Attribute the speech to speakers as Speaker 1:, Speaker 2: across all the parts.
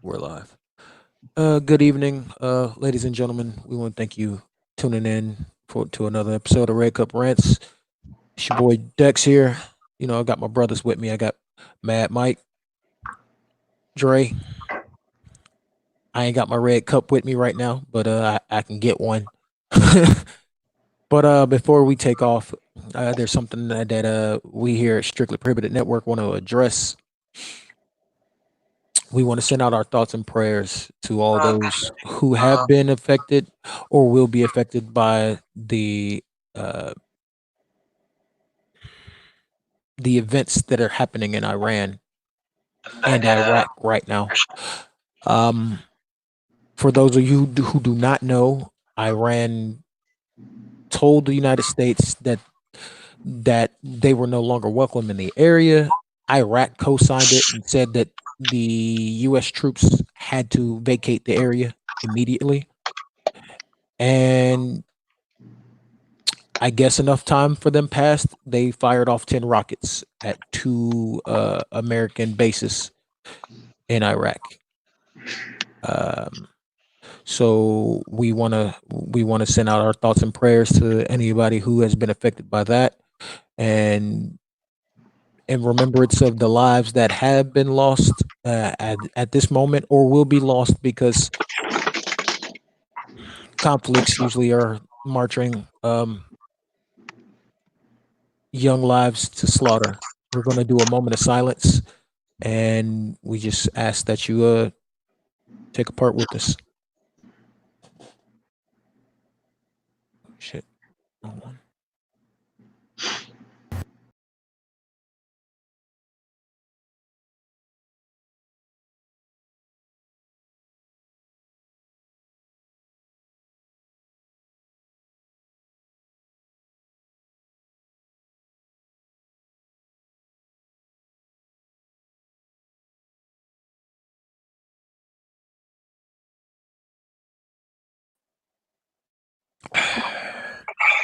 Speaker 1: We're live. Good evening, ladies and gentlemen. We want to thank you tuning in to another episode of Red Cup Rants. It's your boy Dex here. You know, I got my brothers with me. I got Mad Mike, Dre. I ain't got my red cup with me right now, but I can get one. But before we take off, there's something that we here at Strictly Prohibited Network want to address. We want to send out our thoughts and prayers to all those who have been affected or will be affected by uh, the events that are happening in Iran and Iraq right now. Um, for those of you who do not know, Iran told the United States that they were no longer welcome in the area. Iraq co-signed it and said that the U.S. troops had to vacate the area immediately. And I guess enough time for them passed. They fired off 10 rockets at two American bases in Iraq. Um, so we wanna send out our thoughts and prayers to anybody who has been affected by that, and in remembrance of the lives that have been lost at this moment or will be lost because conflicts usually are marching young lives to slaughter. We're going to do a moment of silence, and we just ask that you take a part with us. Shit. Wrong one.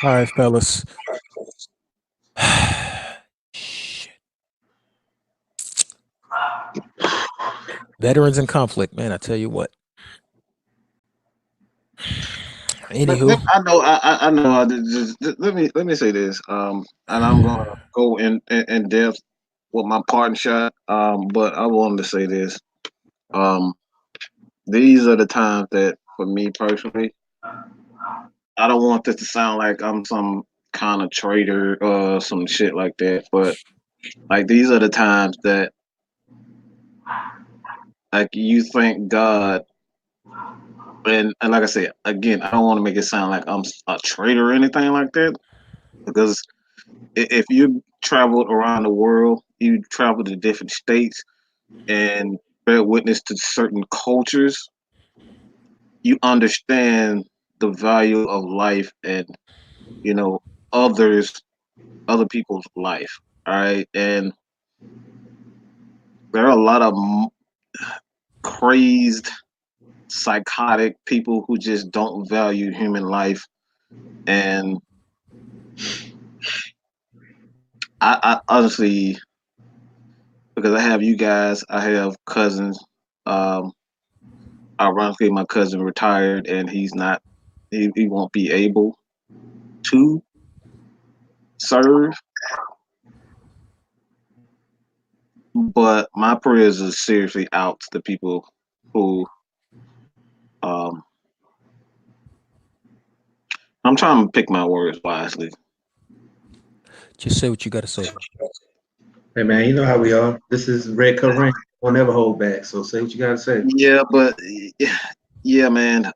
Speaker 1: All right, fellas. Shit. Veterans in conflict, man. I tell you what. Anywho,
Speaker 2: I know. Let me say this. And I'm gonna go in depth with my partner shot. But I wanted to say this. Um, these are the times that, for me personally, I don't want this to sound like I'm some kind of traitor or some shit like that. But like, these are the times that, like, you thank God. And like I said again, I don't want to make it sound like I'm a traitor or anything like that, because if you traveled around the world, you travel to different states and bear witness to certain cultures, you understand the value of life and, you know, others, other people's life. All right. And there are a lot of crazed, psychotic people who just don't value human life. And I honestly, because I have you guys, I have cousins. Um, Ironically, my cousin retired, and he won't be able to serve. But my prayers are seriously out to the people who, um, I'm trying to pick my words wisely.
Speaker 1: just say what you got to say, bro.
Speaker 3: Hey man, you know how we are. This is Red Cup Rants. We'll never hold back. So say what you gotta say.
Speaker 2: Yeah, but yeah, man.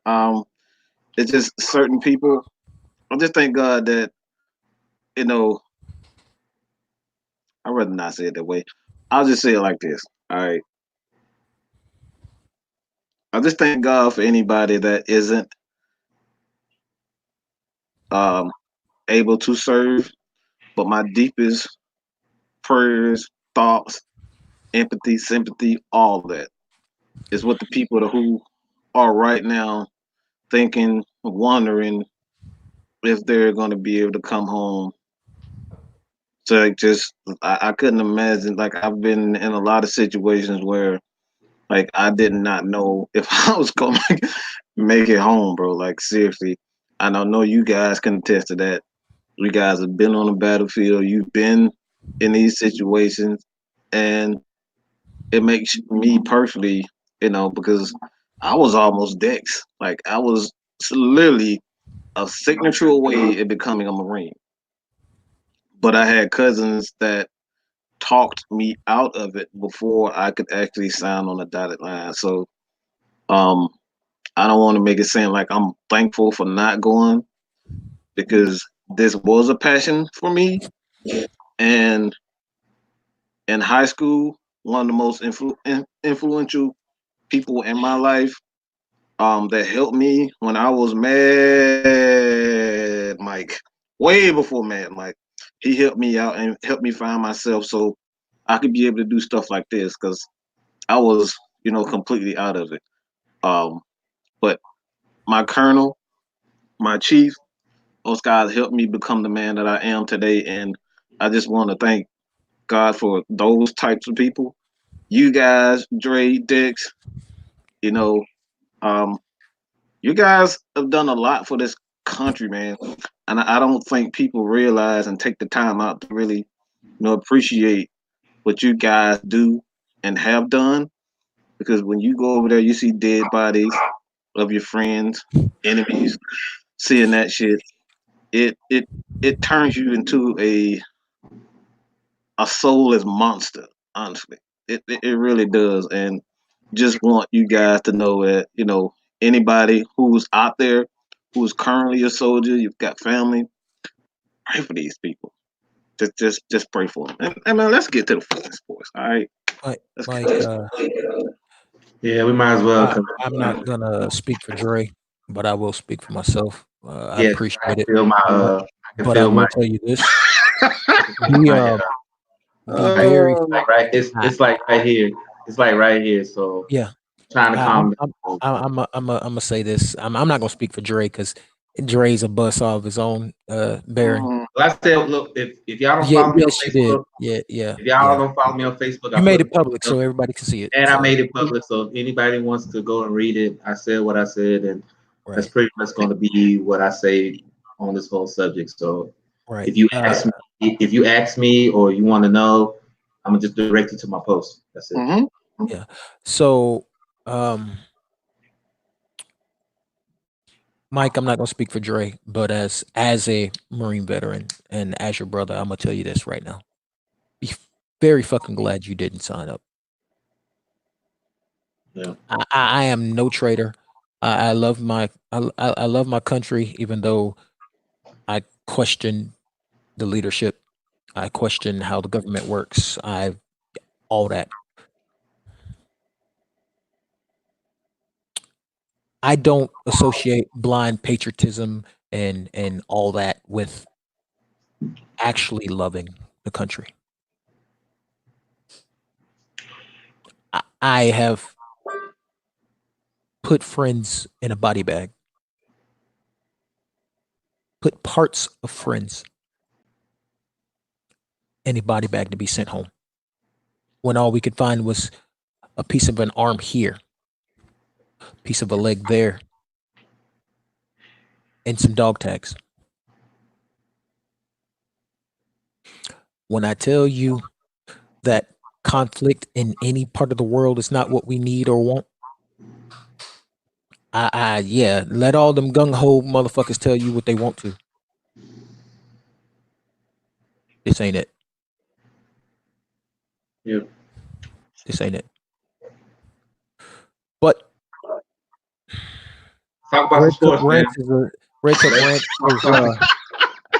Speaker 2: It's just certain people. I just thank God that, you know, I'd rather not say it that way. I'll just say it like this. All right. I just thank God for anybody that isn't um able to serve. But my deepest prayers, thoughts, empathy, sympathy, all that is with the people who are right now thinking, wondering if they're going to be able to come home. So, like, just I couldn't imagine. Like, I've been in a lot of situations where Like I did not know if I was gonna make it home, bro. Like seriously, and I know you guys can attest to that. You guys have been on the battlefield. You've been in these situations, and it makes me personally, because I was almost Dex. Like I was literally a signature away in becoming a Marine. But I had cousins that talked me out of it before I could actually sign on the dotted line. So um, I don't want to make it seem like I'm thankful for not going because this was a passion for me. And in high school, one of the most influential people in my life that helped me when I was mad, Mike, way before Mad Mike. He helped me out and helped me find myself so I could be able to do stuff like this because I was, completely out of it. Um, but my colonel, my chief, those guys helped me become the man that I am today. And I just want to thank God for those types of people. You guys, Dre, Dix, you know, um, you guys have done a lot for this country, man. And I don't think people realize and take the time out to really, appreciate what you guys do and have done. Because when you go over there, you see dead bodies of your friends, enemies, seeing that shit, it turns you into a soulless monster, honestly. It really does. And just want you guys to know that, anybody who's out there who's currently a soldier, you've got family, pray for these people. Just pray for them. And man, let's get to the fucking sports. All right.
Speaker 1: Mike,
Speaker 2: Let's get
Speaker 1: Mike,
Speaker 2: to it.
Speaker 3: Yeah, we might as well.
Speaker 1: I'm not gonna speak for Dre, but I will speak for myself. I
Speaker 3: Yeah,
Speaker 1: appreciate it,
Speaker 3: I can
Speaker 1: but I
Speaker 3: feel my,
Speaker 1: will tell you this:
Speaker 3: I can feel
Speaker 1: be
Speaker 3: my,
Speaker 1: be
Speaker 3: like,
Speaker 1: very
Speaker 2: Oh,
Speaker 3: right.
Speaker 1: I,
Speaker 3: It's like right here. It's like right here. So
Speaker 1: yeah.
Speaker 3: trying to calm down.
Speaker 1: I'm gonna say this. I'm not gonna speak for Dre because Dre's a bus all of his own. Bearing.
Speaker 2: mm,
Speaker 3: Well, I said, look, if y'all don't
Speaker 1: Yeah,
Speaker 3: follow me on
Speaker 1: yes, you did.
Speaker 3: Facebook,
Speaker 1: Yeah, yeah,
Speaker 3: if y'all
Speaker 1: yeah.
Speaker 3: don't follow me on Facebook,
Speaker 1: You
Speaker 3: I
Speaker 1: made
Speaker 3: put
Speaker 1: it public so everybody can see it.
Speaker 3: and I
Speaker 1: So
Speaker 3: made it public. So if anybody wants to go and read it, I said what I said, and that's
Speaker 1: right,
Speaker 3: pretty much going to be what I say on this whole subject. So
Speaker 1: right.
Speaker 3: if you ask me or you want to know, I'm gonna just direct you to my post. That's it.
Speaker 2: mhm.
Speaker 1: Yeah. So, um, Mike, I'm not gonna speak for Dre, but as a Marine veteran and as your brother, I'm gonna tell you this right now. Be very fucking glad you didn't sign up.
Speaker 3: Yeah.
Speaker 1: I am no traitor. I love I love my country, even though I question the leadership. I question how the government works. I all that. I don't associate blind patriotism and all that with actually loving the country. I have put friends in a body bag, put parts of friends in a body bag to be sent home when all we could find was a piece of an arm here, piece of a leg there, and some dog tags. When I tell you that conflict in any part of the world is not what we need or want, yeah, let all them gung ho motherfuckers tell you what they want to. This ain't it.
Speaker 3: Yeah.
Speaker 1: This ain't it. But
Speaker 3: Talk about some
Speaker 1: Red Cup
Speaker 3: sports, man.
Speaker 1: Ranch is a Red Cup Ranch is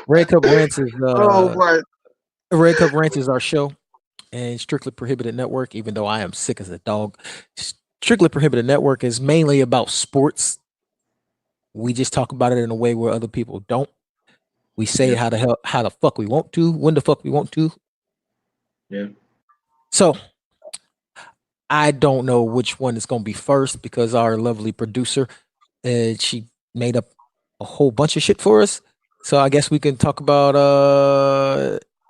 Speaker 1: Red Cup Ranch is
Speaker 2: Oh, right.
Speaker 1: Red Cup Ranch is our show and Strictly Prohibited Network. Even though I am sick as a dog, Strictly Prohibited Network is mainly about sports. We just talk about it in a way where other people don't. We say
Speaker 3: Yeah.
Speaker 1: it how the fuck we want to, when the fuck we want to.
Speaker 3: Yeah.
Speaker 1: So I don't know which one is going to be first because our lovely producer, she made up a whole bunch of shit for us. So I guess we can talk about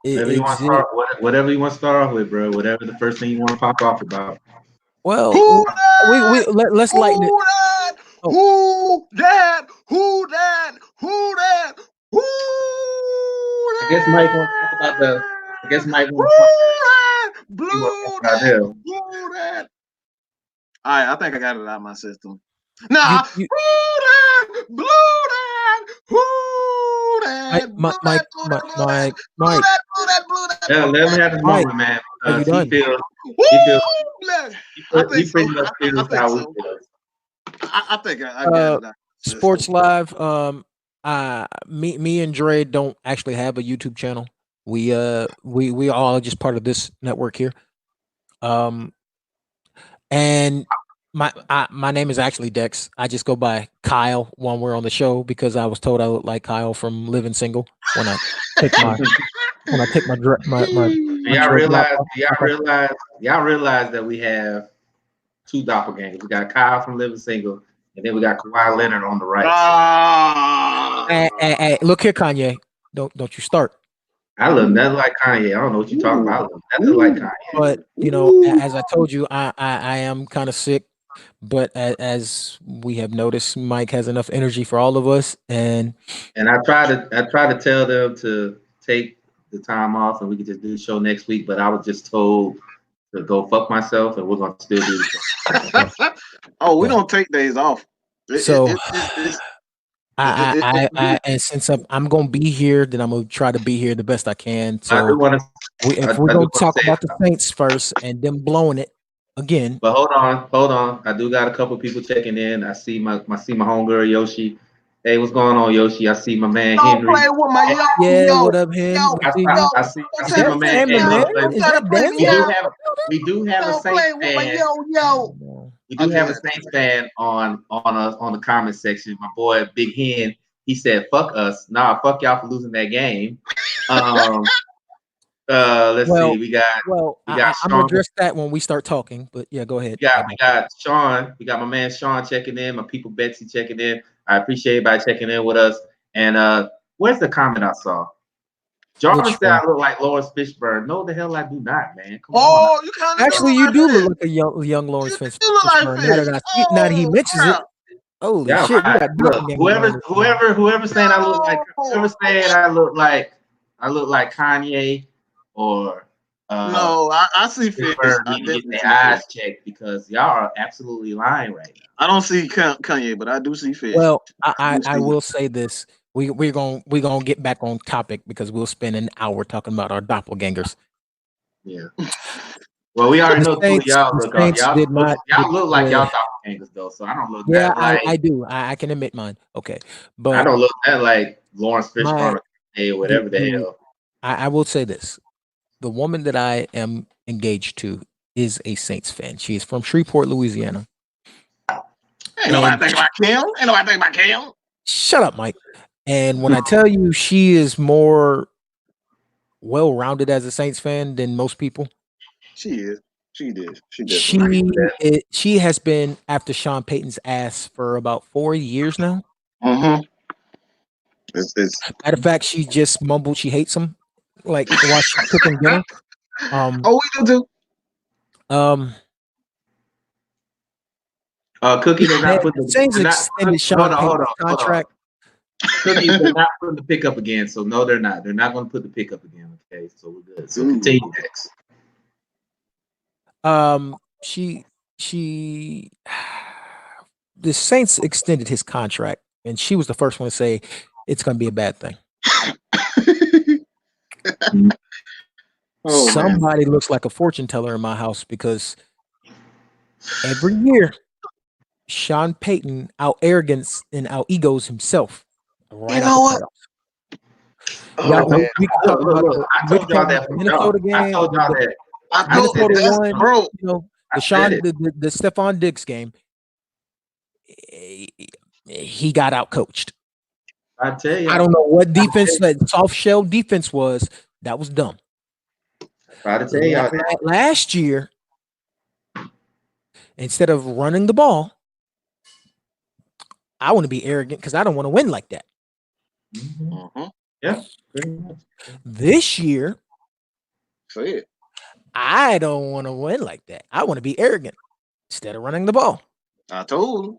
Speaker 3: Whatever you want to
Speaker 1: exit.
Speaker 3: start, whatever you want to start off with, bro. Whatever the first thing you want to pop off about.
Speaker 1: Well,
Speaker 2: Who
Speaker 1: we
Speaker 2: that?
Speaker 1: let's lighten it.
Speaker 2: Who that?
Speaker 1: Oh,
Speaker 2: Who that? Who that? Who that? Who
Speaker 3: I guess Mike want to talk about the. I guess Mike want to talk.
Speaker 2: that?
Speaker 3: He want to talk
Speaker 2: Blue
Speaker 3: about
Speaker 2: that?
Speaker 3: them.
Speaker 2: Blue that? All right, I think I got it out of my system.
Speaker 1: you
Speaker 2: Nah,
Speaker 1: you
Speaker 2: who that? Blue that? Who that? Blue that? Blue that? Blue that? Blue
Speaker 1: Mike,
Speaker 2: that? Blue that? Blue that?
Speaker 3: Yeah, let him have his
Speaker 1: Mike,
Speaker 3: moment, man,
Speaker 1: are you
Speaker 3: because
Speaker 1: done?
Speaker 3: he feels
Speaker 2: Woo! I think
Speaker 3: he
Speaker 2: so.
Speaker 3: pretty much
Speaker 2: I
Speaker 3: feels
Speaker 2: think
Speaker 3: how we
Speaker 2: so.
Speaker 3: feel.
Speaker 2: I think I got
Speaker 1: Uh,
Speaker 2: it out of the system.
Speaker 1: Sports Live. Me and Dre don't actually have a YouTube channel. We all just part of this network here. Um, and my name is actually Dex. I just go by Kyle when we're on the show because I was told I look like Kyle from Living Single when I take my when I take my dre-
Speaker 3: Do
Speaker 1: my
Speaker 3: y'all
Speaker 1: dreadlock
Speaker 3: realize?
Speaker 1: off.
Speaker 3: Do y'all realize? Y'all realize that we have two doppelgangers. We got Kyle from Living Single, and then we got Kawhi Leonard on the right.
Speaker 1: Hey, look here, Kanye. Don't you start.
Speaker 3: I look nothing like Kanye. I don't know what you're talking about. I look nothing like Kanye.
Speaker 1: But as I told you, I am kind of sick. But as we have noticed, Mike has enough energy for all of us, and
Speaker 3: And I try to tell them to take the time off, and we could just do the show next week. But I was just told to go fuck myself, and we're gonna still do the show.
Speaker 2: Oh, we
Speaker 1: yeah.
Speaker 2: don't take days off.
Speaker 1: So
Speaker 2: It's
Speaker 1: and since I'm gonna be here, then I'm gonna try to be here the best I can.
Speaker 3: I do
Speaker 1: So
Speaker 3: want to. I
Speaker 1: if
Speaker 3: do
Speaker 1: we're gonna
Speaker 3: want to
Speaker 1: talk
Speaker 3: say,
Speaker 1: about the Saints first and them blowing it again,
Speaker 3: but hold on. I do got a couple people checking in. I see my homegirl Yoshi. Hey, what's going on, Yoshi? I see my man
Speaker 2: don't
Speaker 3: Henry.
Speaker 2: play with my
Speaker 1: yeah.
Speaker 2: yo
Speaker 1: What up, Hen?
Speaker 2: yo
Speaker 1: We see you.
Speaker 3: I
Speaker 1: Is
Speaker 3: see
Speaker 1: that
Speaker 3: my man.
Speaker 1: family,
Speaker 3: Hey,
Speaker 1: man?
Speaker 3: look,
Speaker 1: Is
Speaker 2: try to
Speaker 1: that
Speaker 2: play me
Speaker 3: we
Speaker 1: Daniel?
Speaker 3: do
Speaker 2: now.
Speaker 3: have a
Speaker 2: Don't
Speaker 3: Saints
Speaker 2: play with my
Speaker 3: fan.
Speaker 2: yo.
Speaker 1: No.
Speaker 3: We
Speaker 2: I
Speaker 3: do have
Speaker 2: just
Speaker 3: a
Speaker 2: had
Speaker 3: Saints fan on the comment section. My boy Big Hen, he said, "Fuck us, nah, fuck y'all for losing that game." Um, let's see,
Speaker 1: Well,
Speaker 3: we got
Speaker 1: I'm gonna
Speaker 3: Sean,
Speaker 1: address that when we start talking. But yeah, go ahead.
Speaker 3: we got Sean, we got my man Sean checking in, my people Betsy checking in. I appreciate everybody checking in with us. And where's the comment I saw? Jarvis
Speaker 1: Which
Speaker 3: said
Speaker 1: one?
Speaker 3: I look like Lawrence Fishburne. No, the hell I do not, man. Come on.
Speaker 2: Oh, you kind of do
Speaker 1: Actually,
Speaker 2: look
Speaker 1: you
Speaker 2: like
Speaker 1: do
Speaker 2: fish.
Speaker 1: look like a young Lawrence
Speaker 2: You do look like
Speaker 1: Fishburne.
Speaker 2: fish.
Speaker 1: Now that he
Speaker 2: Oh
Speaker 1: mentions it,
Speaker 2: crap.
Speaker 1: holy
Speaker 3: Yeah,
Speaker 1: shit, we
Speaker 3: right.
Speaker 1: got
Speaker 3: Look,
Speaker 1: doppelgangers on this thing.
Speaker 3: whoever saying
Speaker 2: No.
Speaker 3: I look like Kanye or
Speaker 2: No, I see
Speaker 3: Big
Speaker 2: fish.
Speaker 3: Bird
Speaker 2: I
Speaker 3: need to get
Speaker 2: definitely
Speaker 3: their
Speaker 2: see fish.
Speaker 3: eyes checked because y'all are absolutely lying right now.
Speaker 2: I don't see Kanye, but I do see fish.
Speaker 1: Well,
Speaker 2: I do
Speaker 1: I
Speaker 2: see.
Speaker 1: will say this: we're gonna get back on topic because we'll spend an hour talking about our doppelgangers.
Speaker 3: Yeah. Well, we already
Speaker 1: The
Speaker 3: know two of
Speaker 1: Saints,
Speaker 3: y'all
Speaker 1: the
Speaker 3: look
Speaker 1: Saints did not.
Speaker 3: y'all look like y'all doppelgangers though, so I don't look
Speaker 1: Yeah,
Speaker 3: that like
Speaker 1: I do. I can admit mine. Okay,
Speaker 3: I
Speaker 1: but
Speaker 3: don't look that like Lawrence
Speaker 1: my
Speaker 3: Fishburne or
Speaker 1: the
Speaker 3: whatever the hell.
Speaker 1: I will say this: the woman that I am engaged to is a Saints fan. She is from Shreveport, Louisiana.
Speaker 2: Ain't nobody
Speaker 1: And
Speaker 2: think about Kim. Ain't nobody think about Kim.
Speaker 1: shut up, Mike. And when I tell you she is more well-rounded as a Saints fan than most people,
Speaker 2: She is. She did. She
Speaker 1: she
Speaker 2: definitely is.
Speaker 1: she has been after Sean Payton's ass for about 4 years now.
Speaker 2: Mm-hmm. It's
Speaker 1: Matter of fact, she just mumbled she hates him, like while she's cooking dinner. Um,
Speaker 2: oh, we do too.
Speaker 1: um,
Speaker 3: Cookie, they're
Speaker 1: man,
Speaker 3: not
Speaker 1: the
Speaker 3: putting
Speaker 1: Saints
Speaker 3: they're not
Speaker 1: extended
Speaker 3: hold
Speaker 1: Sean
Speaker 3: on, hold on,
Speaker 1: Payton's
Speaker 3: hold on.
Speaker 1: contract.
Speaker 3: Cookies, they're not putting the pickup again, so no, they're not. They're not going to put the pickup again. Okay, so we're good. So
Speaker 2: Ooh.
Speaker 3: continue next.
Speaker 1: She the Saints extended his contract, and she was the first one to say it's going to be a bad thing.
Speaker 2: Oh man.
Speaker 1: Somebody looks like a fortune teller in my house because every year Sean Payton out arrogance and out egos himself right
Speaker 2: You
Speaker 1: out the
Speaker 2: know what?
Speaker 1: playoffs.
Speaker 2: Oh man.
Speaker 1: We can talk about
Speaker 3: I
Speaker 1: we can
Speaker 3: told y'all
Speaker 1: talk about
Speaker 3: that
Speaker 1: the
Speaker 3: from
Speaker 1: Minnesota
Speaker 3: jump. I
Speaker 1: game,
Speaker 3: told y'all that.
Speaker 2: I
Speaker 3: I
Speaker 2: told
Speaker 3: said
Speaker 1: Minnesota
Speaker 3: that.
Speaker 2: that's
Speaker 1: won.
Speaker 2: bro.
Speaker 1: The
Speaker 3: I said
Speaker 1: Sean
Speaker 3: it.
Speaker 1: the Stephon Diggs game. He got out coached.
Speaker 3: I tell you.
Speaker 1: I don't know what defense that soft shell defense was. That was dumb.
Speaker 3: Try to tell y'all.
Speaker 1: Last year, instead of running the ball, I want to be arrogant because I don't want to win like that.
Speaker 2: Mm-hmm.
Speaker 3: Yeah, pretty much.
Speaker 1: This year,
Speaker 2: Say it.
Speaker 1: I don't want to win like that. I want to be arrogant. instead of running the ball.
Speaker 2: I told him.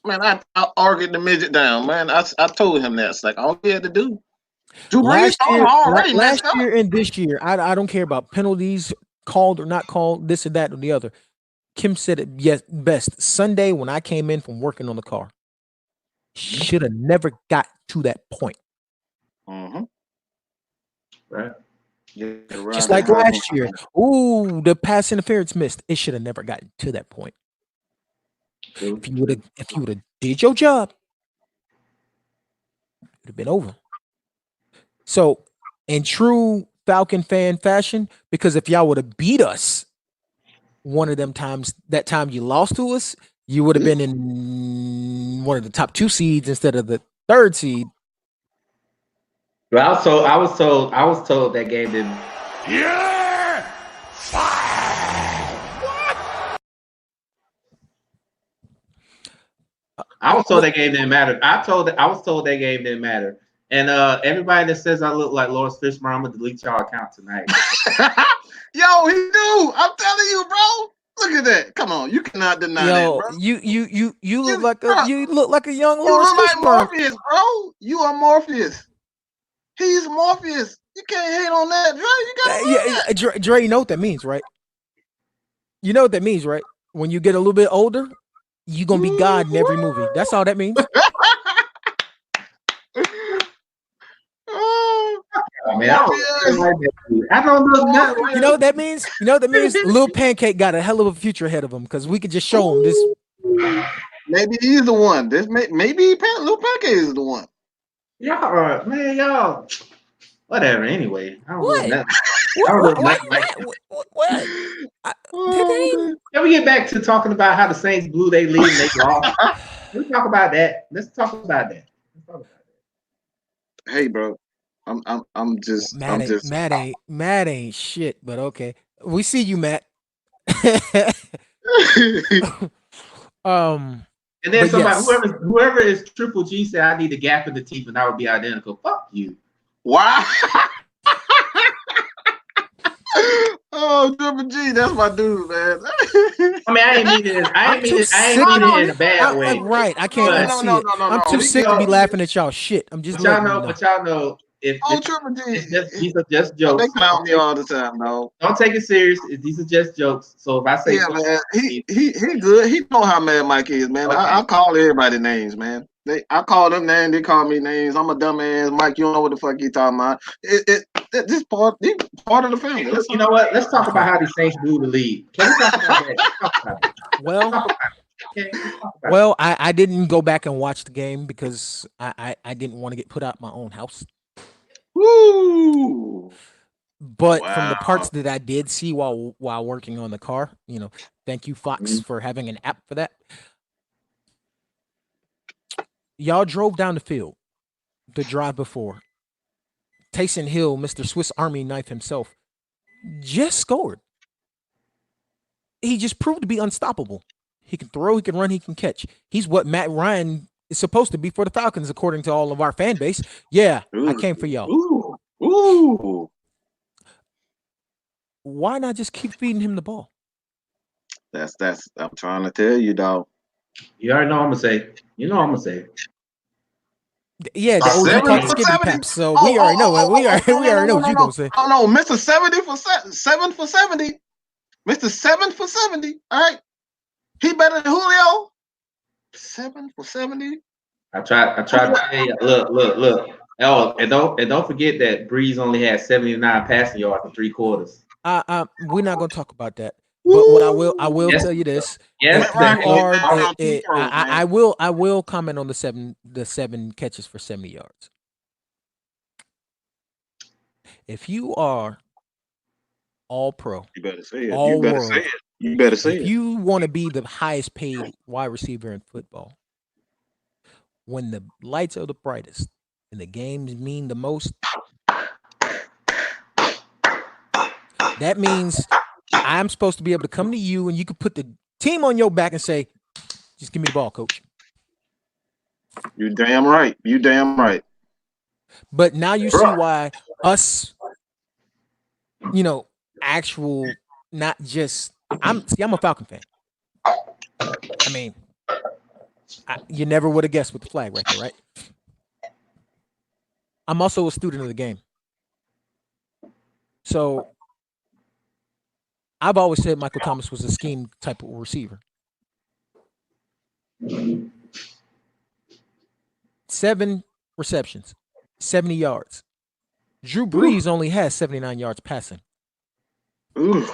Speaker 2: Man, I argued the midget down, man. I told him that. It's like all he had to do. Drew Brees told him already
Speaker 1: last
Speaker 2: messed up.
Speaker 1: year and this year, I don't care about penalties called or not called, this or that or the other. Kim said it best. Sunday when I came in from working on the car, should have never got to that point.
Speaker 2: Mm-hmm.
Speaker 3: Right.
Speaker 2: Yeah,
Speaker 1: Just like last year. Ooh, the pass interference missed. It should have never gotten to that point.
Speaker 3: True.
Speaker 1: If you would have did your job, it would have been over. So, in true Falcon fan fashion, because if y'all would have beat us one of them times, that time you lost to us, you would have been in one of the top 2 seeds instead of the 3rd seed.
Speaker 3: But I was told that game didn't.
Speaker 4: Yeah!
Speaker 3: I was told that game didn't matter. I was told that game didn't matter. And everybody that says I look like Lawrence Fishburne, I'm gonna delete y'all account tonight.
Speaker 2: Yo, he do. I'm telling you, bro. Look at that. Come on, you cannot deny that, bro.
Speaker 1: You look like a young
Speaker 2: You
Speaker 1: Lawrence
Speaker 2: look like
Speaker 1: Fishburne.
Speaker 2: Morpheus, bro. You are Morpheus. He's Morpheus. You can't hate on that, bro. You gotta
Speaker 1: Dre, you know what that means, right? You know what that means, right? When you get a little bit older, you're gonna be God in every movie. That's all that means.
Speaker 3: Oh, man, I don't know nothing.
Speaker 1: You know what that means? You know what that means? Lil Pancake got a hell of a future ahead of him because we could just show him this.
Speaker 2: Maybe he's the one. Maybe Lil Pancake is the one.
Speaker 3: Y'all. Whatever. Anyway, I don't
Speaker 1: What?
Speaker 3: know nothing.
Speaker 1: What?
Speaker 3: Can we get back to talking about how the Saints blew their lead and they lost? Let's talk about that.
Speaker 2: Hey, bro. I'm just
Speaker 1: Matt ain't shit, but okay. We see you, Matt.
Speaker 3: And then
Speaker 1: But
Speaker 3: somebody,
Speaker 1: yes.
Speaker 3: whoever is Triple G said I need a gap in the teeth and I would be identical. Fuck you.
Speaker 2: Wow. Oh, Triple G, that's my dude, man.
Speaker 3: I mean, I ain't mean it in a bad way.
Speaker 1: Right, I can't unsee it. I'm too sick to be laughing at y'all shit. I'm just letting you know.
Speaker 3: But y'all know if
Speaker 2: Triple G,
Speaker 3: these are just jokes.
Speaker 2: They clown me all the time, though.
Speaker 3: Don't take it serious. These are just jokes. So if I say,
Speaker 2: yeah, man, he good. He know how mad Mike is, man. Okay. I call everybody names, man. I call them names. They call me names. I'm a dumbass. Mike, you don't know what the fuck you talking about. This part of the family.
Speaker 3: You know what? Let's talk about how the Saints blew the lead. Can we talk about that?
Speaker 1: Well, I didn't go back and watch the game because I didn't want to get put out my own house.
Speaker 2: Woo!
Speaker 1: But from the parts that I did see while working on the car, thank you, Fox, for having an app for that. Y'all drove down the field the drive before. Taysom Hill, Mr. Swiss Army knife himself, just scored. He just proved to be unstoppable. He can throw, he can run, he can catch. He's what Matt Ryan is supposed to be for the Falcons, according to all of our fan base. Yeah, I came for y'all.
Speaker 2: Ooh.
Speaker 1: Why not just keep feeding him the ball?
Speaker 2: That's I'm trying to tell you, dog.
Speaker 3: You already know what I'm gonna say. You know what I'm gonna say.
Speaker 1: Yeah, the OG called Skippy Paps. So we already know what we already know what you gonna say.
Speaker 2: Oh no, Mr. 7 for 70. Mr. 7 for 70. All right. He better than Julio. 7 for 70.
Speaker 3: I tried to tell you. Look. Oh, and don't forget that Breeze only had 79 passing yards in 3 quarters.
Speaker 1: We're not gonna talk about that. But what I will tell you this.
Speaker 3: Yes,
Speaker 1: I will comment on the seven catches for 70 yards. If you are all pro,
Speaker 2: you better say it.
Speaker 1: All world,
Speaker 2: say it. You better say it.
Speaker 1: If you want to be the highest paid wide receiver in football, when the lights are the brightest and the games mean the most, that means I'm supposed to be able to come to you and you can put the team on your back and say, just give me the ball, coach.
Speaker 2: You damn right.
Speaker 1: But now you see why us, actual, not just, I'm a Falcon fan. mean, you never would have guessed with the flag right there, right? I'm also a student of the game. So I've always said Michael Thomas was a scheme type of receiver. 7 receptions, 70 yards. Drew Brees only has 79 yards passing.
Speaker 2: Ooh.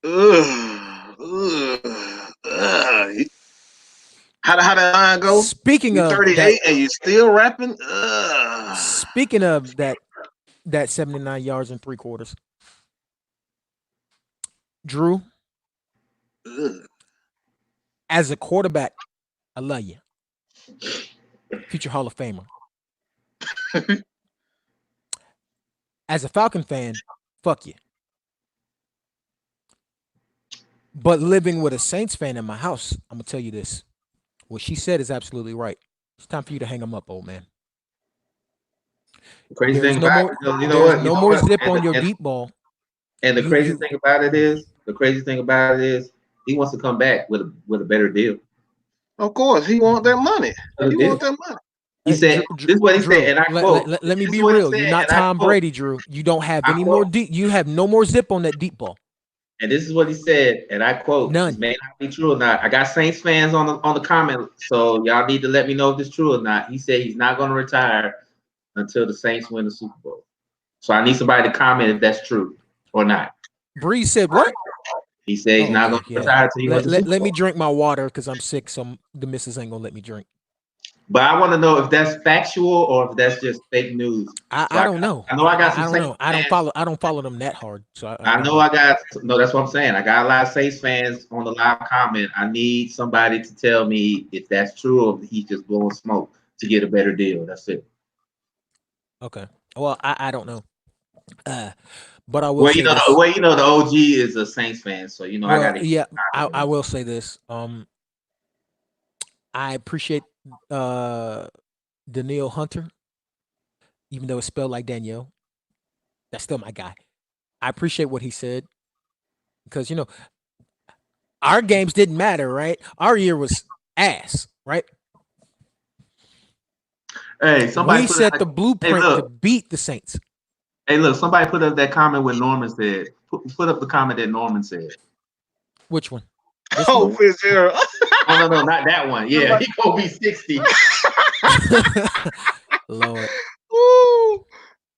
Speaker 2: Ugh. Ugh. Ugh. How that line go?
Speaker 1: Speaking
Speaker 2: You
Speaker 1: of that,
Speaker 2: 38 and you still rapping? Ugh.
Speaker 1: speaking of that 79 yards and 3/4, Drew,
Speaker 2: Ugh.
Speaker 1: as a quarterback, I love you. Future Hall of Famer. As a Falcon fan, fuck you. But living with a Saints fan in my house, I'm gonna tell you this. What she said is absolutely right. It's time for you to hang him up, old man.
Speaker 3: The crazy
Speaker 1: There's
Speaker 3: thing
Speaker 1: no
Speaker 3: about
Speaker 1: more.
Speaker 3: it, you know
Speaker 1: There's
Speaker 3: what? You
Speaker 1: no
Speaker 3: know
Speaker 1: more
Speaker 3: what?
Speaker 1: zip on your deep ball.
Speaker 3: And the
Speaker 1: You
Speaker 3: crazy
Speaker 1: you
Speaker 3: thing about it is, he wants to come back with a better deal.
Speaker 2: Of course, he want that money.
Speaker 3: Better
Speaker 2: He
Speaker 3: deal.
Speaker 2: want that money.
Speaker 3: He said, "This is what he
Speaker 1: Drew,
Speaker 3: said," and I quote.
Speaker 1: let me
Speaker 3: This is
Speaker 1: be
Speaker 3: what he
Speaker 1: real. You're
Speaker 3: said,
Speaker 1: not
Speaker 3: and I
Speaker 1: Tom
Speaker 3: quote.
Speaker 1: Brady, Drew. You don't have
Speaker 3: I
Speaker 1: any more
Speaker 3: quote.
Speaker 1: deep. You have no more zip on that deep ball.
Speaker 3: And this is what he said, and I quote: "This
Speaker 1: None.
Speaker 3: may not be true or not." I got Saints fans on the comment, so y'all need to let me know if it's true or not. He said he's not going to retire until the Saints win the Super Bowl. So I need somebody to comment if that's true or not.
Speaker 1: Breeze said what?
Speaker 3: He said he's
Speaker 1: Oh,
Speaker 3: not
Speaker 1: okay,
Speaker 3: going to
Speaker 1: yeah.
Speaker 3: retire until he wins the Super
Speaker 1: Let
Speaker 3: Bowl.
Speaker 1: me drink my water because I'm sick. So the missus ain't gonna let me drink.
Speaker 3: But I want to know if that's factual or if that's just fake news.
Speaker 1: I don't know.
Speaker 3: I know I got some
Speaker 1: I don't
Speaker 3: Saints
Speaker 1: know.
Speaker 3: fans.
Speaker 1: I don't follow them that hard. So I
Speaker 3: I
Speaker 1: don't
Speaker 3: know
Speaker 1: know.
Speaker 3: I got no. That's what I'm saying. I got a lot of Saints fans on the live comment. I need somebody to tell me if that's true or if he's just blowing smoke to get a better deal. That's it.
Speaker 1: Okay. Well, I don't know. But I will
Speaker 3: Well,
Speaker 1: say this.
Speaker 3: the OG is a Saints fan, so I
Speaker 1: Well,
Speaker 3: got to.
Speaker 1: yeah, I will say this. I appreciate Danielle Hunter, even though it's spelled like Danielle. That's still my guy. I appreciate what he said because our games didn't matter, right? Our year was ass, right?
Speaker 3: Hey, somebody
Speaker 1: We
Speaker 3: put
Speaker 1: set the
Speaker 3: up. Hey,
Speaker 1: blueprint to
Speaker 3: look.
Speaker 1: beat the Saints.
Speaker 3: Hey, look. Somebody put up that comment what Norman said. Put up the comment that Norman said.
Speaker 1: Which one? This
Speaker 2: Oh,
Speaker 1: one?
Speaker 2: Fitzgerald.
Speaker 3: Oh no, not that one. Yeah, he gonna be 60.
Speaker 1: Lord.
Speaker 2: Ooh.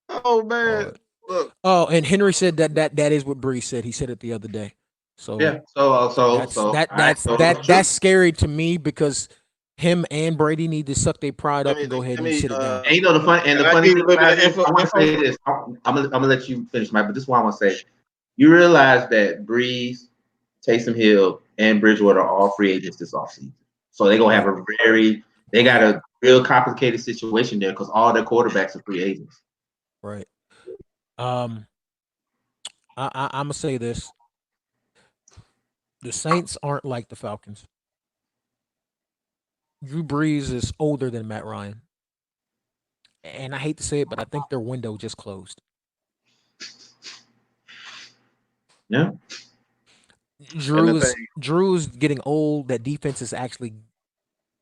Speaker 2: Oh man.
Speaker 1: Lord.
Speaker 2: Look.
Speaker 1: Oh, and Henry said that is what Bree said. He said it the other day. So
Speaker 3: Yeah. So all right. So it's true.
Speaker 1: that's scary to me because him and Brady need to suck their pride up and go ahead and sit it down.
Speaker 3: And the
Speaker 2: can I
Speaker 3: funny
Speaker 2: give
Speaker 3: thing
Speaker 2: you a little
Speaker 3: about
Speaker 2: bit of
Speaker 3: this, I want to say this. I'm gonna let you finish, Mike. But this is what I want to say. You realize that Breeze, Taysom Hill, and Bridgewater are all free agents this offseason. So they're gonna have they got a real complicated situation there because all their quarterbacks are free agents.
Speaker 1: Right. I'm gonna say this: the Saints aren't like the Falcons. Drew Brees is older than Matt Ryan, and I hate to say it, but I think their window just closed.
Speaker 3: Yeah.
Speaker 2: And the thing,
Speaker 1: Drew's getting old. That defense is actually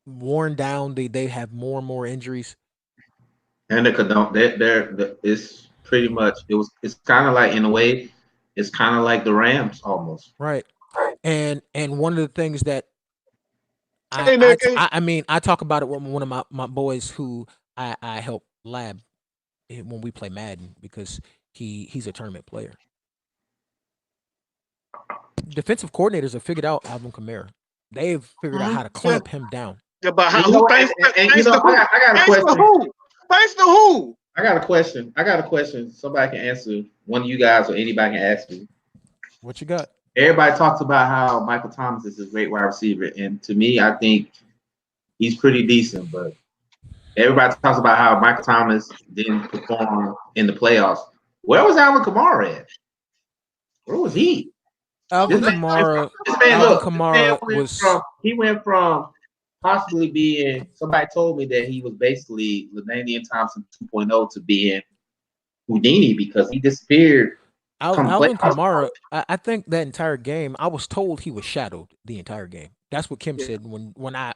Speaker 1: worn down. They have more and more injuries.
Speaker 3: And it's pretty much it's kind of like in a way, it's kind of like the Rams almost.
Speaker 1: Right. And one of the things that
Speaker 2: hey, Nick, hey,
Speaker 1: I mean I talk about it with one of my boys who I help lab when we play Madden because he's a tournament player. Defensive coordinators have figured out Alvin Kamara. They've figured out how to
Speaker 2: yeah,
Speaker 1: clamp him down.
Speaker 2: yeah, but
Speaker 3: And
Speaker 2: how,
Speaker 3: you know
Speaker 2: who
Speaker 3: what?
Speaker 2: thanks
Speaker 3: And
Speaker 2: thanks to who?
Speaker 3: I got a
Speaker 2: Thanks to
Speaker 3: question.
Speaker 2: who? Thanks to who?
Speaker 3: I got a question. Somebody can answer. One of you guys or anybody can ask me.
Speaker 1: What you got?
Speaker 3: Everybody talks about how Michael Thomas is a great wide receiver, and to me, I think he's pretty decent. But everybody talks about how Michael Thomas didn't perform in the playoffs. Where was Alvin Kamara at? Where was he?
Speaker 1: Alvin
Speaker 3: This
Speaker 1: Kamara.
Speaker 3: man,
Speaker 1: Alvin
Speaker 3: look, this man
Speaker 1: Kamara was
Speaker 3: went from possibly being. Somebody told me that he was basically LaDainian Thompson 2.0 to being Houdini because he disappeared Complete.
Speaker 1: Alvin Kamara, I think that entire game, I was told he was shadowed the entire game. That's what Kim
Speaker 2: Yeah.
Speaker 1: said when I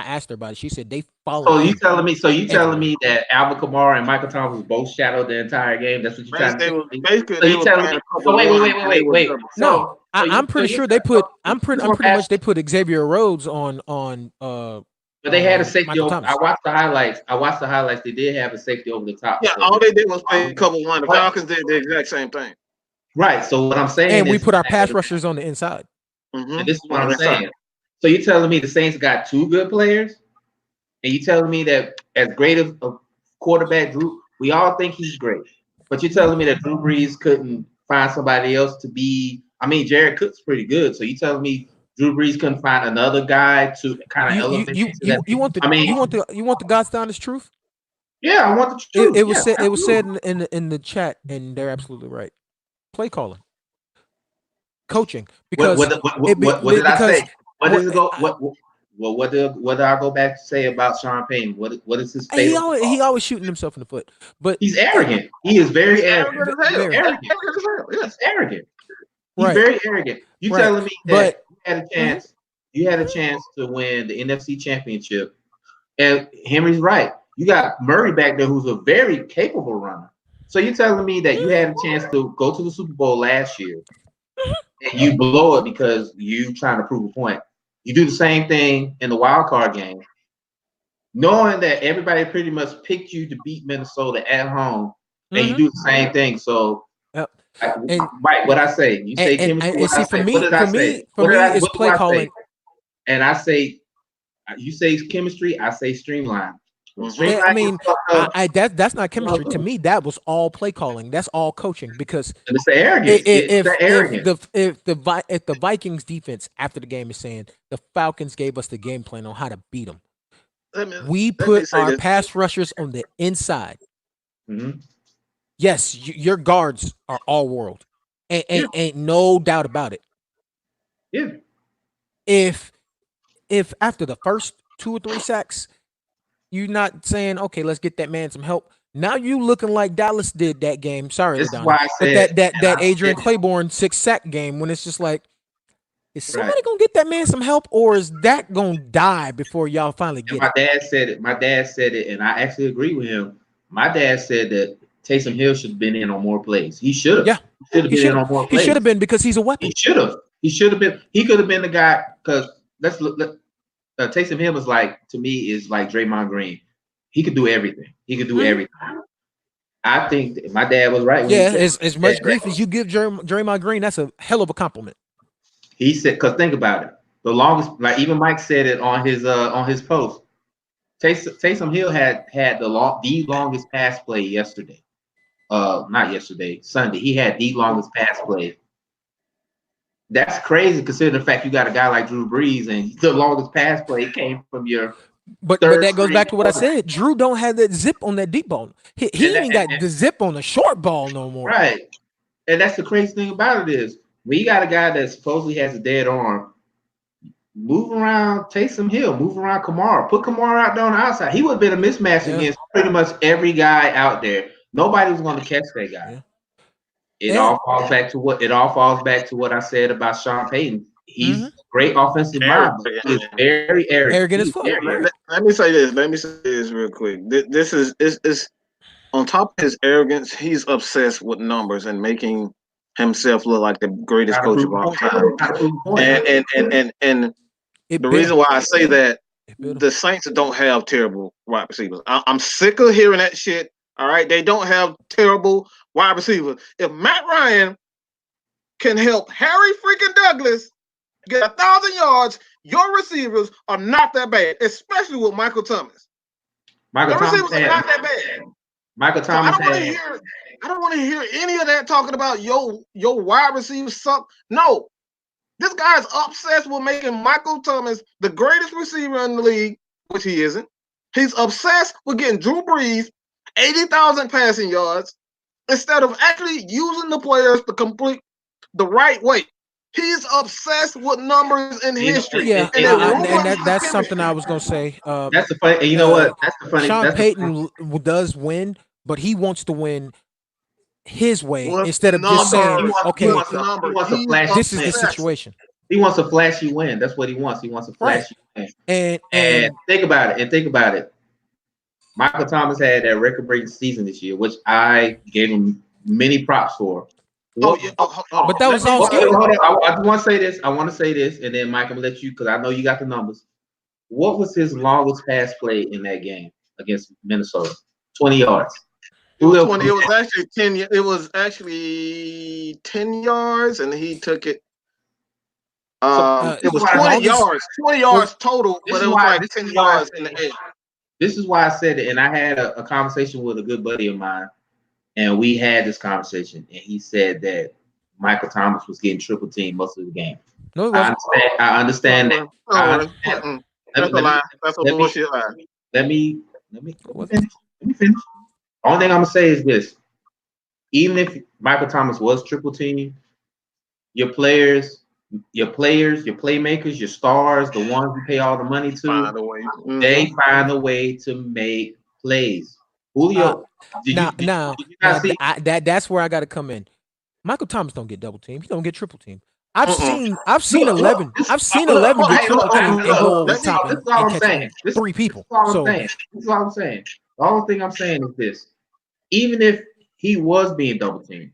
Speaker 1: asked her about it. She said they followed
Speaker 3: So you
Speaker 1: him
Speaker 3: telling me? So you telling
Speaker 1: everywhere.
Speaker 3: me that Alvin Kamara and Michael Thomas both shadowed the entire game? That's what you're trying to
Speaker 2: They
Speaker 3: tell
Speaker 2: was
Speaker 3: me.
Speaker 2: basically
Speaker 3: So
Speaker 2: they
Speaker 3: you
Speaker 2: were
Speaker 3: telling
Speaker 2: playing
Speaker 3: me?
Speaker 2: a couple
Speaker 3: Oh wait, wait,
Speaker 2: one
Speaker 3: wait, wait,
Speaker 2: and they
Speaker 3: wait,
Speaker 2: were
Speaker 3: wait.
Speaker 2: double.
Speaker 1: No, I'm
Speaker 3: So
Speaker 1: pretty
Speaker 3: you
Speaker 1: sure they put.
Speaker 3: this is
Speaker 1: I'm
Speaker 3: what
Speaker 1: pretty
Speaker 3: I'm
Speaker 1: much they
Speaker 3: asking.
Speaker 1: put Xavier Rhodes on
Speaker 3: But they had a safety
Speaker 1: Michael
Speaker 3: over. I
Speaker 1: Thomas.
Speaker 3: watched the highlights. They did have a safety over the top.
Speaker 2: Yeah,
Speaker 3: So
Speaker 2: all they did was play cover one. The
Speaker 3: what?
Speaker 2: Falcons did the exact same thing.
Speaker 3: Right. So what I'm saying
Speaker 1: And we
Speaker 3: is,
Speaker 1: put our pass rushers on the inside.
Speaker 3: and this is what
Speaker 2: On
Speaker 3: I'm
Speaker 2: the inside.
Speaker 3: saying. So you're telling me the Saints got two good players, and you telling me that as great of a quarterback, Drew, we all think he's great, but you're telling me that Drew Brees couldn't find somebody else to be. I mean, Jared Cook's pretty good, so you telling me Drew Brees couldn't find another guy to kind of elevate into that? I mean,
Speaker 1: you want the God's honest truth?
Speaker 3: yeah, I want the truth.
Speaker 1: It was
Speaker 3: Yeah,
Speaker 1: said
Speaker 3: absolutely.
Speaker 1: in the chat, and they're absolutely right. Play calling, coaching,
Speaker 3: What
Speaker 1: because
Speaker 3: what what did I say?
Speaker 1: because
Speaker 3: What does it go? What did I go back to say about Sean Payton? What is his fatal
Speaker 1: he
Speaker 3: flaw?
Speaker 1: always shooting himself in the foot, but
Speaker 3: He's arrogant. He is very
Speaker 2: He's
Speaker 3: arrogant.
Speaker 2: arrogant as hell.
Speaker 1: very
Speaker 3: Arrogant.
Speaker 2: Arrogant as hell.
Speaker 3: He's arrogant. He's
Speaker 1: right,
Speaker 3: very arrogant. You
Speaker 1: right.
Speaker 3: telling me that
Speaker 1: But
Speaker 3: you had a
Speaker 1: mhm,
Speaker 3: chance? You had a chance to win the NFC Championship, and Henry's right. You got Murray back there, who's a very capable runner. So you're telling me that you had a chance to go to the Super Bowl last year, and you blow it because you trying to prove a point. You do the same thing in the wild card game, knowing that everybody pretty much picked you to beat Minnesota at home, and you
Speaker 1: mhm,
Speaker 3: do the same thing. So,
Speaker 1: yep.
Speaker 3: Mike,
Speaker 1: and
Speaker 3: what I say? You say chemistry.
Speaker 1: and
Speaker 3: What I
Speaker 1: see
Speaker 3: say? What did I say?
Speaker 1: for me it's
Speaker 3: What do
Speaker 1: play
Speaker 3: I say?
Speaker 1: calling.
Speaker 3: And I say, you say chemistry. I say streamline. When
Speaker 1: I
Speaker 3: streamline gets
Speaker 1: mean,
Speaker 3: fucked up,
Speaker 1: that's not chemistry to
Speaker 3: and
Speaker 1: me. That was all play calling. That's all coaching because
Speaker 3: it's the arrogance. It's the arrogance.
Speaker 1: if the Vikings defense after the game is saying the Falcons gave us the game plan on how to beat them,
Speaker 2: Let me
Speaker 1: we
Speaker 2: let me
Speaker 1: put
Speaker 2: say
Speaker 1: our
Speaker 2: this.
Speaker 1: pass rushers on the inside.
Speaker 3: Mm-hmm.
Speaker 1: Yes, your guards are all world,
Speaker 3: Yeah,
Speaker 1: ain't no doubt about it.
Speaker 3: yeah.
Speaker 1: If after the first 2 or 3 sacks, you're not saying okay, let's get that man some help. Now you looking like Dallas did that game. Sorry,
Speaker 3: This is why
Speaker 1: Ladonna,
Speaker 3: I
Speaker 1: but
Speaker 3: said,
Speaker 1: that Adrian Claiborne 6 sack game when it's just like, is
Speaker 3: right.
Speaker 1: somebody gonna get that man some help, or is that gonna die before y'all finally
Speaker 3: And
Speaker 1: get
Speaker 3: my
Speaker 1: it?
Speaker 3: dad said it. My dad said it, and I actually agree with him. My dad said that Taysom Hill should have been in on more plays. He should have.
Speaker 1: Yeah,
Speaker 3: Should have
Speaker 1: he
Speaker 3: been in
Speaker 1: should
Speaker 3: on more
Speaker 1: he should have
Speaker 3: plays.
Speaker 1: been because he's a
Speaker 3: He
Speaker 1: weapon.
Speaker 3: should have. He should have been. He could have been the guy because let's look. Taysom Hill is like to me is like Draymond Green. He could do everything. He could do
Speaker 1: Mhm.
Speaker 3: everything. I think that my dad was right when he
Speaker 1: Yeah,
Speaker 3: said
Speaker 1: as much grief as you give Draymond Green, that's a hell of a compliment.
Speaker 3: he said because think about it. The longest, like even Mike said it on his post. Taysom Hill had the longest pass play yesterday. Not yesterday, Sunday. He had the longest pass play. That's crazy considering the fact you got a guy like Drew Brees and the longest pass play came from your
Speaker 1: But
Speaker 3: third
Speaker 1: that goes
Speaker 3: string
Speaker 1: back to what I
Speaker 3: quarterback.
Speaker 1: said. Drew don't have that zip on that deep ball. He
Speaker 3: And,
Speaker 1: ain't got the zip on the short ball no more.
Speaker 3: right. And that's the crazy thing about it is when you got a guy that supposedly has a dead arm, move around Taysom Hill, move around Kamara, put Kamara out there on the outside. He would have been a mismatch
Speaker 1: Yeah,
Speaker 3: against pretty much every guy out there. Nobody was going to catch that guy.
Speaker 1: yeah,
Speaker 3: It
Speaker 1: and
Speaker 3: all falls back to what I said about Sean Payton. He's
Speaker 1: mhm.
Speaker 3: a great offensive mind, but he is very arrogant.
Speaker 1: Arrogant as
Speaker 3: He's
Speaker 1: fuck.
Speaker 3: very arrogant.
Speaker 2: Let me say this. Let me say this real quick. This is on top of his arrogance. He's obsessed with numbers and making himself look like the greatest
Speaker 3: Trying to
Speaker 2: coach
Speaker 3: prove
Speaker 2: of
Speaker 3: a
Speaker 2: all
Speaker 3: point.
Speaker 2: time.
Speaker 3: Trying to prove a point.
Speaker 2: And
Speaker 1: It
Speaker 2: the
Speaker 1: bit him.
Speaker 2: reason why I say that
Speaker 1: It bit him.
Speaker 2: the Saints don't have terrible wide receivers. I'm sick of hearing that shit. All right, they don't have terrible wide receivers. If Matt Ryan can help Harry freaking Douglas get 1,000 yards, your receivers are not that bad, especially with Michael Thomas.
Speaker 3: Michael
Speaker 2: Your
Speaker 3: Thomas
Speaker 2: receivers are
Speaker 3: had
Speaker 2: not that bad.
Speaker 3: Michael
Speaker 2: So I
Speaker 3: Thomas
Speaker 2: don't want to
Speaker 3: had
Speaker 2: hear. I don't want to hear any of that talking about your wide receivers suck. No, this guy's obsessed with making Michael Thomas the greatest receiver in the league, which he isn't. He's obsessed with getting Drew Brees 80,000 passing yards instead of actually using the players to complete the right way. He's obsessed with numbers and
Speaker 3: you know,
Speaker 2: history,
Speaker 1: Yeah,
Speaker 2: and it ruins the
Speaker 1: that's something I
Speaker 2: chemistry.
Speaker 1: was gonna say.
Speaker 3: that's the funny. And you know
Speaker 1: Uh,
Speaker 3: what? That's the funny.
Speaker 1: Sean
Speaker 3: That's the funny.
Speaker 1: Payton does win, but he wants to win his way
Speaker 2: What's
Speaker 1: instead
Speaker 2: the
Speaker 1: of just saying,
Speaker 2: number?
Speaker 3: He
Speaker 1: okay,
Speaker 3: wants
Speaker 2: What's the number?
Speaker 3: he wants a
Speaker 2: He's
Speaker 3: flashy
Speaker 1: this is the
Speaker 3: win.
Speaker 2: obsessed.
Speaker 1: situation.
Speaker 3: He wants a flashy win. That's what he wants. He wants a
Speaker 1: Right.
Speaker 3: flashy win.
Speaker 1: And
Speaker 3: And think about it. Michael Thomas had that record-breaking season this year, which I gave him many props for.
Speaker 2: Oh
Speaker 3: What,
Speaker 2: yeah. Oh, hold
Speaker 1: but
Speaker 2: on.
Speaker 1: that
Speaker 2: Let
Speaker 1: was
Speaker 2: me.
Speaker 1: all
Speaker 3: hold
Speaker 1: scheme.
Speaker 3: on. I just want to say this. I want to say this, and then Mike, I'm gonna let you because I know you got the numbers. What was his longest pass play in that game against Minnesota? 20 yards.
Speaker 2: It was
Speaker 3: Julio,
Speaker 2: 20. It was actually 10. It was actually 10 yards, and he took it.
Speaker 3: so
Speaker 2: It
Speaker 3: this is
Speaker 2: was
Speaker 3: why
Speaker 2: 20
Speaker 1: longest
Speaker 2: yards. 20
Speaker 1: was
Speaker 2: yards total,
Speaker 3: this
Speaker 2: but
Speaker 3: is
Speaker 2: it was
Speaker 3: why
Speaker 2: like
Speaker 3: this
Speaker 2: 10
Speaker 3: is why
Speaker 2: yards in the air.
Speaker 3: this is why I said it. And I had a conversation with a good buddy of mine, and we had this conversation, and he said that Michael Thomas was getting triple teamed most of the game.
Speaker 1: no, it wasn't.
Speaker 3: I understand that. I
Speaker 2: Oh,
Speaker 3: understand.
Speaker 2: that's a
Speaker 3: Let me
Speaker 2: lie. That's a
Speaker 3: let me
Speaker 2: bullshit lie.
Speaker 3: let me
Speaker 1: It wasn't.
Speaker 3: finish. Let me finish. Only thing I'm gonna say is this: even if Michael Thomas was triple teaming, your players, your playmakers, your stars, the ones you pay all the money to,
Speaker 2: By the way,
Speaker 3: they find a way to make plays.
Speaker 1: Uh,
Speaker 3: Julio,
Speaker 1: now,
Speaker 3: did you
Speaker 1: now,
Speaker 3: not see?
Speaker 1: that's where I got to come in. Michael Thomas don't get double team. He don't get triple team. I've
Speaker 2: Mm-mm.
Speaker 1: seen
Speaker 3: Look,
Speaker 1: 11. I've seen 11 get triple team and go over the
Speaker 3: this is
Speaker 1: top
Speaker 3: all
Speaker 1: and
Speaker 3: I'm
Speaker 1: catch
Speaker 3: saying. This
Speaker 1: 3
Speaker 3: is
Speaker 1: people.
Speaker 3: all I'm
Speaker 1: So
Speaker 3: saying. This is all I'm saying. The only thing I'm saying is this: even if he was being double teamed,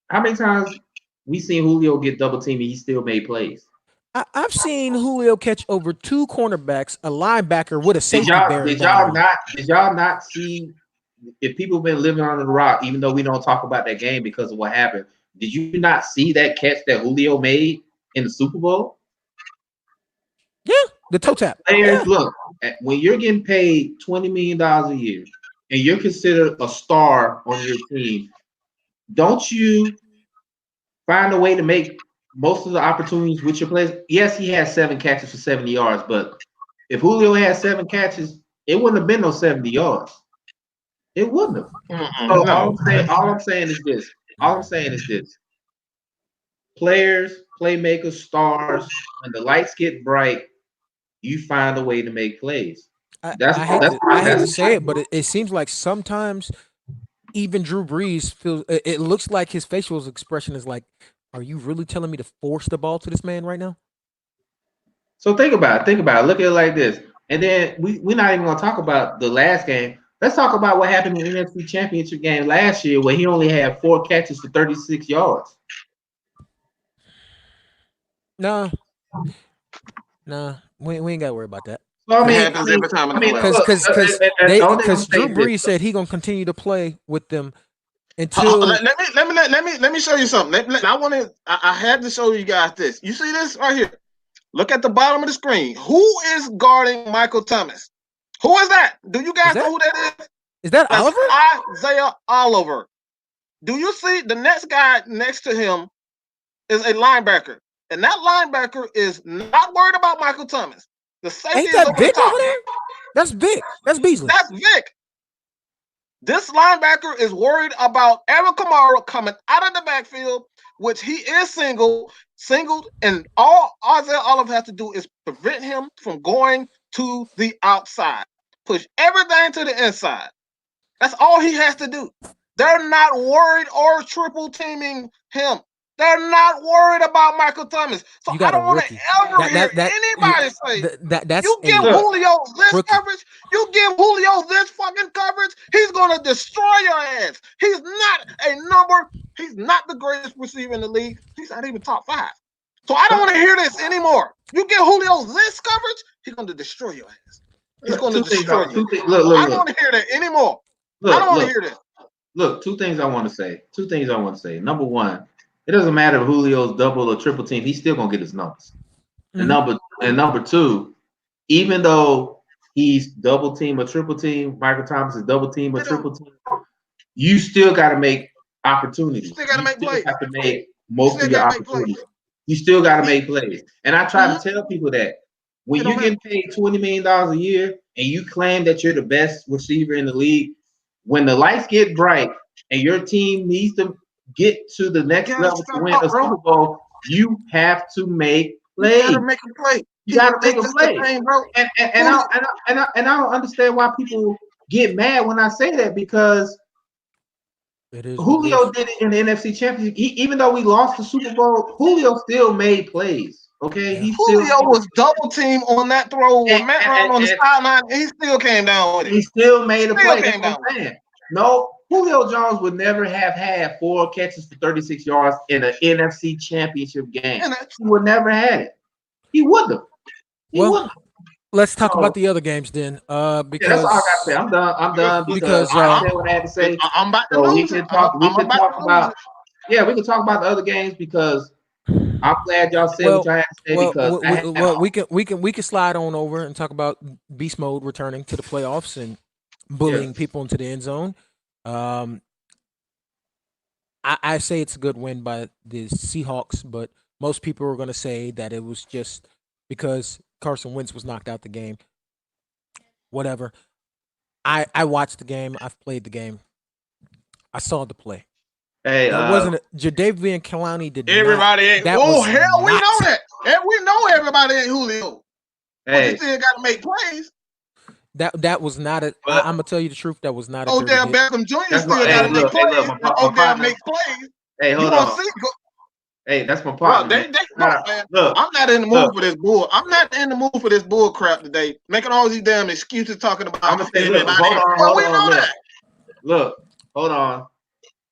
Speaker 3: how many times we seen Julio get double teamed and he still made plays?
Speaker 1: I've seen Julio catch over 2 cornerbacks, a linebacker with a
Speaker 3: Did
Speaker 1: safety
Speaker 3: y'all
Speaker 1: bearing
Speaker 3: did
Speaker 1: down
Speaker 3: y'all
Speaker 1: on him.
Speaker 3: not did y'all not see if people been living under the rock, even though we don't talk about that game because of what happened, did you not see that catch that Julio made in the Super Bowl?
Speaker 1: Yeah, the toe tap.
Speaker 3: Players,
Speaker 1: Yeah,
Speaker 3: look, when you're getting paid $20 million a year and you're considered a star on your team, don't you find a way to make most of the opportunities with your players? Yes, he has 7 catches for 70 yards, but if Julio had 7 catches, it wouldn't have been no 70 yards. It wouldn't have. So
Speaker 2: No.
Speaker 3: all I'm saying is this. All I'm saying is this. Players, playmakers, stars, when the lights get bright, you find a way to make plays.
Speaker 1: I hate to say it, but it seems like sometimes even Drew Brees feels. It looks like his facial expression is like, "Are you really telling me to force the ball to this man right now?"
Speaker 3: So think about it. Think about it. Look at it like this. And then we're not even gonna talk about the last game. Let's talk about what happened in the NFC Championship game last year where he only had 4 catches for 36 yards.
Speaker 1: Nah, nah, we ain't got to worry about that.
Speaker 3: So
Speaker 2: It happens every time in the
Speaker 1: Cause,
Speaker 2: playoffs.
Speaker 1: cause, cause
Speaker 3: and
Speaker 1: they,
Speaker 3: the only thing I'm
Speaker 1: cause Drew
Speaker 3: saying is this.
Speaker 1: Brees said he gonna continue to play with them
Speaker 2: Let
Speaker 1: until.
Speaker 2: me show you something. I want to. I had to show you guys this. You see this right here? Look at the bottom of the screen. Who is guarding Michael Thomas? Who is that? Do you
Speaker 1: Is
Speaker 2: guys know
Speaker 1: that
Speaker 2: who that is?
Speaker 1: is that
Speaker 2: That's
Speaker 1: Oliver?
Speaker 2: Isaiah Oliver. Do you see the next guy next to him is a linebacker, and that linebacker is not worried about Michael Thomas. The safety
Speaker 1: Ain't
Speaker 2: is
Speaker 1: that
Speaker 2: over the
Speaker 1: Vic
Speaker 2: top.
Speaker 1: over there? That's Vic. That's Beasley.
Speaker 2: That's Vic. This linebacker is worried about Eric Kamara coming out of the backfield, which he is singled, and all Isaiah Oliver has to do is prevent him from going to the outside. Push everything to the inside. That's all he has to do. They're not worried or triple teaming him. They're not worried about Michael Thomas. So
Speaker 1: You
Speaker 2: I
Speaker 1: got a
Speaker 2: don't want to
Speaker 1: rookie.
Speaker 2: ever hear anybody say,
Speaker 1: That's
Speaker 2: you
Speaker 1: a
Speaker 2: give Julio this
Speaker 1: rookie.
Speaker 2: coverage, you give Julio this fucking coverage, he's going to destroy your ass. He's not a number. He's not the greatest receiver in the league. He's not even top 5. So I don't want to hear this anymore. You give Julio this coverage, he's going to destroy your ass. He's going to destroy you. I don't want to hear that anymore. I don't want to hear this.
Speaker 3: Look, 2 things I want to say. 2 things I want to say. Number one, it doesn't matter if Julio's double or triple team, he's still gonna get his numbers.
Speaker 1: Mhm.
Speaker 3: And number two, even though he's double team or triple team, Michael Thomas is double team or triple team, you still gotta make opportunities.
Speaker 2: You still got to make plays.
Speaker 3: Have to make most of your opportunities. You still gotta make plays. And I try to tell people that when you get paid $20 million a year and you claim that you're the best receiver in the league, when the lights get bright and your team needs to get to the next level to win a Super Bowl, you have to make plays.
Speaker 2: You got to make a play.
Speaker 3: You got to make a play. And I don't understand why people get mad when I say that, because
Speaker 1: It is what it
Speaker 3: Julio
Speaker 1: is.
Speaker 3: did it in the NFC Championship. Even though we lost the Super Bowl, Julio still made plays. Okay,
Speaker 1: Yeah.
Speaker 3: he still
Speaker 2: Julio was double teamed on that throw with
Speaker 3: and,
Speaker 2: Matt
Speaker 3: and,
Speaker 2: Ryan on the
Speaker 3: and
Speaker 2: sideline. He still came down with it.
Speaker 3: he still made a
Speaker 2: Still
Speaker 3: play. That's
Speaker 2: came
Speaker 3: what
Speaker 2: down
Speaker 3: I'm
Speaker 2: with it.
Speaker 3: saying. No, Julio Jones would never have had 4 catches for 36 yards in an NFC Championship game.
Speaker 2: And
Speaker 3: He would never had it. He wouldn't have. He
Speaker 1: Well,
Speaker 3: wouldn't.
Speaker 1: let's talk
Speaker 3: So
Speaker 1: about the other games then.
Speaker 3: yeah, that's all I gotta say.
Speaker 1: Because
Speaker 3: I'm done. I'm done because
Speaker 1: because
Speaker 3: I said what I had to say.
Speaker 2: I'm about to
Speaker 3: So we
Speaker 2: lose it.
Speaker 3: can talk. We
Speaker 2: I'm
Speaker 3: can
Speaker 2: about
Speaker 3: talk
Speaker 2: to lose
Speaker 3: about. Yeah, we can talk about the other games because I'm glad y'all said what
Speaker 1: well,
Speaker 3: y'all had to say
Speaker 1: well,
Speaker 3: because I had
Speaker 1: we can slide on over and talk about beast mode returning to the playoffs and bullying
Speaker 3: yes.
Speaker 1: people into the end zone. Um, I say it's a good win by the Seahawks, but most people are going to say that it was just because Carson Wentz was knocked out the game. Whatever. I watched the game. I've played the game. I saw the play.
Speaker 3: Hey,
Speaker 1: That wasn't Jadavian Clowney did
Speaker 2: Everybody
Speaker 1: not.
Speaker 2: ain't.
Speaker 1: That
Speaker 2: Oh
Speaker 1: was
Speaker 2: hell, we
Speaker 1: not.
Speaker 2: know that. And we know everybody ain't Julio. But you
Speaker 3: hey,
Speaker 2: still got to make plays.
Speaker 1: That was not a.
Speaker 3: but
Speaker 1: I'm gonna tell you the truth. That was not a dirty
Speaker 2: Odell
Speaker 1: hit.
Speaker 2: Beckham Jr.
Speaker 3: that's my.
Speaker 2: still got
Speaker 3: Hey,
Speaker 2: to make
Speaker 3: look. Hey, look.
Speaker 2: plays. And
Speaker 3: My
Speaker 2: Odell
Speaker 3: partner.
Speaker 2: makes plays.
Speaker 3: Hey,
Speaker 2: You
Speaker 3: hold
Speaker 2: want
Speaker 3: on.
Speaker 2: to see?
Speaker 3: Hey, that's my
Speaker 2: Bro,
Speaker 3: partner, man.
Speaker 2: look, man.
Speaker 3: Look,
Speaker 2: I'm not in the mood
Speaker 3: look.
Speaker 2: for this bull. I'm not in the mood for this bull crap today. Making all these damn excuses talking
Speaker 3: I'm
Speaker 2: about
Speaker 3: gonna say, look.
Speaker 2: everybody.
Speaker 3: Hold on.
Speaker 2: Well,
Speaker 3: Hold
Speaker 2: we
Speaker 3: on.
Speaker 2: know
Speaker 3: Look.
Speaker 2: that.
Speaker 3: Look. Hold on.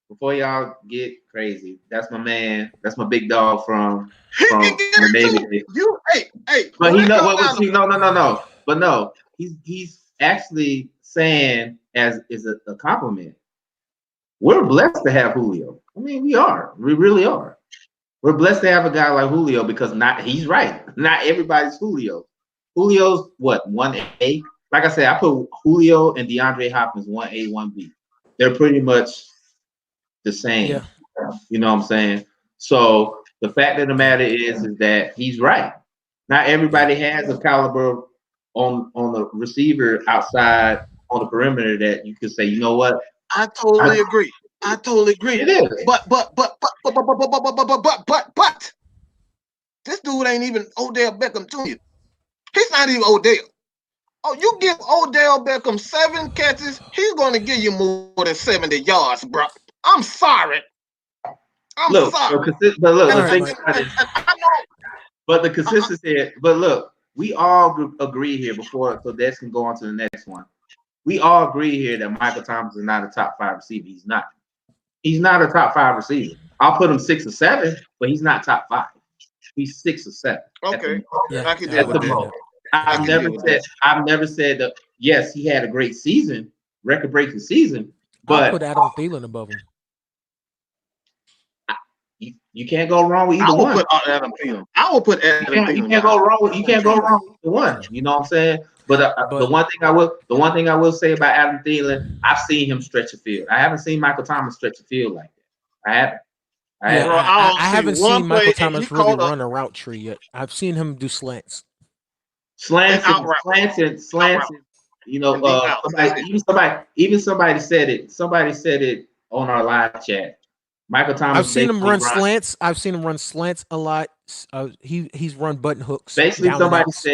Speaker 3: Before y'all get crazy, that's my man. That's my big dog from
Speaker 2: He can get
Speaker 3: the
Speaker 2: it
Speaker 3: Navy.
Speaker 2: too. You, hey,
Speaker 3: But
Speaker 2: when
Speaker 3: he
Speaker 2: it
Speaker 3: know
Speaker 2: comes
Speaker 3: what
Speaker 2: down
Speaker 3: was
Speaker 2: to
Speaker 3: he? No. But no, he's actually saying as is a compliment. We're blessed to have Julio. I mean, we are. We really are. We're blessed to have a guy like Julio because he's right. Not everybody's Julio. Julio's what 1A. Like I said, I put Julio and DeAndre Hopkins 1A, 1B. They're pretty much the same.
Speaker 1: Yeah.
Speaker 3: You know what I'm saying? So the fact of the matter is that he's right. Not everybody has a caliber on the receiver outside on the perimeter that you could say, you know what?
Speaker 2: I totally agree. I totally agree.
Speaker 3: It is.
Speaker 2: But this dude ain't even Odell Beckham Jr. He's not even Odell. Oh, you give Odell Beckham 7 catches, he's going to give you more than 70 yards, bro. I'm sorry. I'm
Speaker 3: Look,
Speaker 2: sorry.
Speaker 3: but look,
Speaker 1: All
Speaker 3: the
Speaker 1: right,
Speaker 3: thing
Speaker 1: Mike.
Speaker 3: about it,
Speaker 2: I know.
Speaker 3: but the consistency. But look, we all agree here before, so Des can go on to the next one. We all agree here that Michael Thomas is not a top 5 receiver. He's not. He's not a top 5 receiver. I'll put him 6 or 7, but he's not top 5. He's 6 or 7.
Speaker 2: Okay.
Speaker 1: Yeah,
Speaker 2: I can
Speaker 1: I
Speaker 2: deal
Speaker 3: At
Speaker 1: would
Speaker 2: with
Speaker 3: the
Speaker 1: agree
Speaker 2: that.
Speaker 1: with
Speaker 3: most.
Speaker 1: that.
Speaker 2: I
Speaker 3: I've
Speaker 2: can deal
Speaker 3: never
Speaker 2: with
Speaker 3: said
Speaker 2: that.
Speaker 3: I've never said that yes, he had a great season, record-breaking season,
Speaker 1: I'll
Speaker 3: but
Speaker 1: put Adam Thielen above him.
Speaker 3: you can't go wrong with
Speaker 2: I
Speaker 3: either
Speaker 2: will
Speaker 3: one.
Speaker 2: put Adam Thielen. I will put Adam
Speaker 3: You
Speaker 2: Thielen
Speaker 3: can't go
Speaker 2: behind.
Speaker 3: wrong with either one. You know what I'm saying? But the
Speaker 1: But
Speaker 3: one thing I will say about Adam Thielen, I've seen him stretch a field. I haven't seen Michael Thomas stretch a field like that. I haven't. I
Speaker 1: yeah,
Speaker 3: haven't.
Speaker 2: Bro, I don't
Speaker 1: I
Speaker 2: see
Speaker 1: haven't
Speaker 2: one
Speaker 1: seen Michael
Speaker 2: play and he
Speaker 1: Thomas really
Speaker 2: called up
Speaker 1: run a route tree yet. I've seen him do slants.
Speaker 2: and out route.
Speaker 3: Slants. You know,
Speaker 2: And deep out. That's it.
Speaker 3: somebody said it. Somebody said it on our live chat. Michael
Speaker 1: I've
Speaker 3: Thomas
Speaker 1: seen him
Speaker 3: basically
Speaker 1: run slants. I've seen him run slants a lot. He's run button hooks,
Speaker 3: basically
Speaker 1: down and outs.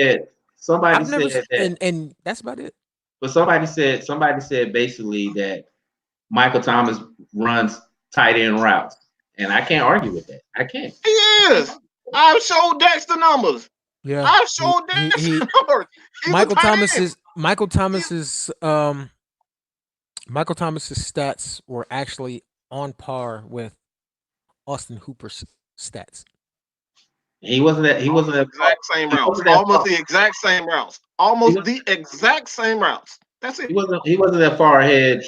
Speaker 3: somebody
Speaker 1: I've never
Speaker 3: said that,
Speaker 1: and that's about it.
Speaker 3: but somebody said basically that Michael Thomas runs tight end routes, and I can't argue with that. I can't.
Speaker 2: He is. I've showed Dex the numbers.
Speaker 1: Yeah,
Speaker 2: I've showed Dex the numbers. He's a
Speaker 1: Michael
Speaker 2: tight end.
Speaker 1: Michael Thomas's stats were actually on par with Austin Hooper's stats.
Speaker 3: He wasn't that. He wasn't that.
Speaker 2: Exact same
Speaker 3: He
Speaker 2: routes.
Speaker 3: wasn't that
Speaker 2: Almost
Speaker 3: far.
Speaker 2: the exact same routes.
Speaker 3: He,
Speaker 2: Almost
Speaker 3: was,
Speaker 2: the exact same routes. That's it.
Speaker 3: he wasn't. He wasn't that far ahead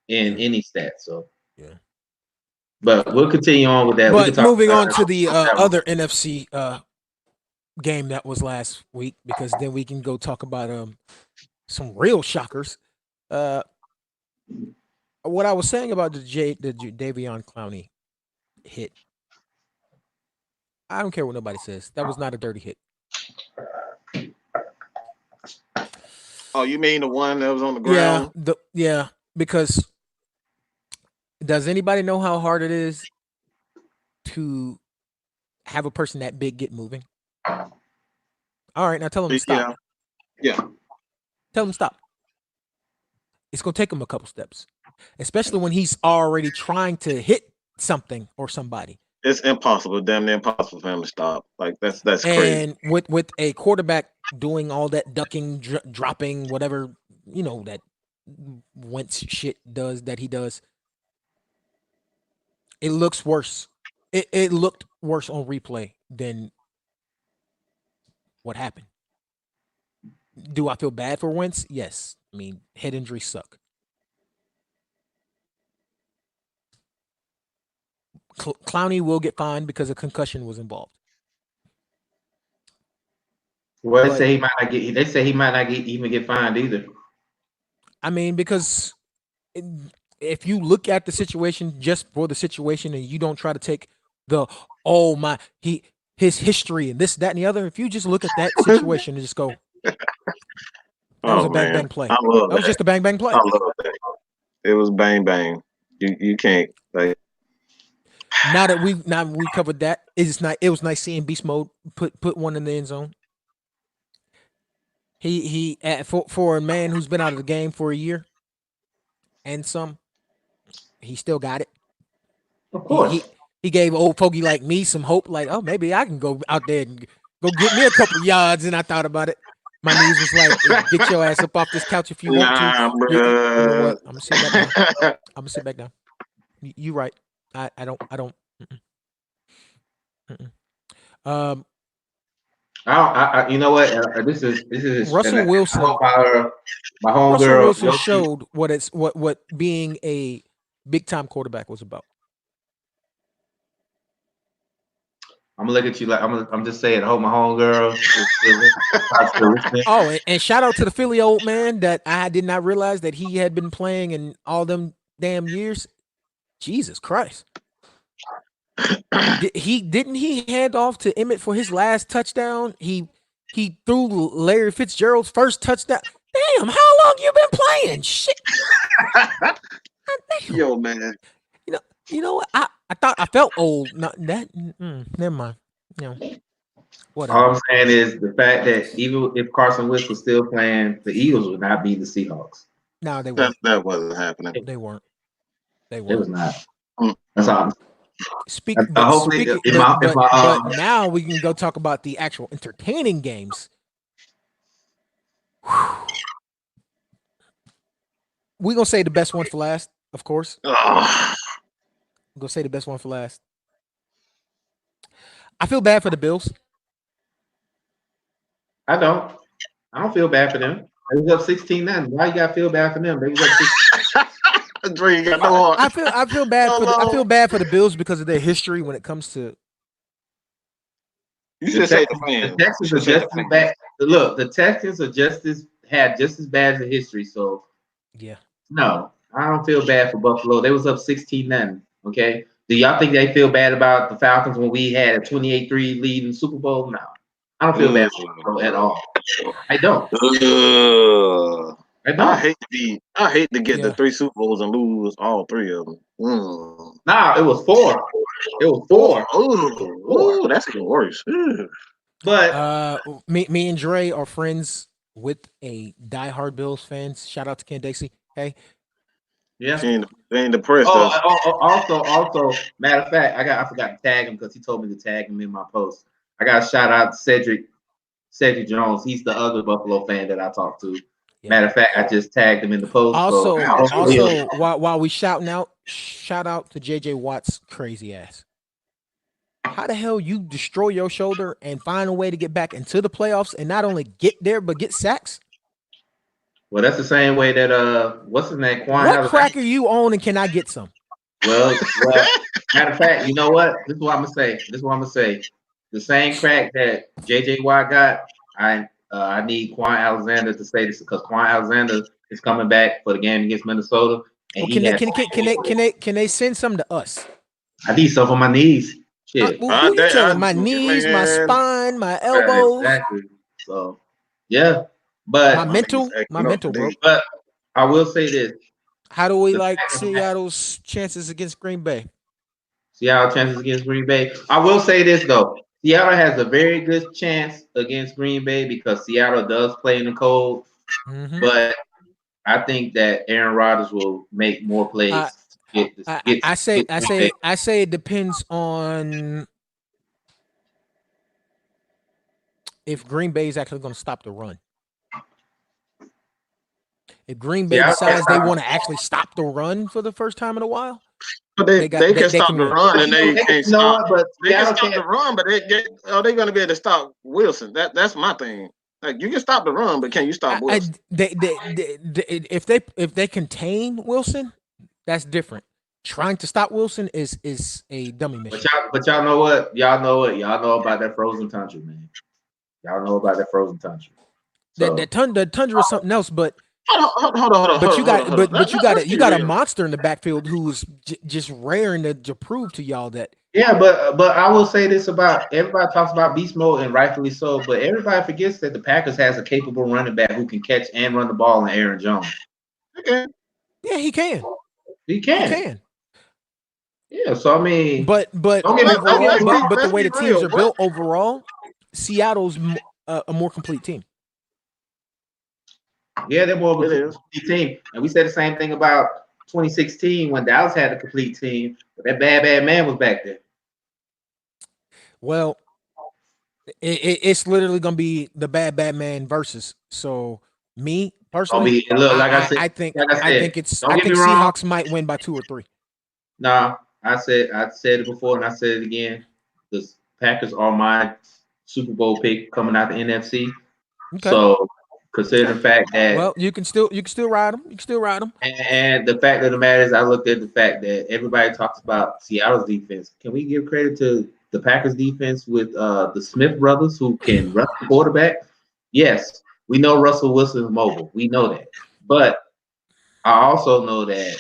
Speaker 3: in any stats. So,
Speaker 1: Yeah.
Speaker 3: but we'll continue on with that. We can
Speaker 1: But
Speaker 3: talk
Speaker 1: moving
Speaker 3: about
Speaker 1: on to the
Speaker 3: that one.
Speaker 1: other NFC game that was last week, because then we can go talk about some real shockers. Uh, what I was saying about the Davion Clowney hit, I don't care what nobody says. That was not a dirty hit.
Speaker 2: Oh, you mean the one that was on the
Speaker 1: Yeah,
Speaker 2: ground?
Speaker 1: because does anybody know how hard it is to have a person that big get moving? All right, now tell him to stop.
Speaker 2: Yeah.
Speaker 1: Tell him to stop. It's going to take him a couple steps, especially when he's already trying to hit something or somebody.
Speaker 2: It's impossible, damn near impossible for him to stop. Like that's crazy.
Speaker 1: And with a quarterback doing all that ducking, dropping, whatever that Wentz shit does that he does, it looks worse. It looked worse on replay than what happened. Do I feel bad for Wentz? Yes. I mean, head injuries suck. Clowney will get fined because a concussion was involved.
Speaker 3: Well, they
Speaker 1: But-
Speaker 3: say he might not get. They say he might not even get fined either.
Speaker 1: I mean, because if you look at the situation just for the situation and you don't try to take the his history and this, that, and the other, if you just look at that situation and just go, that was a bang bang play.
Speaker 2: I love
Speaker 1: That was just a bang bang play.
Speaker 2: I love that. It was bang bang. You can't like.
Speaker 1: Now we covered that, it's not. It was nice seeing Beast Mode put one in the end zone. He for a man who's been out of the game for a year and some, he still got it.
Speaker 3: Of course.
Speaker 1: He gave old fogey like me some hope, like, oh, maybe I can go out there and go get me a couple yards. And I thought about it. My knees was like, get your ass up off this couch if you want to. You know what? I'm gonna sit back down. I'm gonna sit back down. You right. I don't. Mm-mm.
Speaker 3: You know what? This is
Speaker 1: Russell Wilson.
Speaker 3: My homegirl.
Speaker 1: Russell Wilson showed what being a big time quarterback was about.
Speaker 3: I'm gonna look at you like I'm just saying. I hope my homegirl.
Speaker 1: Oh, and shout out to the Philly old man that I did not realize that he had been playing in all them damn years. Jesus Christ. Didn't he hand off to Emmett for his last touchdown? He threw Larry Fitzgerald's first touchdown. Damn, how long you been playing? Shit.
Speaker 2: Yo, man.
Speaker 1: You know what? I felt old. Not that. Never mind. Whatever.
Speaker 3: All I'm saying is the fact that even if Carson Wentz was still playing, the Eagles would not beat the Seahawks.
Speaker 1: No, they weren't.
Speaker 2: That wasn't happening.
Speaker 1: They weren't.
Speaker 3: It was not. That's all.
Speaker 1: But now we can go talk about the actual entertaining games. We're gonna say the best one for last, of course. We're gonna say the best one for last. I feel bad for the Bills.
Speaker 3: I don't feel bad for them. They was up 16-9. Why you gotta feel bad for them? They was up 16.
Speaker 2: Got no heart.
Speaker 1: I feel bad I feel bad for the Bills because of their history when it comes to.
Speaker 2: You should say the fans.
Speaker 3: The Texans are just as bad. Look, the Texans are had just as bad as a history. So
Speaker 1: yeah,
Speaker 3: no, I don't feel bad for Buffalo. They was up 16-9. Okay, do y'all think they feel bad about the Falcons when we had a 28-3 lead in the Super Bowl? No, I don't feel bad for Buffalo at all. I don't.
Speaker 2: I hate to get the 3 Super Bowls and lose all 3 of them.
Speaker 3: Nah, it was 4. It was 4.
Speaker 2: Oh, that's even worse.
Speaker 3: But
Speaker 1: me and Dre are friends with a diehard Bills fans. Shout out to Ken Dixie. Hey,
Speaker 3: yeah,
Speaker 2: they ain't depressed.
Speaker 3: Also, matter of fact, I forgot to tag him because he told me to tag him in my post. I got to shout out to Cedric Jones. He's the other Buffalo fan that I talked to. Yeah. Matter of fact, I just tagged him in the post.
Speaker 1: Also, while we shout out to JJ Watt's crazy ass. How the hell you destroy your shoulder and find a way to get back into the playoffs and not only get there but get sacks?
Speaker 3: Well, that's the same way that what's his name?
Speaker 1: What crack are you on and can I get some?
Speaker 3: Well, matter of fact, you know what? This is what I'm gonna say. The same crack that JJ Watt got, I need Quan Alexander to say this because Quan Alexander is coming back for the game against Minnesota. And
Speaker 1: can they send some to us?
Speaker 3: I need some for my knees. Shit.
Speaker 1: My knees, my spine, my elbows.
Speaker 3: Exactly. So yeah. But
Speaker 1: my mental, bro.
Speaker 3: But I will say this.
Speaker 1: How do we like Seattle's chances against Green Bay?
Speaker 3: Seattle chances against Green Bay. I will say this though. Seattle has a very good chance against Green Bay because Seattle does play in the cold. Mm-hmm. But I think that Aaron Rodgers will make more
Speaker 1: I
Speaker 3: plays.
Speaker 1: I say it depends on if Green Bay is actually going to stop the run. If Green Bay decides they want to actually stop the run for the first time in a while,
Speaker 2: But
Speaker 1: they
Speaker 2: can
Speaker 1: they
Speaker 2: stop
Speaker 1: can
Speaker 2: the
Speaker 1: win.
Speaker 2: run and they can't
Speaker 3: You know
Speaker 2: stop.
Speaker 3: what? But
Speaker 2: They can
Speaker 3: Seattle
Speaker 2: stop the
Speaker 3: can't.
Speaker 2: run, but are they going to be able to stop Wilson? That's my thing. Like you can stop the run, but can you stop
Speaker 1: I
Speaker 2: Wilson?
Speaker 1: if they contain Wilson, that's different. Trying to stop Wilson is a dummy mission.
Speaker 3: But y'all know what? Y'all know about that frozen tundra, man. Y'all know about that frozen tundra. So
Speaker 1: The tundra is something else, but
Speaker 2: Hold on.
Speaker 1: you got a monster in the backfield who's just raring to prove to y'all that.
Speaker 3: yeah, but I will say this about everybody talks about beast mode and rightfully so, but everybody forgets that the Packers has a capable running back who can catch and run the ball in Aaron Jones.
Speaker 2: Okay.
Speaker 1: Yeah, he can.
Speaker 3: He can. Yeah, so I mean,
Speaker 1: but
Speaker 3: don't get me
Speaker 1: overall,
Speaker 3: wrong.
Speaker 1: but the
Speaker 2: let's
Speaker 1: way
Speaker 2: be
Speaker 1: the teams
Speaker 2: real.
Speaker 1: are built overall, Seattle's a more complete team.
Speaker 3: Yeah, they're more of a
Speaker 2: It is.
Speaker 3: complete team, and we said the same thing about 2016 when Dallas had a complete team, but that bad man was back there.
Speaker 1: Well, it's literally gonna be the bad man versus. So me personally,
Speaker 3: Look, like I
Speaker 1: I
Speaker 3: said,
Speaker 1: think
Speaker 3: don't get me wrong.
Speaker 1: Seahawks might win by 2 or 3.
Speaker 3: Nah, I said it before and I said it again. The Packers are my Super Bowl pick coming out the NFC.
Speaker 1: Okay.
Speaker 3: So consider the fact that
Speaker 1: Well, you can still ride them. You can still ride them.
Speaker 3: and the fact of the matter is I looked at the fact that everybody talks about Seattle's defense. Can we give credit to the Packers defense with the Smith brothers who can run the quarterback? Yes, we know Russell Wilson is mobile. We know that. But I also know that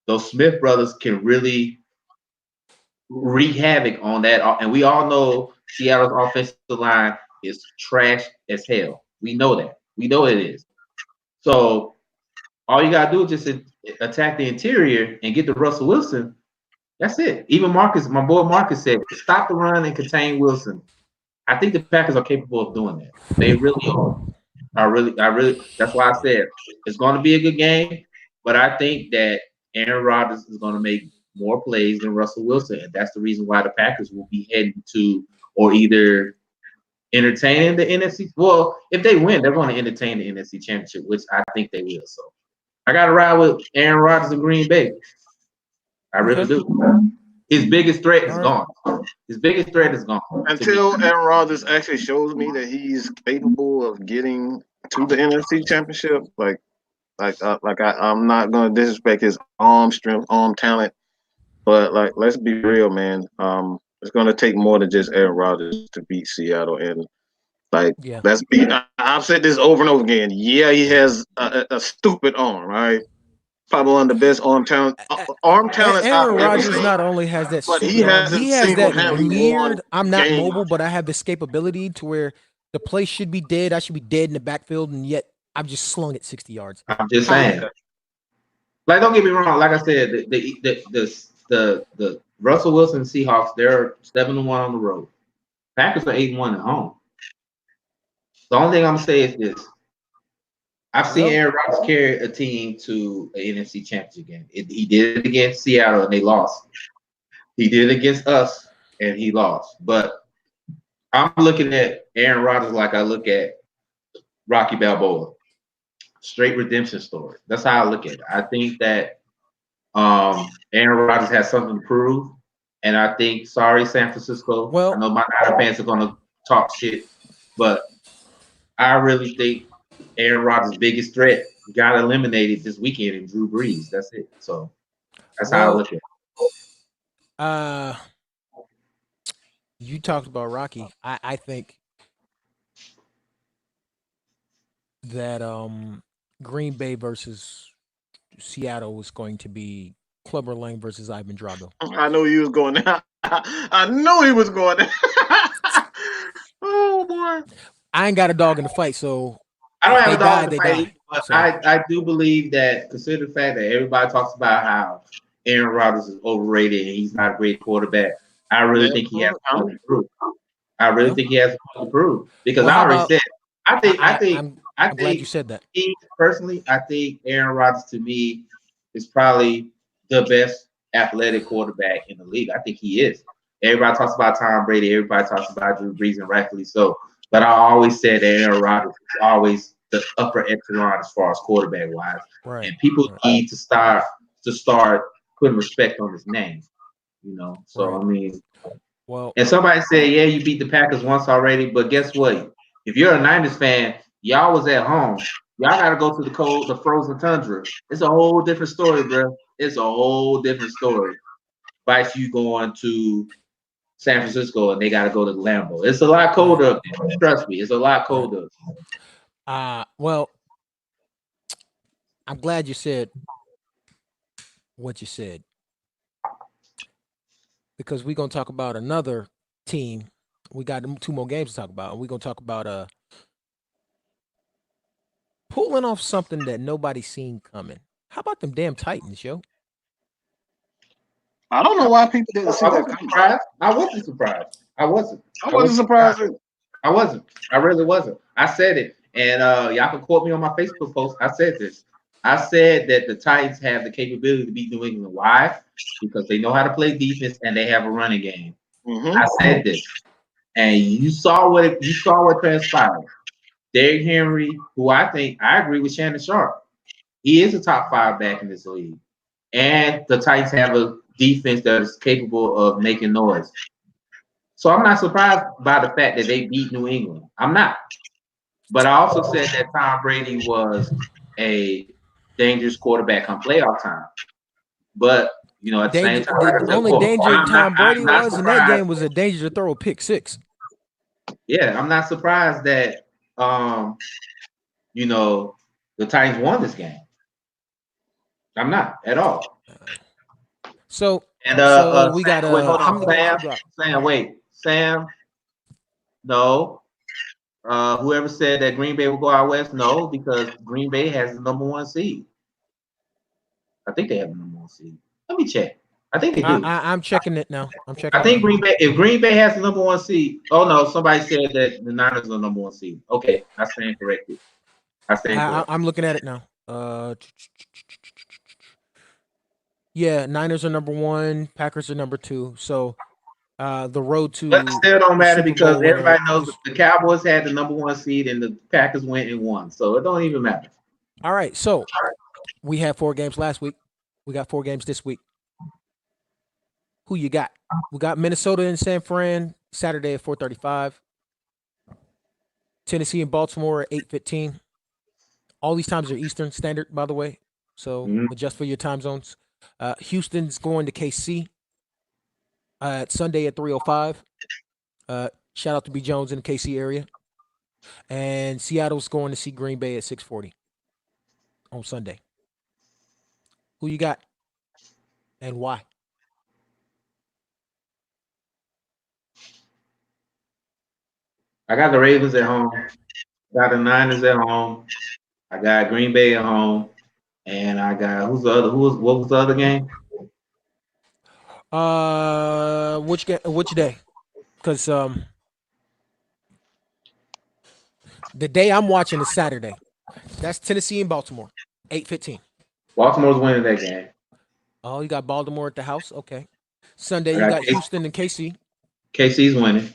Speaker 3: those Smith brothers can really wreak havoc on that. And we all know Seattle's offensive line is trash as hell. We know that. We know it is. So all you gotta do is just attack the interior and get to Russell Wilson. That's it. Even Marcus, my boy Marcus said, stop the run and contain Wilson. I think the Packers are capable of doing that. They really are. I really. That's why I said it's going to be a good game. But I think that Aaron Rodgers is going to make more plays than Russell Wilson, and that's the reason why the Packers will be heading to or either entertaining the NFC. Well, if they win, they're going to entertain the NFC Championship, which I think they will. So I got to ride with Aaron Rodgers in Green Bay. I really do. His biggest threat is gone. His biggest threat is gone.
Speaker 2: Until Aaron Rodgers actually shows me that he's capable of getting to the NFC Championship, I'm not gonna disrespect his arm strength, arm talent, but let's be real, man. It's gonna take more than just Aaron Rodgers to beat Seattle, and let's be. I've said this over and over again. Yeah, he has a stupid arm, right? Probably one of the best arm talents
Speaker 1: Aaron
Speaker 2: I've ever
Speaker 1: Rodgers
Speaker 2: seen.
Speaker 1: not only has that
Speaker 2: But
Speaker 1: stupid arm, he has that
Speaker 2: single-handedly won
Speaker 1: weird. I'm not
Speaker 2: games.
Speaker 1: mobile, but I have the escapability to where the play should be dead. I should be dead in the backfield, and yet I've just slung it 60 yards.
Speaker 3: I'm just saying. Like, don't get me wrong. Like I said, the Russell Wilson Seahawks, they're 7-1 on the road. Packers are 8-1 at home. The only thing I'm gonna say is this: I've seen Aaron Rodgers carry a team to an NFC Championship game. He did it against Seattle and they lost. He did it against us and he lost. But I'm looking at Aaron Rodgers like I look at Rocky Balboa. Straight redemption story. That's how I look at it. I think that Aaron Rodgers has something to prove. And I think, sorry, San Francisco. I know my Niner fans are going to talk shit, but I really think Aaron Rodgers' biggest threat got eliminated this weekend in Drew Brees. That's it. So that's how I look at it.
Speaker 1: You talked about Rocky. I think that Green Bay versus Seattle is going to be Clubber Lang versus Ivan Drago.
Speaker 2: I knew he was going there. I knew he was going there. Oh boy!
Speaker 1: I ain't got a dog in the fight, so
Speaker 3: I don't have a dog in the fight. But so. I do believe that, consider the fact that everybody talks about how Aaron Rodgers is overrated and he's not a great quarterback. I really think he has something to prove. I really think he has something to prove because I already said. I think I
Speaker 1: I'm glad you
Speaker 3: think
Speaker 1: said that.
Speaker 3: me personally, I think Aaron Rodgers to me is probably the best athletic quarterback in the league. I think he is. Everybody talks about Tom Brady. Everybody talks about Drew Brees, and rightfully so. But I always said that Aaron Rodgers is always the upper echelon as far as quarterback wise,
Speaker 1: Right.
Speaker 3: and people
Speaker 1: Right.
Speaker 3: need to start putting respect on his name. So
Speaker 1: Right.
Speaker 3: I mean,
Speaker 1: Well,
Speaker 3: and somebody said, yeah, you beat the Packers once already, but guess what? If you're a Niners fan, y'all was at home. Y'all got to go to the frozen tundra. It's a whole different story, bro. It's a whole different story. Vice you going to San Francisco and they got to go to Lambeau. It's a lot
Speaker 1: right.
Speaker 3: colder up there. Trust me, it's a lot
Speaker 1: Right.
Speaker 3: colder.
Speaker 1: Well, I'm glad you said what you said because we're gonna talk about another team. We got two more games to talk about, and we're gonna talk about pulling off something that nobody's seen coming. How about them damn Titans, yo?
Speaker 2: I don't know why people didn't see
Speaker 3: I
Speaker 2: that
Speaker 3: wasn't
Speaker 2: coming.
Speaker 3: surprised. I wasn't surprised. I wasn't.
Speaker 2: I
Speaker 3: I
Speaker 2: wasn't
Speaker 3: wasn't
Speaker 2: surprised.
Speaker 3: surprised. I wasn't. I really wasn't. I said it. And y'all can quote me on my Facebook post. I said this. I said that the Titans have the capability to beat New England. Why? Because they know how to play defense and they have a running game.
Speaker 2: Mm-hmm.
Speaker 3: I said this. And you saw what transpired. Derrick Henry, who I agree with Shannon Sharp. He is a top 5 back in this league. And the Titans have a defense that is capable of making noise. So I'm not surprised by the fact that they beat New England. I'm not. But I also said that Tom Brady was a dangerous quarterback come playoff time. But at the same
Speaker 1: Danger.
Speaker 3: time,
Speaker 1: The
Speaker 3: like I said,
Speaker 1: only danger Tom
Speaker 3: I'm
Speaker 1: Brady
Speaker 3: not
Speaker 1: was in that
Speaker 3: surprised.
Speaker 1: game was a danger to throw a pick six.
Speaker 3: Yeah, I'm not surprised that the Titans won this game. I'm not at all.
Speaker 1: So,
Speaker 3: And
Speaker 1: we
Speaker 3: Sam,
Speaker 1: got
Speaker 3: wait, hold
Speaker 1: how
Speaker 3: on,
Speaker 1: many games
Speaker 3: Sam.
Speaker 1: we got?
Speaker 3: Sam, wait, Sam. No. Whoever said that Green Bay will go out west, no, because Green Bay has the number 1 seed. I think they have the number 1 seed. Let me check. I think they do.
Speaker 1: I'm checking it now. I'm checking
Speaker 3: I
Speaker 1: it
Speaker 3: think
Speaker 1: now.
Speaker 3: If Green Bay has the number 1 seed, oh no, somebody said that the Niners are the number 1 seed. Okay, I stand corrected.
Speaker 1: I'm looking at it now. Yeah, Niners are number one, Packers are number two. So, the road
Speaker 3: But it
Speaker 1: to
Speaker 3: still don't
Speaker 1: the
Speaker 3: matter
Speaker 1: Super
Speaker 3: because
Speaker 1: Bowl winner
Speaker 3: everybody knows that
Speaker 1: is
Speaker 3: the Cowboys had the number 1 seed and the Packers went and won. So it don't even matter.
Speaker 1: all right. So we had 4 games last week. We got 4 games this week. Who you got? We got Minnesota and San Fran Saturday at 4:35. Tennessee and Baltimore at 8:15. All these times are Eastern Standard, by the way. So
Speaker 3: Mhm.
Speaker 1: adjust for your time zones. Houston's going to KC Sunday at 3:05. Shout out to B Jones in the KC area. And Seattle's going to see Green Bay at 6:40 on Sunday. Who you got and why?
Speaker 3: I got the Ravens at home. Got the Niners at home. I got Green Bay at home. And I got what was the other game?
Speaker 1: Which day? Because the day I'm watching is Saturday. That's Tennessee and Baltimore, 8:15.
Speaker 3: Baltimore's winning that game.
Speaker 1: Oh, you got Baltimore at the house. Okay. Sunday
Speaker 3: I
Speaker 1: you
Speaker 3: got
Speaker 1: got Houston and KC.
Speaker 3: KC's winning.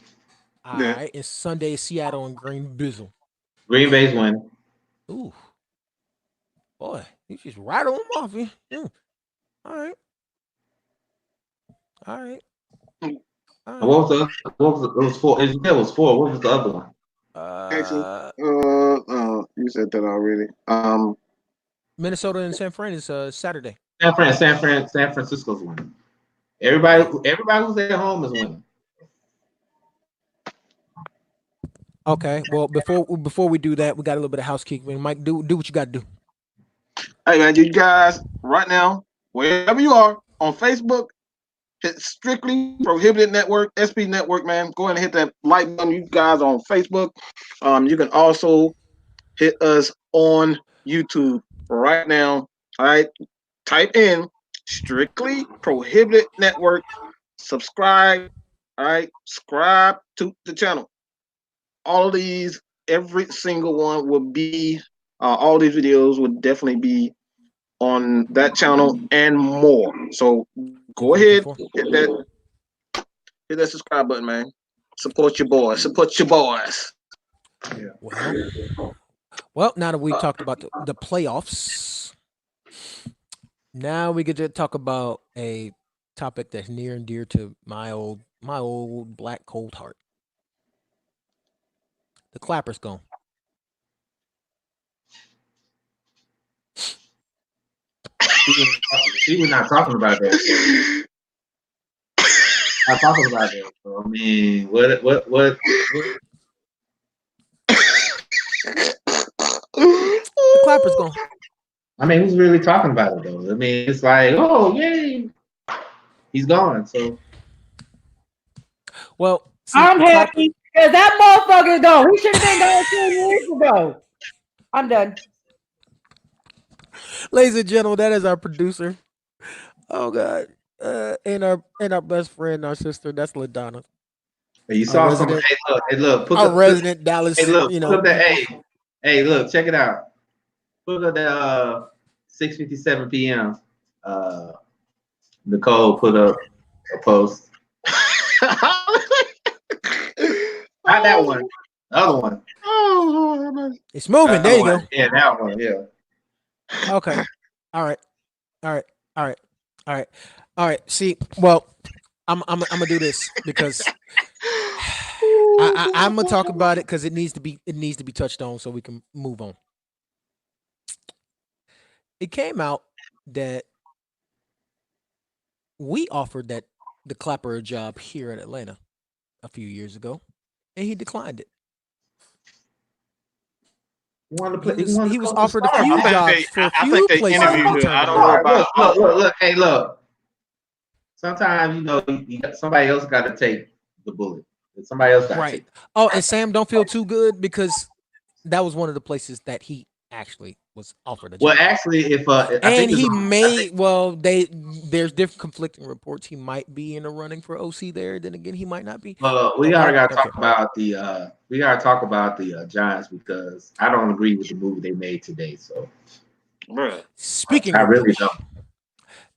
Speaker 1: All
Speaker 2: Yeah.
Speaker 1: right, and Sunday is Seattle and Green Bizzle.
Speaker 3: Green Bay's winning.
Speaker 1: Ooh, boy, you just rattle them off. All right, all right, all
Speaker 3: And
Speaker 1: right.
Speaker 3: it was four. It was four. What was the other one?
Speaker 2: Actually,
Speaker 1: Uh,
Speaker 2: you said that already.
Speaker 1: Minnesota and San Fran is Saturday.
Speaker 3: San Francisco's winning.
Speaker 1: All right.
Speaker 3: Everybody who's at home is winning.
Speaker 1: Okay. Well, before we do that, we got a little bit of housekeeping. Mike, do what you got to do.
Speaker 2: Hey man, you guys, right now, wherever you are on Facebook, hit Strictly Prohibited Network, SP Network, man. Go ahead and hit that like button. You guys on Facebook. You can also hit us on YouTube right now. All right, type in Strictly Prohibited Network. Subscribe. All right, subscribe to the channel. All of these every single one will be. All these videos would definitely be on that channel and more. So go ahead,
Speaker 1: 444.
Speaker 2: hit that subscribe button, man. Support your boys. Support your boys.
Speaker 1: Well, well, now that we've talked about the playoffs, now we get to talk about a topic that's near and dear to my old black cold heart. The clapper's gone.
Speaker 3: He was not talking about that. Not talking about that. So, I mean, what?
Speaker 1: The clapper's gone.
Speaker 3: I mean, who's really talking about it though? I mean, it's like, oh yay, he's gone. So
Speaker 1: Well, see,
Speaker 5: I'm
Speaker 1: the clapper,
Speaker 5: happy because that motherfucker gone. He should have been gone 2 years ago. I'm done.
Speaker 1: ladies and gentlemen, that is our producer. Oh God, and our best friend, our sister. That's LaDonna,
Speaker 3: you
Speaker 1: our
Speaker 3: saw some.
Speaker 1: resident,
Speaker 3: Hey, look, put
Speaker 1: our
Speaker 3: the
Speaker 1: resident Dallas.
Speaker 3: hey, look,
Speaker 1: You
Speaker 3: put
Speaker 1: know,
Speaker 3: up that.
Speaker 1: people.
Speaker 3: Hey, look, check it out. Put up that 6:57 p.m. Nicole put up a post. Not that one. The other one.
Speaker 2: Oh, man.
Speaker 1: It's moving.
Speaker 3: That
Speaker 1: There you
Speaker 3: one.
Speaker 1: go.
Speaker 3: Yeah, that one. Yeah.
Speaker 1: Okay. All right. All right. All right. All right. All right. See, well, I'm gonna do this because I'm gonna talk about it because it needs to be touched on so we can move on. It came out that we offered that the Clapper a job here in Atlanta a few years ago, and he declined it. He was offered a few jobs for a
Speaker 2: I think
Speaker 1: few
Speaker 2: they
Speaker 1: places, and he
Speaker 2: interviewed her. I
Speaker 1: turned them
Speaker 2: don't know
Speaker 1: down.
Speaker 2: about.
Speaker 3: Look. Hey, look. Sometimes somebody else got to take the bullet. Somebody else got to
Speaker 1: Right.
Speaker 3: take.
Speaker 1: Oh, and Sam, don't feel too good because that was one of the places that he actually was offered a job.
Speaker 3: Well, actually, if I
Speaker 1: And
Speaker 3: think
Speaker 1: he may there's different conflicting reports. He might be in the running for OC there. Then again, he might not be.
Speaker 3: we already got to
Speaker 1: Okay.
Speaker 3: talk about the Giants because I don't agree with the move they made today. So,
Speaker 2: Bruh.
Speaker 1: Speaking
Speaker 3: I
Speaker 1: of
Speaker 3: really
Speaker 1: which,
Speaker 3: don't.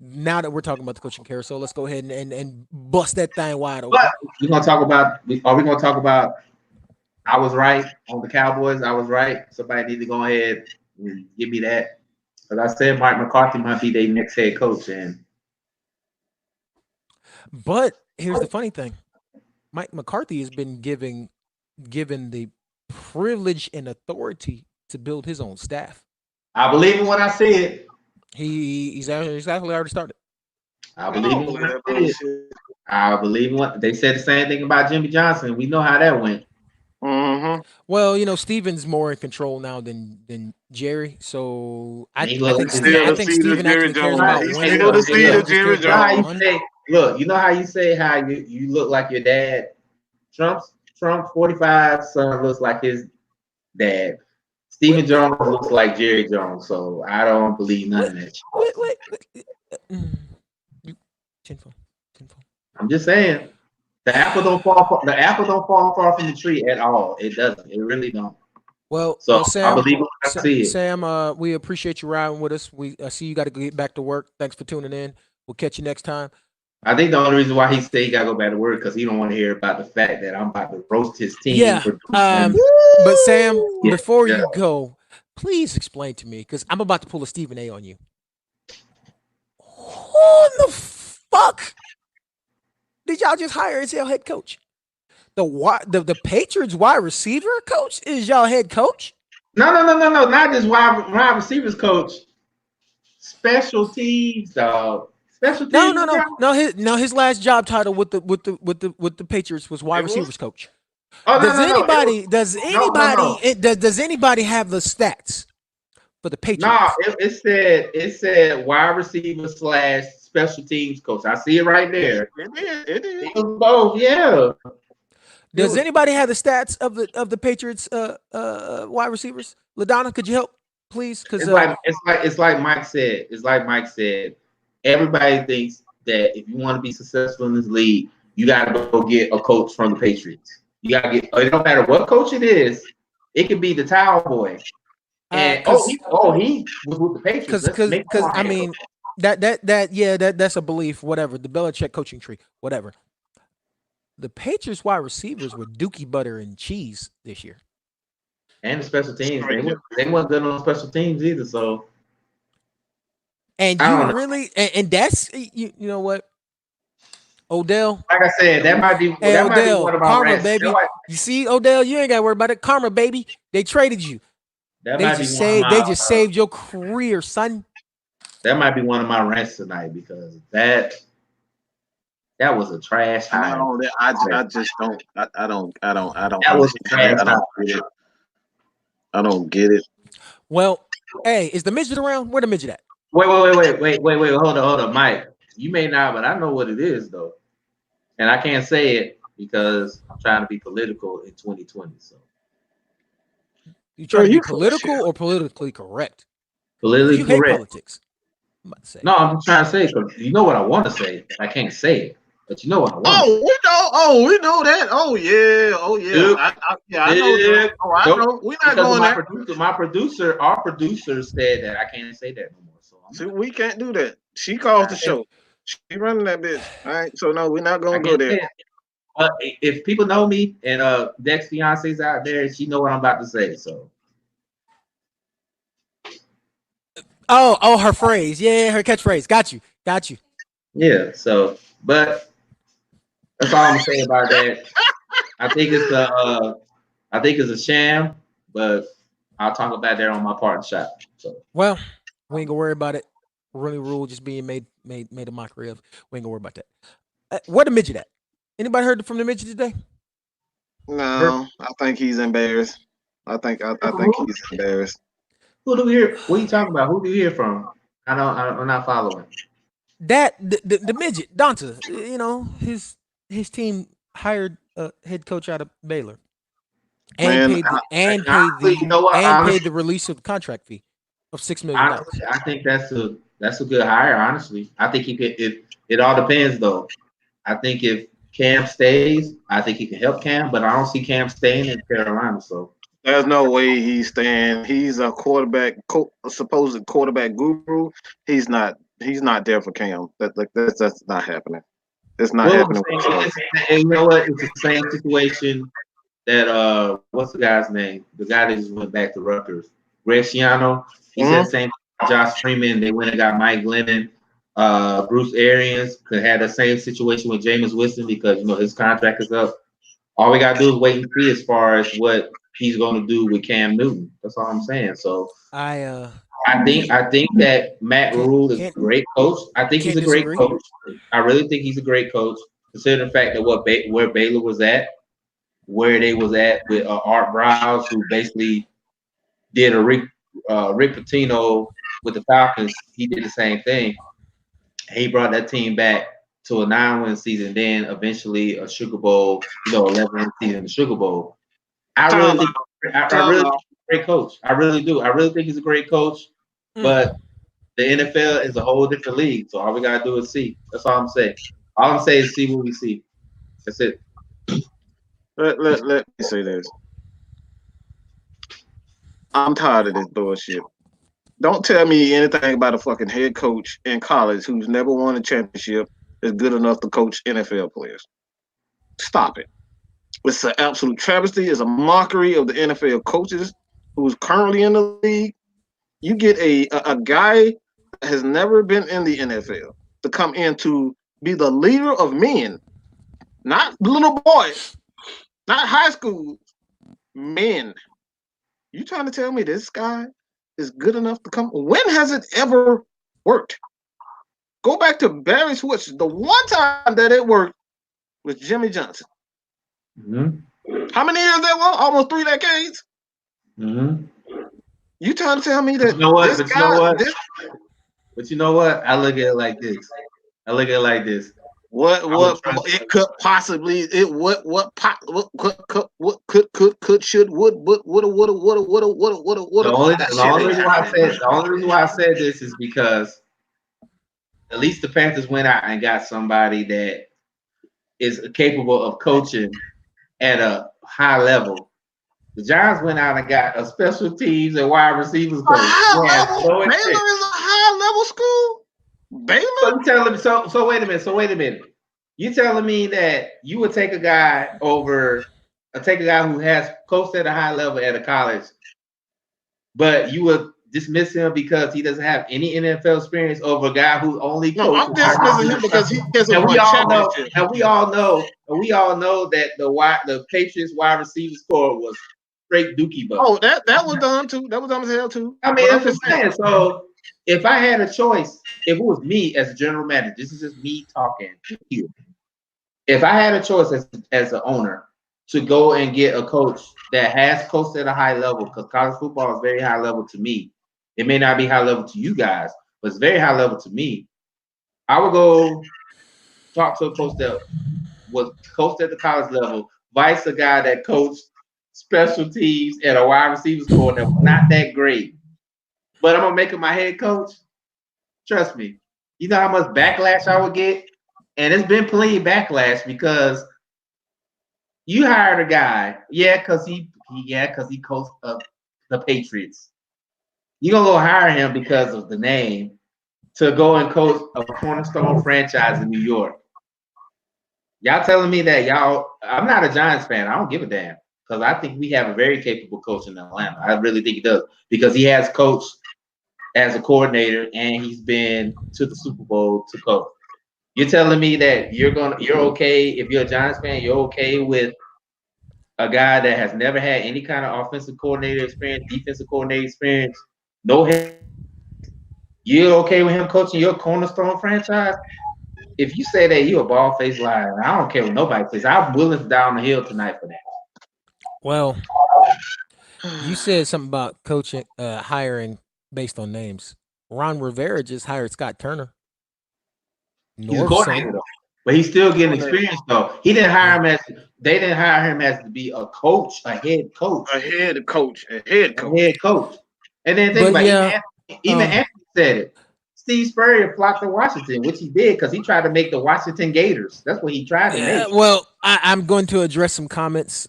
Speaker 1: now that we're talking about the coaching carousel, let's go ahead and bust that thing wide open.
Speaker 3: But we're gonna talk about. Are we gonna talk about? I was right on the Cowboys. I was right. Somebody need to go ahead and give me that. Because I said Mike McCarthy might be their next head coach, and
Speaker 1: But here's the funny thing: Mike McCarthy has been given the privilege and authority to build his own staff.
Speaker 3: I believe in what I said.
Speaker 1: He's actually already started.
Speaker 3: I
Speaker 2: I
Speaker 3: believe
Speaker 2: don't
Speaker 3: in
Speaker 2: believe
Speaker 3: what
Speaker 2: that
Speaker 3: I said.
Speaker 2: bullshit.
Speaker 3: I believe in what they said. The same thing about Jimmy Johnson. We know how that went.
Speaker 2: Mm-hmm.
Speaker 1: Well, Steven's more in control now than Jerry. So I
Speaker 3: He
Speaker 1: think
Speaker 3: looked-
Speaker 1: Steven,
Speaker 2: Still
Speaker 1: I
Speaker 2: the
Speaker 1: think
Speaker 2: seed of
Speaker 1: Steven
Speaker 2: Jerry
Speaker 1: actually cares
Speaker 2: Jones.
Speaker 1: about
Speaker 2: He's
Speaker 1: winning
Speaker 2: still the
Speaker 1: more
Speaker 2: seed
Speaker 1: than
Speaker 2: of
Speaker 1: just
Speaker 2: Jerry
Speaker 1: cares about
Speaker 2: Jones.
Speaker 1: money.
Speaker 3: You know how you say how you look like your dad. Trump 45 son looks like his dad. Stephen Jones looks like Jerry Jones. So I don't believe none of that.
Speaker 1: Wait. Tenfold.
Speaker 3: I'm just saying. The apple don't fall far from the tree at all. It doesn't. It really don't.
Speaker 1: Well,
Speaker 3: So I
Speaker 1: Sam,
Speaker 3: believe what I see it.
Speaker 1: Sam, we appreciate you riding with us. We see you got to get back to work. Thanks for tuning in. We'll catch you next time.
Speaker 3: I think the only reason why he said he gotta go back to work because he don't want to hear about the fact that I'm about to roast his team.
Speaker 1: Yeah.
Speaker 3: For
Speaker 1: But Sam,
Speaker 3: Yeah,
Speaker 1: before
Speaker 3: yeah.
Speaker 1: you go, please explain to me because I'm about to pull a Stephen A on you. Who the fuck did y'all just hire as your head coach? The Patriots wide receiver coach is y'all head coach?
Speaker 3: No. Not just wide receivers coach. Special teams, dog. Special teams.
Speaker 1: No. His last job title with the Patriots was wide
Speaker 2: It was?
Speaker 1: receivers coach.
Speaker 3: Oh,
Speaker 1: Does
Speaker 3: No.
Speaker 1: anybody have the stats for the Patriots?
Speaker 3: No, it said wide receiver / special teams coach. I see it right there.
Speaker 2: It did.
Speaker 3: It was both, yeah.
Speaker 1: Does anybody have the stats of the Patriots wide receivers? LaDonna, could you help, please? Because
Speaker 3: It's like Mike said. It's like Mike said. Everybody thinks that if you want to be successful in this league, you got to go get a coach from the Patriots. You got to get. It don't matter what coach it is. It could be the towel boy. And he was with the Patriots. Let's make
Speaker 1: because I mean that's a belief. Whatever the Belichick coaching tree, whatever. The Patriots wide receivers were Dookie butter and cheese this year.
Speaker 3: And the special teams, they weren't good on special teams either. So
Speaker 1: And
Speaker 3: I
Speaker 1: you
Speaker 3: don't know.
Speaker 1: really and that's you know what Odell.
Speaker 3: Like I said, that might be
Speaker 1: Hey
Speaker 3: one
Speaker 1: Odell,
Speaker 3: of my
Speaker 1: karma
Speaker 3: rants.
Speaker 1: baby. You see Odell, you ain't got to worry about it. Karma baby. They traded you.
Speaker 3: That
Speaker 1: They
Speaker 3: might be
Speaker 1: just
Speaker 3: one of
Speaker 1: saved. They
Speaker 3: my
Speaker 1: just saved your career, son.
Speaker 3: that might be one of my rants tonight because that was a trash hire.
Speaker 2: No, I just don't. I don't.
Speaker 3: That was a trash
Speaker 2: I don't get it. I don't get it.
Speaker 1: Well, hey, is the midget around? Where the midget at?
Speaker 3: Wait. Hold on, Mike. You may not, but I know what it is though, and I can't say it because I'm trying to be political in 2020. So
Speaker 1: You trying to be
Speaker 2: you full of
Speaker 1: political
Speaker 2: shit.
Speaker 1: or politically correct?
Speaker 3: politically
Speaker 1: You hate
Speaker 3: correct.
Speaker 1: politics. I'm about to say.
Speaker 3: No, I'm just trying to say because you know what I want to say, but I can't say it. But you know what I want.
Speaker 2: Oh, we know. Oh, we know that. Oh yeah. Oh yeah.
Speaker 3: Yep.
Speaker 2: I know.
Speaker 3: Yep.
Speaker 2: Oh, I
Speaker 3: Nope.
Speaker 2: know. We're not
Speaker 3: Because
Speaker 2: going there.
Speaker 3: our producer said that I can't say that no more. So
Speaker 2: See, we can't do that. She calls the show. She running that bitch. All right. So no, we're not gonna go there.
Speaker 3: If people know me and Dex fiance's out there, she know what I'm about to say. So
Speaker 1: Oh, her phrase. Yeah, her catchphrase. Got you.
Speaker 3: yeah. So, but that's all I'm gonna say about that. I think it's a sham, but I'll talk about that on my part shot. So
Speaker 1: Well, we ain't gonna worry about it. Really, rule just being made a mockery of. We ain't gonna worry about that. Where the midget at? Anybody heard from the midget today?
Speaker 2: No, I think he's embarrassed. I think he's embarrassed.
Speaker 3: who do we hear? What are you talking about? Who do you hear from? I'm not following.
Speaker 1: That the midget Donta. You know his team hired a head coach out of Baylor and
Speaker 2: Man,
Speaker 3: Honestly, you know what?
Speaker 1: paid the release of the contract fee of $6 million.
Speaker 3: Honestly, I think that's a good hire. Honestly, I think he could. It all depends though. I think if Cam stays, I think he can help Cam, but I don't see Cam staying in Carolina. So
Speaker 2: there's no way he's staying. He's a supposed quarterback guru. He's not. He's not there for Cam. That's not happening. It's not happening.
Speaker 3: And you know what? It's the same situation that what's the guy's name? The guy that just went back to Rutgers, Graciano. He said the same. Josh Freeman. They went and got Mike Glennon. Bruce Arians could have the same situation with Jameis Winston because his contract is up. All we gotta do is wait and see as far as what he's gonna do with Cam Newton. That's all I'm saying. So
Speaker 1: I
Speaker 3: think that Matt Rule is a great coach. I think he's a great coach. I really think he's a great coach, considering the fact that where Baylor was at, where they was at with Art Browse, who basically did a Rick Pitino with the Falcons. He did the same thing. He brought that team back to a 9-win season, then eventually a Sugar Bowl, 11-win season in the Sugar Bowl. I really think he's a great coach. I really do. I really think he's a great coach. But the NFL is a whole different league. So all we gotta do is see. That's all I'm saying. All I'm saying is see what we see. That's it.
Speaker 2: Let me say this. I'm tired of this bullshit. Don't tell me anything about a fucking head coach in college who's never won a championship is good enough to coach NFL players. Stop it. It's an absolute travesty. It's a mockery of the NFL coaches who's currently in the league. You get a guy that has never been in the NFL to come in to be the leader of men, not little boys, not high school men. You trying to tell me this guy is good enough to come? When has it ever worked? Go back to Barry Switch. The one time that it worked was Jimmy Johnson.
Speaker 3: Mm-hmm.
Speaker 2: How many years that was? Almost 3 decades.
Speaker 3: Mm-hmm.
Speaker 2: You trying to tell me that
Speaker 3: But you know what? I look at it like this.
Speaker 2: What it could possibly it what could should would woulda.
Speaker 3: The only reason why I said this is because at least the Panthers went out and got somebody that is capable of coaching at a high level The Giants went out and got a special teams and wide receivers
Speaker 2: A
Speaker 3: coach.
Speaker 2: high
Speaker 3: Yeah,
Speaker 2: level.
Speaker 3: so
Speaker 2: Baylor is a high level school. Baylor.
Speaker 3: So you telling me? So wait a minute. So wait a minute. You telling me that you would take a guy who has coached at a high level at a college, but you would dismiss him because he doesn't have any NFL experience over a guy who only
Speaker 2: No,
Speaker 3: coached.
Speaker 2: I'm dismissing him because he hasn't
Speaker 3: And
Speaker 2: won
Speaker 3: we all know,
Speaker 2: championship.
Speaker 3: and we all know that the Patriots wide receiver score was straight dookie butt.
Speaker 2: Oh, that was done too. That was done as hell too.
Speaker 3: I mean,
Speaker 2: But
Speaker 3: that's what I'm saying. So if I had a choice, if it was me as a general manager, this is just me talking here. If I had a choice as an owner to go and get a coach that has coached at a high level, because college football is very high level to me. It may not be high level to you guys, but it's very high level to me. I would go talk to a coach that was coached at the college level, vice a guy that coached special teams at a wide receivers corps that was not that great. But I'm gonna make him my head coach. Trust me. You know how much backlash I would get? And it's been plenty of backlash because you hired a guy, because he coached the Patriots. You're gonna go hire him because of the name to go and coach a cornerstone franchise in New York. Y'all telling me that I'm not a Giants fan. I don't give a damn because I think we have a very capable coach in Atlanta. I really think he does because he has coached as a coordinator and he's been to the Super Bowl to coach. You're telling me that you're okay if you're a Giants fan, you're okay with a guy that has never had any kind of offensive coordinator experience, defensive coordinator experience, no head. You're okay with him coaching your cornerstone franchise? If you say that, you're a bald-faced liar. I don't care what nobody says. I'm willing to die on the hill tonight for that.
Speaker 1: Well, you said something about coaching, hiring based on names. Ron Rivera just hired Scott Turner.
Speaker 3: He's a coordinator though, but he's still getting experience though. They didn't hire him as to be a coach, a head coach.
Speaker 2: A head coach.
Speaker 3: And then think about it, even Anthony said it. Steve Spurrier flocked to Washington, which he did because he tried to make the Washington Gators. That's what he tried to make.
Speaker 1: Well, I'm going to address some comments.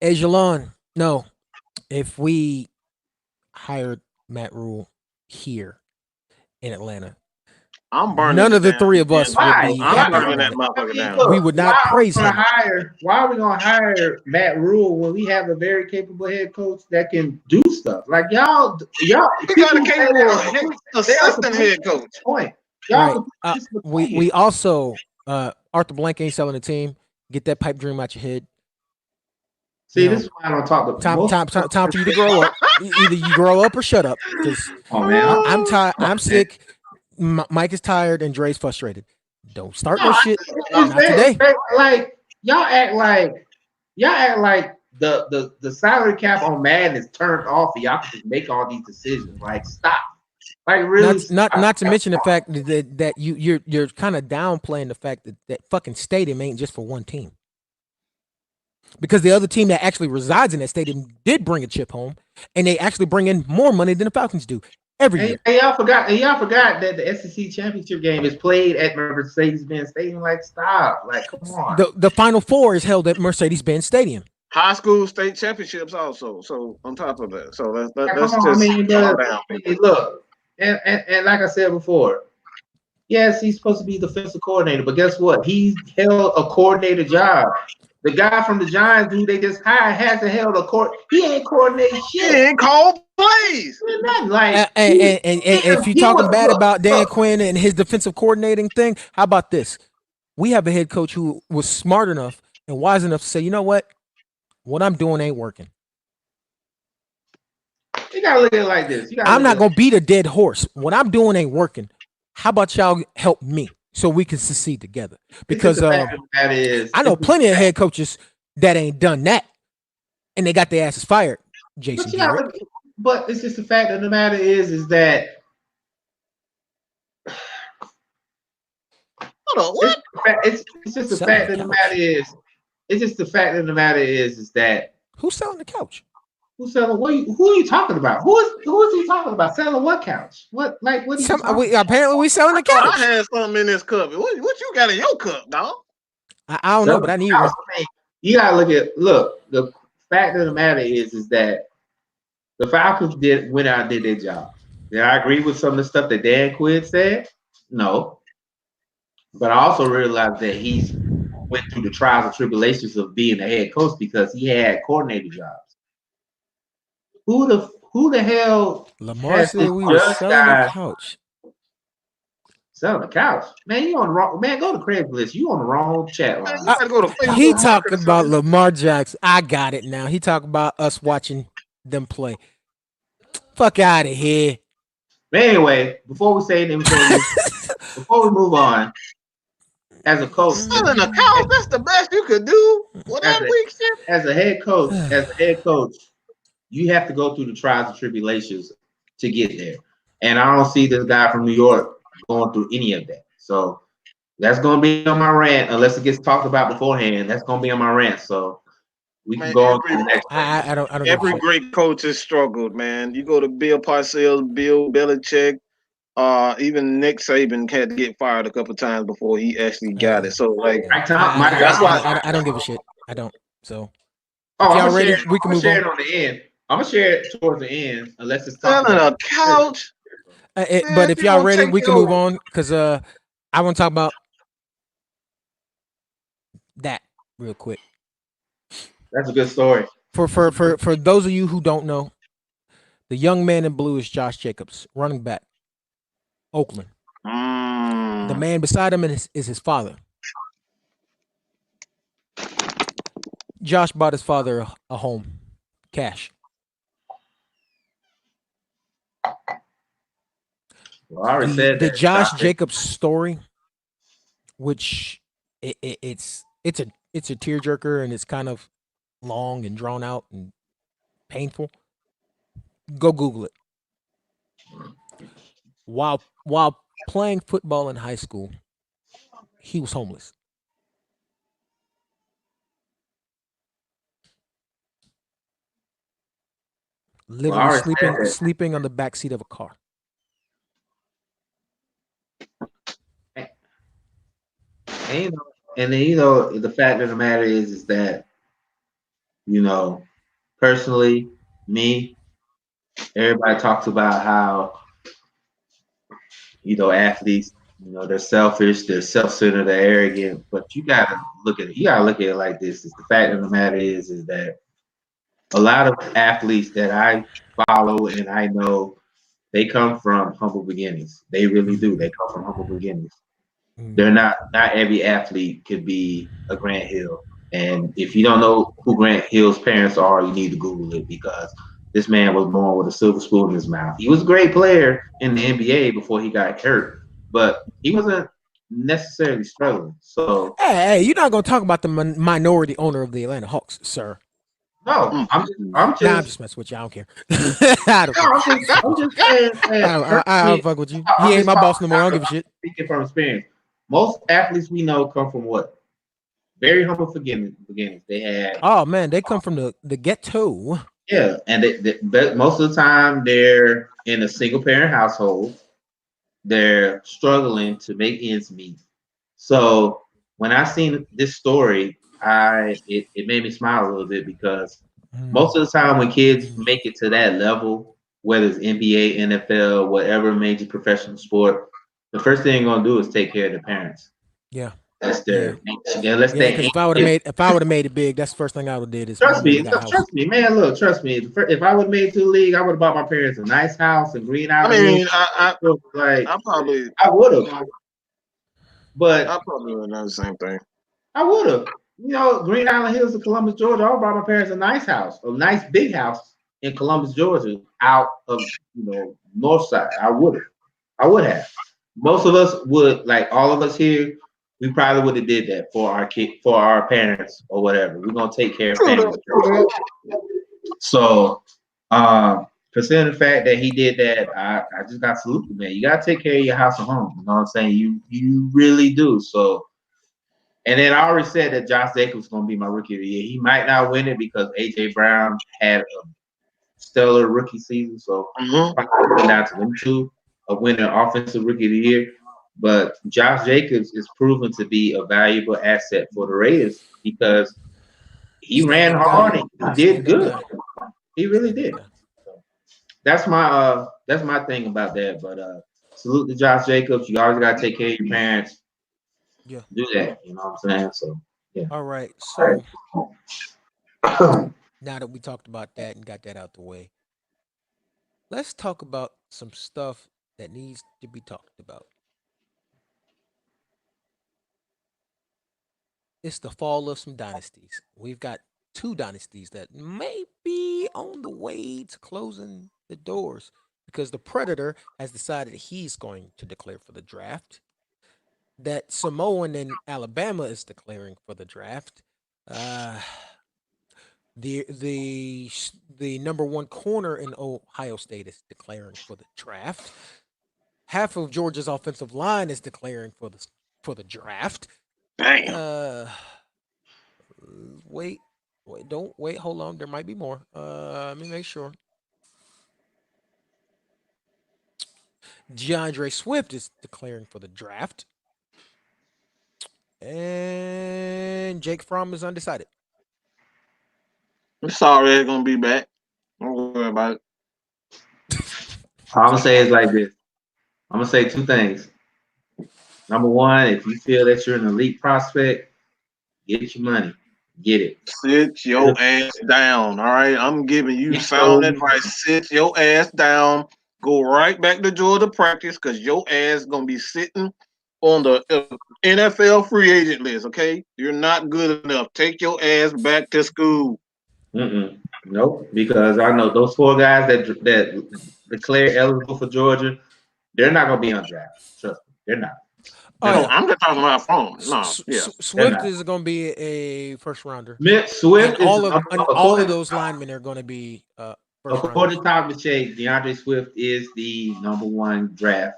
Speaker 1: Ejalon, no. If we hired Matt Rule here in Atlanta,
Speaker 2: I'm burning.
Speaker 1: None of the three of us would be
Speaker 2: I'm burning that motherfucker down.
Speaker 1: We would not praise him.
Speaker 3: Why are we gonna hire Matt Rule when we have a very capable head coach that can do stuff? Like y'all,
Speaker 2: we got a capable assistant head coach.
Speaker 3: Point.
Speaker 1: We also Arthur Blank ain't selling the team. Get that pipe dream out your head.
Speaker 3: See, this is why I don't talk to
Speaker 1: time for you to grow up. Either you grow up or shut up. I'm tired. I'm sick. Mike is tired and Dre's frustrated. Don't start no shit. Not today.
Speaker 3: Like y'all act like the salary cap on Madden is turned off and y'all can just make all these decisions. Like stop. Like really
Speaker 1: not to mention the fact that you're kind of downplaying the fact that fucking stadium ain't just for one team. Because the other team that actually resides in that stadium did bring a chip home, and they actually bring in more money than the Falcons do every year.
Speaker 3: And y'all forgot that the SEC championship game is played at Mercedes-Benz Stadium. Like, stop! Like, come on.
Speaker 1: The Final Four is held at Mercedes-Benz Stadium.
Speaker 2: High school state championships also. So on top of that, so let's
Speaker 3: just look, and like I said before, yes, he's supposed to be defensive coordinator, but guess what? He held a coordinator job. The guy from the Giants who they just hired hasn't held a court. He ain't coordinated shit.
Speaker 2: He ain't called plays.
Speaker 1: And if you're talking bad about Dan Quinn and his defensive coordinating thing, how about this? We have a head coach who was smart enough and wise enough to say, you know what I'm doing ain't working.
Speaker 3: You gotta look at it like this.
Speaker 1: I'm not gonna beat a dead horse. What I'm doing ain't working. How about y'all help me so we can succeed together? Because I know plenty of head coaches that ain't done that, and they got their asses fired. Jason,
Speaker 3: but it's just the fact of the matter is that.
Speaker 2: Hold on, what?
Speaker 3: It's just the fact of the matter is. It's just the fact of the matter is that
Speaker 1: who's selling the couch?
Speaker 3: Who's selling? Who are you talking about? Who is he talking about? Selling what couch? What are you
Speaker 1: apparently we selling the couch.
Speaker 2: I had something in this cup. What you got in your cup, dog?
Speaker 1: I don't know, but I need one.
Speaker 3: You gotta look. The fact of the matter is that the Falcons went out and did their job. Did I agree with some of the stuff that Dan Quinn said? No, but I also realized that he's went through the trials and tribulations of being a head coach because he had coordinator jobs. Who the hell
Speaker 1: Lamar
Speaker 3: has
Speaker 1: said
Speaker 3: this
Speaker 1: we were
Speaker 3: judge
Speaker 1: selling a
Speaker 3: guy
Speaker 1: couch.
Speaker 3: selling a couch? Man, you on the wrong man. Go to Craigslist. You on the wrong chat
Speaker 2: Man,
Speaker 3: line.
Speaker 2: you gotta go to
Speaker 1: He
Speaker 2: Facebook Market or
Speaker 1: talking about
Speaker 2: something.
Speaker 1: Lamar Jackson. I got it now. He talking about us watching them play. Fuck out of here.
Speaker 3: But anyway, before we say anything, before we move on, as a coach,
Speaker 2: Selling a cow, that's the best you could do with
Speaker 3: as
Speaker 2: that
Speaker 3: a
Speaker 2: weak shit.
Speaker 3: as a head coach, you have to go through the trials and tribulations to get there. And I don't see this guy from New York going through any of that. So that's gonna be on my rant, unless it gets talked about beforehand. That's gonna be on my rant. So we can
Speaker 2: Man,
Speaker 3: go on to the next.
Speaker 1: I don't give a
Speaker 2: every
Speaker 1: shit.
Speaker 2: great coach has struggled, man. You go to Bill Parcells, Bill Belichick, even Nick Saban had to get fired a couple times before he actually got it. So like
Speaker 3: Mike Tomlin.
Speaker 2: that's why
Speaker 1: I don't give a shit. I don't. So
Speaker 3: Oh,
Speaker 1: if
Speaker 3: I'm
Speaker 1: y'all
Speaker 3: gonna
Speaker 1: ready,
Speaker 3: share.
Speaker 1: we
Speaker 3: I'm
Speaker 1: can
Speaker 3: gonna
Speaker 1: move
Speaker 3: share
Speaker 1: on.
Speaker 3: it on the end. I'm gonna share it towards the end, unless it's talked
Speaker 2: selling
Speaker 3: about.
Speaker 2: a couch,
Speaker 1: But
Speaker 2: man,
Speaker 1: if
Speaker 2: you
Speaker 1: y'all
Speaker 2: gonna
Speaker 1: ready,
Speaker 2: take
Speaker 1: we can move
Speaker 2: your
Speaker 1: on because I want to talk about that real quick.
Speaker 3: That's a good story.
Speaker 1: For those of you who don't know, the young man in blue is Josh Jacobs, running back, Oakland. The man beside him is his father. Josh bought his father a home, cash.
Speaker 3: Well, I already
Speaker 1: The
Speaker 3: said
Speaker 1: the
Speaker 3: that.
Speaker 1: Josh
Speaker 3: Josh.
Speaker 1: Jacobs story, which it's a tearjerker and it's kind of long and drawn out and painful. Go Google it. While playing football in high school, he was homeless,
Speaker 3: Well, I
Speaker 1: literally
Speaker 3: already said
Speaker 1: sleeping
Speaker 3: that.
Speaker 1: sleeping on the back seat of a car.
Speaker 3: And, and then the fact of the matter is that you know, personally, me, everybody talks about how athletes, they're selfish, they're self-centered, they're arrogant. But you gotta look at it. You gotta look at it like this: is the fact of the matter is that a lot of athletes that I follow and I know, they come from humble beginnings. They really do. They come from humble beginnings. They're
Speaker 1: Mhm.
Speaker 3: not every athlete could be a Grant Hill. And if you don't know who Grant Hill's parents are, you need to Google it because this man was born with a silver spoon in his mouth. He was a great player in the NBA before he got hurt, but he wasn't necessarily struggling. So
Speaker 1: Hey, you're not gonna talk about the minority owner of the Atlanta Hawks, sir.
Speaker 3: no,
Speaker 2: mm,
Speaker 3: I'm
Speaker 1: Nah, I'm
Speaker 3: just
Speaker 1: just messing with you. I don't care. I don't
Speaker 3: no,
Speaker 1: care.
Speaker 3: I'm
Speaker 1: Fuck with you.
Speaker 3: just saying that
Speaker 1: I don't
Speaker 3: personally,
Speaker 1: fuck with you. He
Speaker 3: I'm
Speaker 1: ain't
Speaker 3: just
Speaker 1: my
Speaker 3: talking.
Speaker 1: boss no more. I don't give a shit.
Speaker 3: Speaking from experience, most athletes we know come from what? Very humble beginnings. They had
Speaker 1: Oh man, they come from the ghetto.
Speaker 3: yeah, and but most of the time they're in a single parent household. They're struggling to make ends meet. So when I seen this story, it made me smile a little bit because
Speaker 1: Mm,
Speaker 3: most of the time when kids
Speaker 1: mm,
Speaker 3: make it to that level, whether it's NBA, NFL, whatever major professional sport, the first thing they're gonna do is take care of their parents.
Speaker 1: yeah,
Speaker 3: That's
Speaker 1: yeah,
Speaker 3: their unless
Speaker 1: yeah.
Speaker 3: they
Speaker 1: Because
Speaker 3: ain't.
Speaker 1: if I would have made it big, that's the first thing I would have did is
Speaker 3: Trust
Speaker 1: mama, we
Speaker 3: me,
Speaker 1: got a house.
Speaker 3: trust me, man. Look, trust me. If I would have made it to the league, I would have bought my parents a nice house in Green
Speaker 2: I
Speaker 3: Island Hills.
Speaker 2: mean,
Speaker 3: Like
Speaker 2: I probably
Speaker 3: I would have, but
Speaker 2: I probably would have done the same thing.
Speaker 3: I would have. Green Island Hills in Columbus, Georgia. I would have bought my parents a nice house, a nice big house in Columbus, Georgia, out of North Side. I would have. I would have. Most of us would, like all of us here. We probably would have did that for our kid, for our parents, or whatever. We're gonna take care of
Speaker 2: True
Speaker 3: family.
Speaker 2: that. True that.
Speaker 3: So, considering the fact that he did that, I just got saluted, man. You gotta take care of your house and home. You know what I'm saying? You really do. So, and then I already said that Josh Jacobs was gonna be my rookie of the year. He might not win it because AJ Brown had a stellar rookie season. So
Speaker 2: Mm-hmm.
Speaker 3: probably down to them two of winning offensive rookie of the year. But Josh Jacobs is proven to be a valuable asset for the Raiders because he ran
Speaker 1: Stand-up guy.
Speaker 3: hard and he did
Speaker 1: Stand-up
Speaker 3: good.
Speaker 1: guy.
Speaker 3: He really
Speaker 1: Stand-up
Speaker 3: did.
Speaker 1: guy.
Speaker 3: So that's my thing about that. But salute to Josh Jacobs. You always gotta take care of your parents.
Speaker 1: Yeah.
Speaker 3: Do that. You know what I'm saying? So yeah.
Speaker 1: All right.
Speaker 3: All
Speaker 1: So
Speaker 3: right.
Speaker 1: now that we talked about that and got that out the way, let's talk about some stuff that needs to be talked about. It's the fall of some dynasties. We've got two dynasties that may be on the way to closing the doors because the Predator has decided he's going to declare for the draft. That Samoan in Alabama is declaring for the draft. Uh, the number one corner in Ohio State is declaring for the draft. Half of Georgia's offensive line is declaring for the draft.
Speaker 2: Damn.
Speaker 1: Uh, wait, wait, don't wait. Hold on, there might be more. Let me make sure. DeAndre Swift is declaring for the draft, and Jake Fromm is undecided.
Speaker 2: I'm sorry it's gonna be back. Don't worry about it.
Speaker 3: All I'm gonna say is like this. I'm gonna say two things. Number one, if you feel that you're an elite prospect, get your money. Get it.
Speaker 2: Sit your ass down. All right. I'm giving you
Speaker 3: Get your
Speaker 2: sound
Speaker 3: money.
Speaker 2: advice. Sit your ass down. Go right back to Georgia practice because your ass gonna be sitting on the NFL free agent list. Okay. You're not good enough. Take your ass back to school.
Speaker 3: Mm-mm. Nope. Because I know those four guys that declare eligible for Georgia, they're not gonna be undrafted. Trust me, they're not.
Speaker 1: Oh
Speaker 3: They're
Speaker 2: Oh,
Speaker 3: not.
Speaker 1: yeah,
Speaker 2: I'm just talking about phone. No, yeah.
Speaker 3: They're
Speaker 1: Swift
Speaker 3: not.
Speaker 1: is going to be a first rounder, and
Speaker 3: Swift is
Speaker 1: all of those linemen are going to be first
Speaker 3: according
Speaker 1: rounders.
Speaker 3: to Tom Shea, DeAndre Swift is the number one drafted.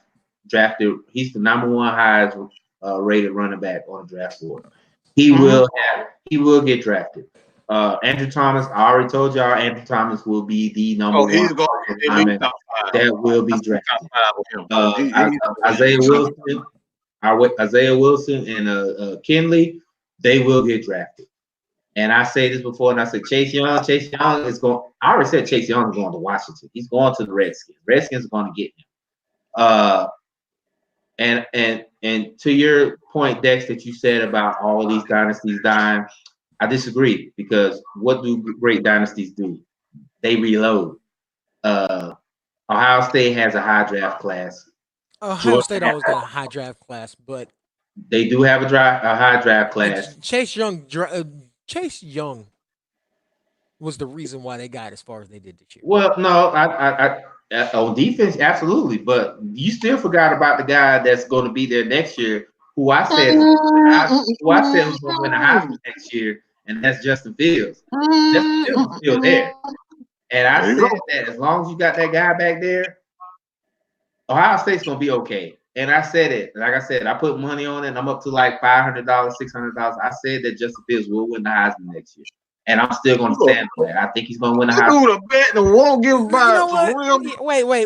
Speaker 3: He's the number one highest rated running back on the draft board.
Speaker 2: Mm-hmm.
Speaker 3: He will get drafted. Andrew Thomas, I already told y'all, Andrew Thomas will be the number
Speaker 2: Oh,
Speaker 3: one
Speaker 2: he's going to be at least
Speaker 3: lineman
Speaker 2: top five.
Speaker 3: that will be
Speaker 2: That's top
Speaker 3: drafted.
Speaker 2: five with him. He's
Speaker 3: Isaiah Wilson, Isaiah Wilson, and Kinley, they will get drafted. And I say this before, and I said Chase Young. Chase Young is going. I already said Chase Young is going to Washington. He's going to the Redskins. Redskins are going to get him. Uh, and to your point, Dex, that you said about all of these dynasties dying, I disagree because what do great dynasties do? They reload. Uh, Ohio State has a high draft class.
Speaker 1: Ohio
Speaker 3: Georgia,
Speaker 1: State always got a high draft class, but
Speaker 3: they do have a high draft class.
Speaker 1: Chase Young was the reason why they got as far as they did this year.
Speaker 3: Well, no, on defense, absolutely, but you still forgot about the guy that's going to be there next year, who I said was going to win the Heisman next year, and that's Justin Fields. Justin Fields is still there, and I
Speaker 2: There you
Speaker 3: said
Speaker 2: go.
Speaker 3: that as long as you got that guy back there, Ohio State's going to be okay. And I said it, like I said, I put money on it, and I'm up to like $500, $600. I said that Justin Fields will win the Heisman next year. And I'm still going
Speaker 2: You
Speaker 3: to
Speaker 2: go.
Speaker 3: stand on that. I think he's going to win the
Speaker 2: You
Speaker 3: Heisman.
Speaker 2: do the bet and won't give
Speaker 1: You
Speaker 2: by
Speaker 1: know
Speaker 2: some
Speaker 1: what?
Speaker 2: real.
Speaker 1: Wait.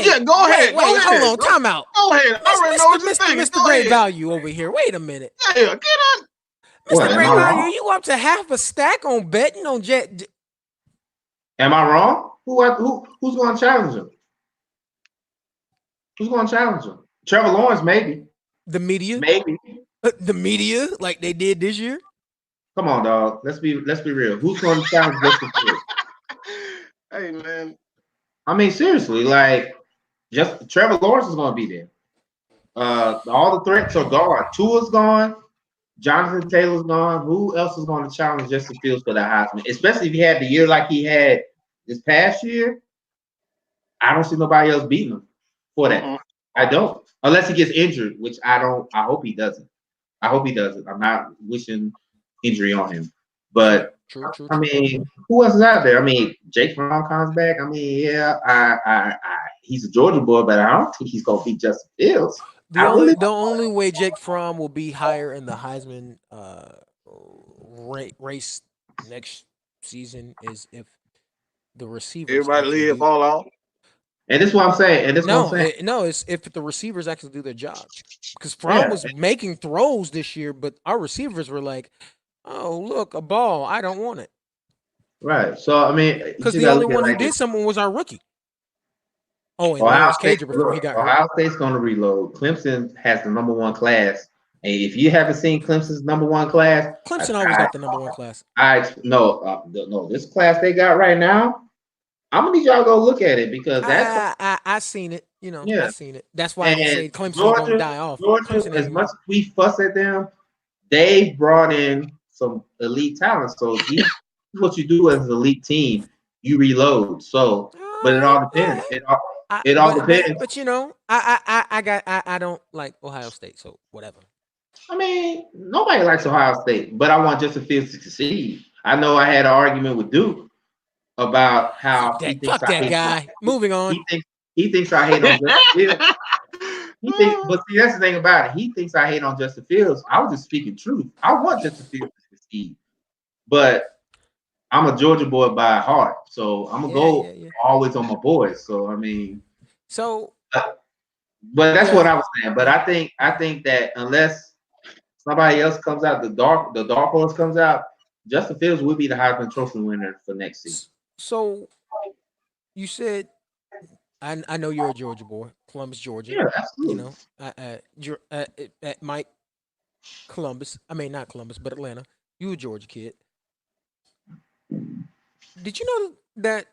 Speaker 2: Yeah, go ahead. Go
Speaker 1: Hold
Speaker 2: ahead.
Speaker 1: on. Time out.
Speaker 2: Go ahead. I already know what you're thinking.
Speaker 1: Mr.
Speaker 2: Go
Speaker 1: Great
Speaker 2: ahead.
Speaker 1: Value over here. Wait a minute.
Speaker 2: Yeah, get on.
Speaker 1: Mr.
Speaker 3: What, am I
Speaker 1: Great Value,
Speaker 3: wrong?
Speaker 1: you up to half a stack on betting on Jet.
Speaker 3: Am I wrong? Who's going to challenge him? Who's going to challenge him? Trevor Lawrence, maybe.
Speaker 1: The media?
Speaker 3: Maybe.
Speaker 1: The media, like they did this year?
Speaker 3: Come on, dog. Let's be real. Who's going to challenge Justin Fields?
Speaker 2: Hey, man.
Speaker 3: I mean, seriously, like just Trevor Lawrence is going to be there. All the threats are gone. Tua's gone. Jonathan Taylor's gone. Who else is going to challenge Justin Fields for the Heisman? Especially if he had the year like he had this past year. I don't see nobody else beating him for that.
Speaker 2: Mm-mm.
Speaker 3: I don't, unless he gets injured, which I don't. I hope he doesn't. I hope he doesn't. I'm not wishing injury on him. But
Speaker 1: True.
Speaker 3: I mean, who else is out there? I mean, Jake Fromm comes back. I mean, yeah, he's a Georgia boy, but I don't think he's gonna beat Justin Fields.
Speaker 1: The only way Jake Fromm will be higher in the Heisman race next season is if the receivers
Speaker 2: Everybody
Speaker 1: actually
Speaker 2: live
Speaker 1: do.
Speaker 2: fall off.
Speaker 3: And this is what I'm saying. And this is what I'm
Speaker 1: No,
Speaker 3: saying.
Speaker 1: no, it's if the receivers actually do their job. Because Fromm
Speaker 3: Yeah.
Speaker 1: was making throws this year, but our receivers were like, "Oh, look, a ball. I don't want it."
Speaker 3: Right. So I mean, you
Speaker 1: Because
Speaker 3: just
Speaker 1: the
Speaker 3: gotta
Speaker 1: only
Speaker 3: look at it
Speaker 1: one who
Speaker 3: like
Speaker 1: did
Speaker 3: this.
Speaker 1: something was our rookie. Oh, and
Speaker 3: Ohio
Speaker 1: Lawrence
Speaker 3: State,
Speaker 1: Cager before he
Speaker 3: look,
Speaker 1: got hurt.
Speaker 3: Ohio State's going to reload. Clemson has the #1 class, and if you haven't seen Clemson's #1 class,
Speaker 1: Clemson always got the number 1 class.
Speaker 3: no, this class they got right now. I'm gonna need y'all to go look at it because that's
Speaker 1: I seen it. You know, I
Speaker 3: yeah.
Speaker 1: seen it. That's why we
Speaker 3: And
Speaker 1: say Clemson's gonna die off.
Speaker 3: Georgia,
Speaker 1: Clemson
Speaker 3: as
Speaker 1: ain't.
Speaker 3: much as we fuss at them, they brought in some elite talent. So these what you do as an elite team, you reload. So, but it all depends. It all depends.
Speaker 1: But you know, I don't like Ohio State, so whatever.
Speaker 3: I mean, nobody likes Ohio State, but I want Justin Fields to succeed. I know I had an argument with Duke about how he thinks
Speaker 1: Fuck
Speaker 3: I
Speaker 1: that
Speaker 3: hate.
Speaker 1: guy. Moving on.
Speaker 3: He thinks I hate on Justin Fields. But see, that's the thing about it. He thinks I hate on Justin Fields. I was just speaking truth. I want Justin Fields to succeed, but I'm a Georgia boy by heart, so I'm gonna go always on my boys. So I mean, but that's what I was saying. But I think that unless somebody else comes out, the dark horse comes out, Justin Fields will be the Heisman Trophy winner for next season.
Speaker 1: So you said, I know you're a Georgia boy, Columbus, Georgia.
Speaker 3: Yeah, absolutely.
Speaker 1: You know, at Mike Columbus. I mean, not Columbus, but Atlanta. You a Georgia kid. Did you know that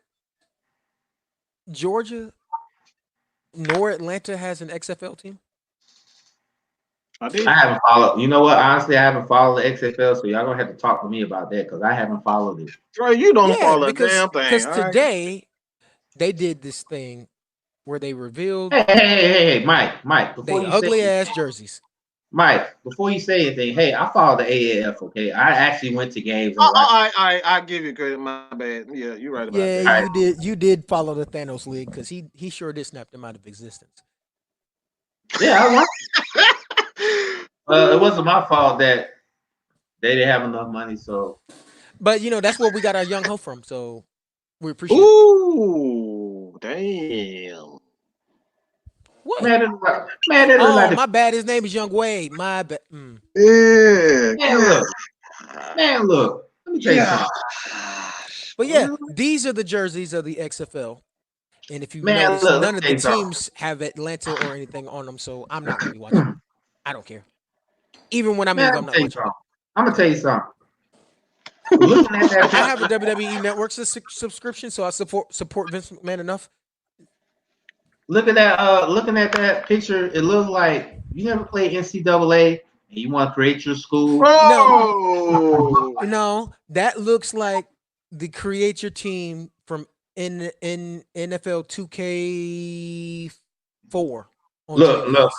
Speaker 1: Georgia nor Atlanta has an XFL team?
Speaker 2: I did.
Speaker 3: I haven't followed. You know what? Honestly, I haven't followed the XFL, so y'all gonna have to talk to me about that because I haven't followed it.
Speaker 2: Bro, you don't follow a damn thing.
Speaker 1: Because today they did this thing where they revealed
Speaker 3: Hey, Mike, before
Speaker 1: they
Speaker 3: you
Speaker 1: ugly
Speaker 3: say
Speaker 1: ass jerseys.
Speaker 3: Mike, before you say anything, hey, I follow the AAF, okay? I actually went to games.
Speaker 2: I give you credit. My bad. Yeah, you're right about that.
Speaker 1: Yeah, you did follow the Thanos League because he sure did snap them out of existence.
Speaker 3: Yeah, I watched it. It wasn't my fault that they didn't have enough money, so.
Speaker 1: But you know that's where we got our young hope from, so we appreciate it.
Speaker 2: Ooh, damn.
Speaker 1: What?
Speaker 3: Man,
Speaker 1: my bad. His name is Young Wade. My bad.
Speaker 2: Yeah.
Speaker 3: Man, look. Let me tell you something.
Speaker 1: But yeah, these are the jerseys of the XFL. And if you notice, none of the teams have Atlanta or anything on them, so I'm not going to be watching. I don't care. Even when I'm I'm not watching.
Speaker 3: I'm going to tell you something.
Speaker 1: I have a WWE Network subscription, so I support Vince McMahon enough.
Speaker 3: Looking at that picture, it looks like you never played NCAA and you want to create your school.
Speaker 1: No, that looks like the create your team from in NFL 2K4.
Speaker 3: Look.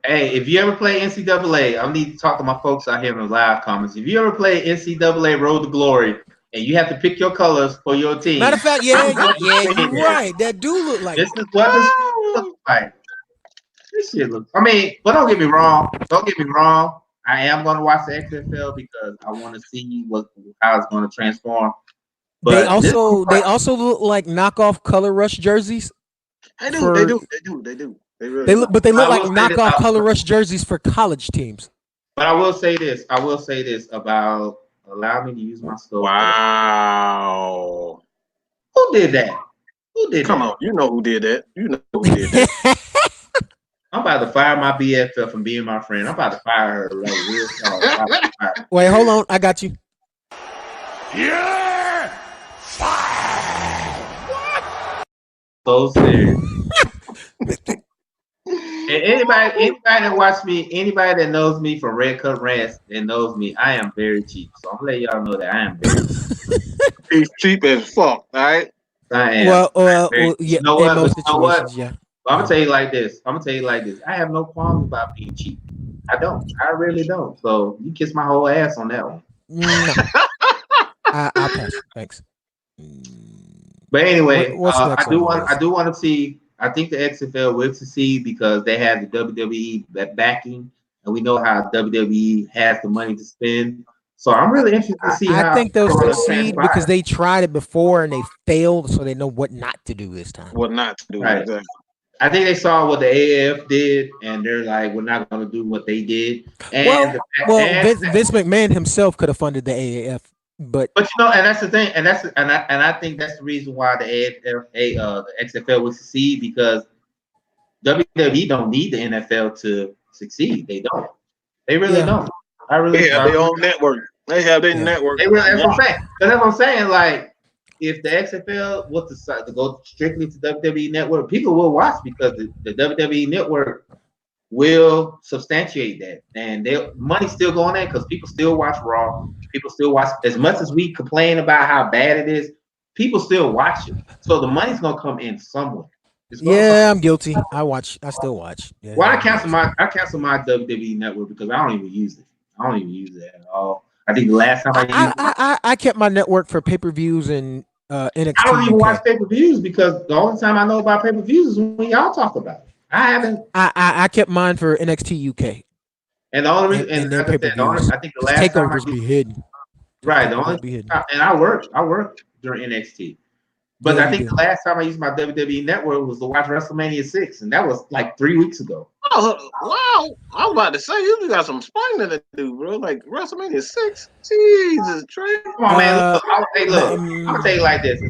Speaker 3: Hey, if you ever play NCAA, I need to talk to my folks out here in the live comments. If you ever play NCAA Road to Glory and you have to pick your colors for your team.
Speaker 1: Matter of fact, you're right. That do look like
Speaker 3: this is what this looks like. This shit looks. I mean, but don't get me wrong. I am going to watch the XFL because I want to see how it's going to transform. But
Speaker 1: they also look like knockoff Color Rush jerseys.
Speaker 2: They do. They really
Speaker 1: look like knockoff Color Rush jerseys for college teams.
Speaker 3: But I will say this about allow me to use my stove.
Speaker 2: Wow.
Speaker 3: Who did that?
Speaker 2: Come on, you know who did that.
Speaker 3: I'm about to fire my BFF from being my friend. I'm about to fire her like real hard.
Speaker 1: Wait, hold on. I got you.
Speaker 4: Yeah!
Speaker 3: So serious. And anybody that watch me, anybody that knows me from Red Cup Rants and knows me, I am very cheap. So I'm gonna let y'all know that I am very cheap.
Speaker 2: He's cheap as fuck, all right?
Speaker 3: I am.
Speaker 1: Yeah.
Speaker 3: You know what?
Speaker 1: Most situations, yeah.
Speaker 3: I'm gonna tell you like this. I have no qualms about being cheap. I don't. I really don't. So you kiss my whole ass on that one.
Speaker 1: No. I'll pass. Thanks.
Speaker 3: But anyway,
Speaker 1: I
Speaker 3: do want to see. I think the XFL will succeed because they have the WWE backing, and we know how WWE has the money to spend. So I'm really interested to see
Speaker 1: I
Speaker 3: how
Speaker 1: think they'll
Speaker 3: it
Speaker 1: succeed because
Speaker 3: transpires.
Speaker 1: they tried it before and they failed, so they know what not to do this time.
Speaker 2: What not to do
Speaker 3: Right.
Speaker 2: exactly.
Speaker 3: I think they saw what the AAF did, and they're like, we're not going to do what they did. And
Speaker 1: Well, Vince McMahon himself could have funded the AAF, but
Speaker 3: but and that's the thing, and I think that's the reason why the the XFL would succeed because WWE don't need the NFL to succeed. They don't. They really
Speaker 1: yeah,
Speaker 3: don't.
Speaker 2: They have their own network. They have their
Speaker 1: yeah.
Speaker 2: network.
Speaker 3: They really, that's what I'm
Speaker 2: Wow.
Speaker 3: saying. That's what I'm saying. Like, if the XFL was to go strictly to WWE Network, people will watch because the WWE Network will substantiate that, and their money's still going in because people still watch Raw. People still watch as much as we complain about how bad it is. People still watch it, so the money's gonna come in somewhere. It's gonna come.
Speaker 1: Yeah, I'm guilty. I still watch. Yeah,
Speaker 3: Well,
Speaker 1: I'm guilty.
Speaker 3: I cancel my WWE Network because I don't even use it. I don't even use it at all. I think the last time I used it,
Speaker 1: I kept my network for pay-per-views and
Speaker 3: I
Speaker 1: NXT
Speaker 3: don't even watch
Speaker 1: UK.
Speaker 3: pay-per-views because the only time I know about pay-per-views is when y'all talk about it. I haven't,
Speaker 1: I kept mine for NXT UK
Speaker 3: and the only reason, and
Speaker 1: and their
Speaker 3: like I said,
Speaker 1: pay-per-views
Speaker 3: I think the
Speaker 1: because
Speaker 3: last time I
Speaker 1: takeovers
Speaker 3: used,
Speaker 1: be hidden.
Speaker 3: right, the only
Speaker 1: Takeovers be hidden.
Speaker 3: and I work during NXT, but
Speaker 1: Yeah,
Speaker 3: I
Speaker 1: you
Speaker 3: think
Speaker 1: do.
Speaker 3: the last time I used my WWE Network was to watch WrestleMania 6, and that was like 3 weeks ago.
Speaker 2: Oh, wow. I was about to say, you got some explaining to do, bro. Like WrestleMania 6. Jesus, Trey.
Speaker 3: Come on, man.
Speaker 1: Uh,
Speaker 3: Look. I'm gonna tell you like this: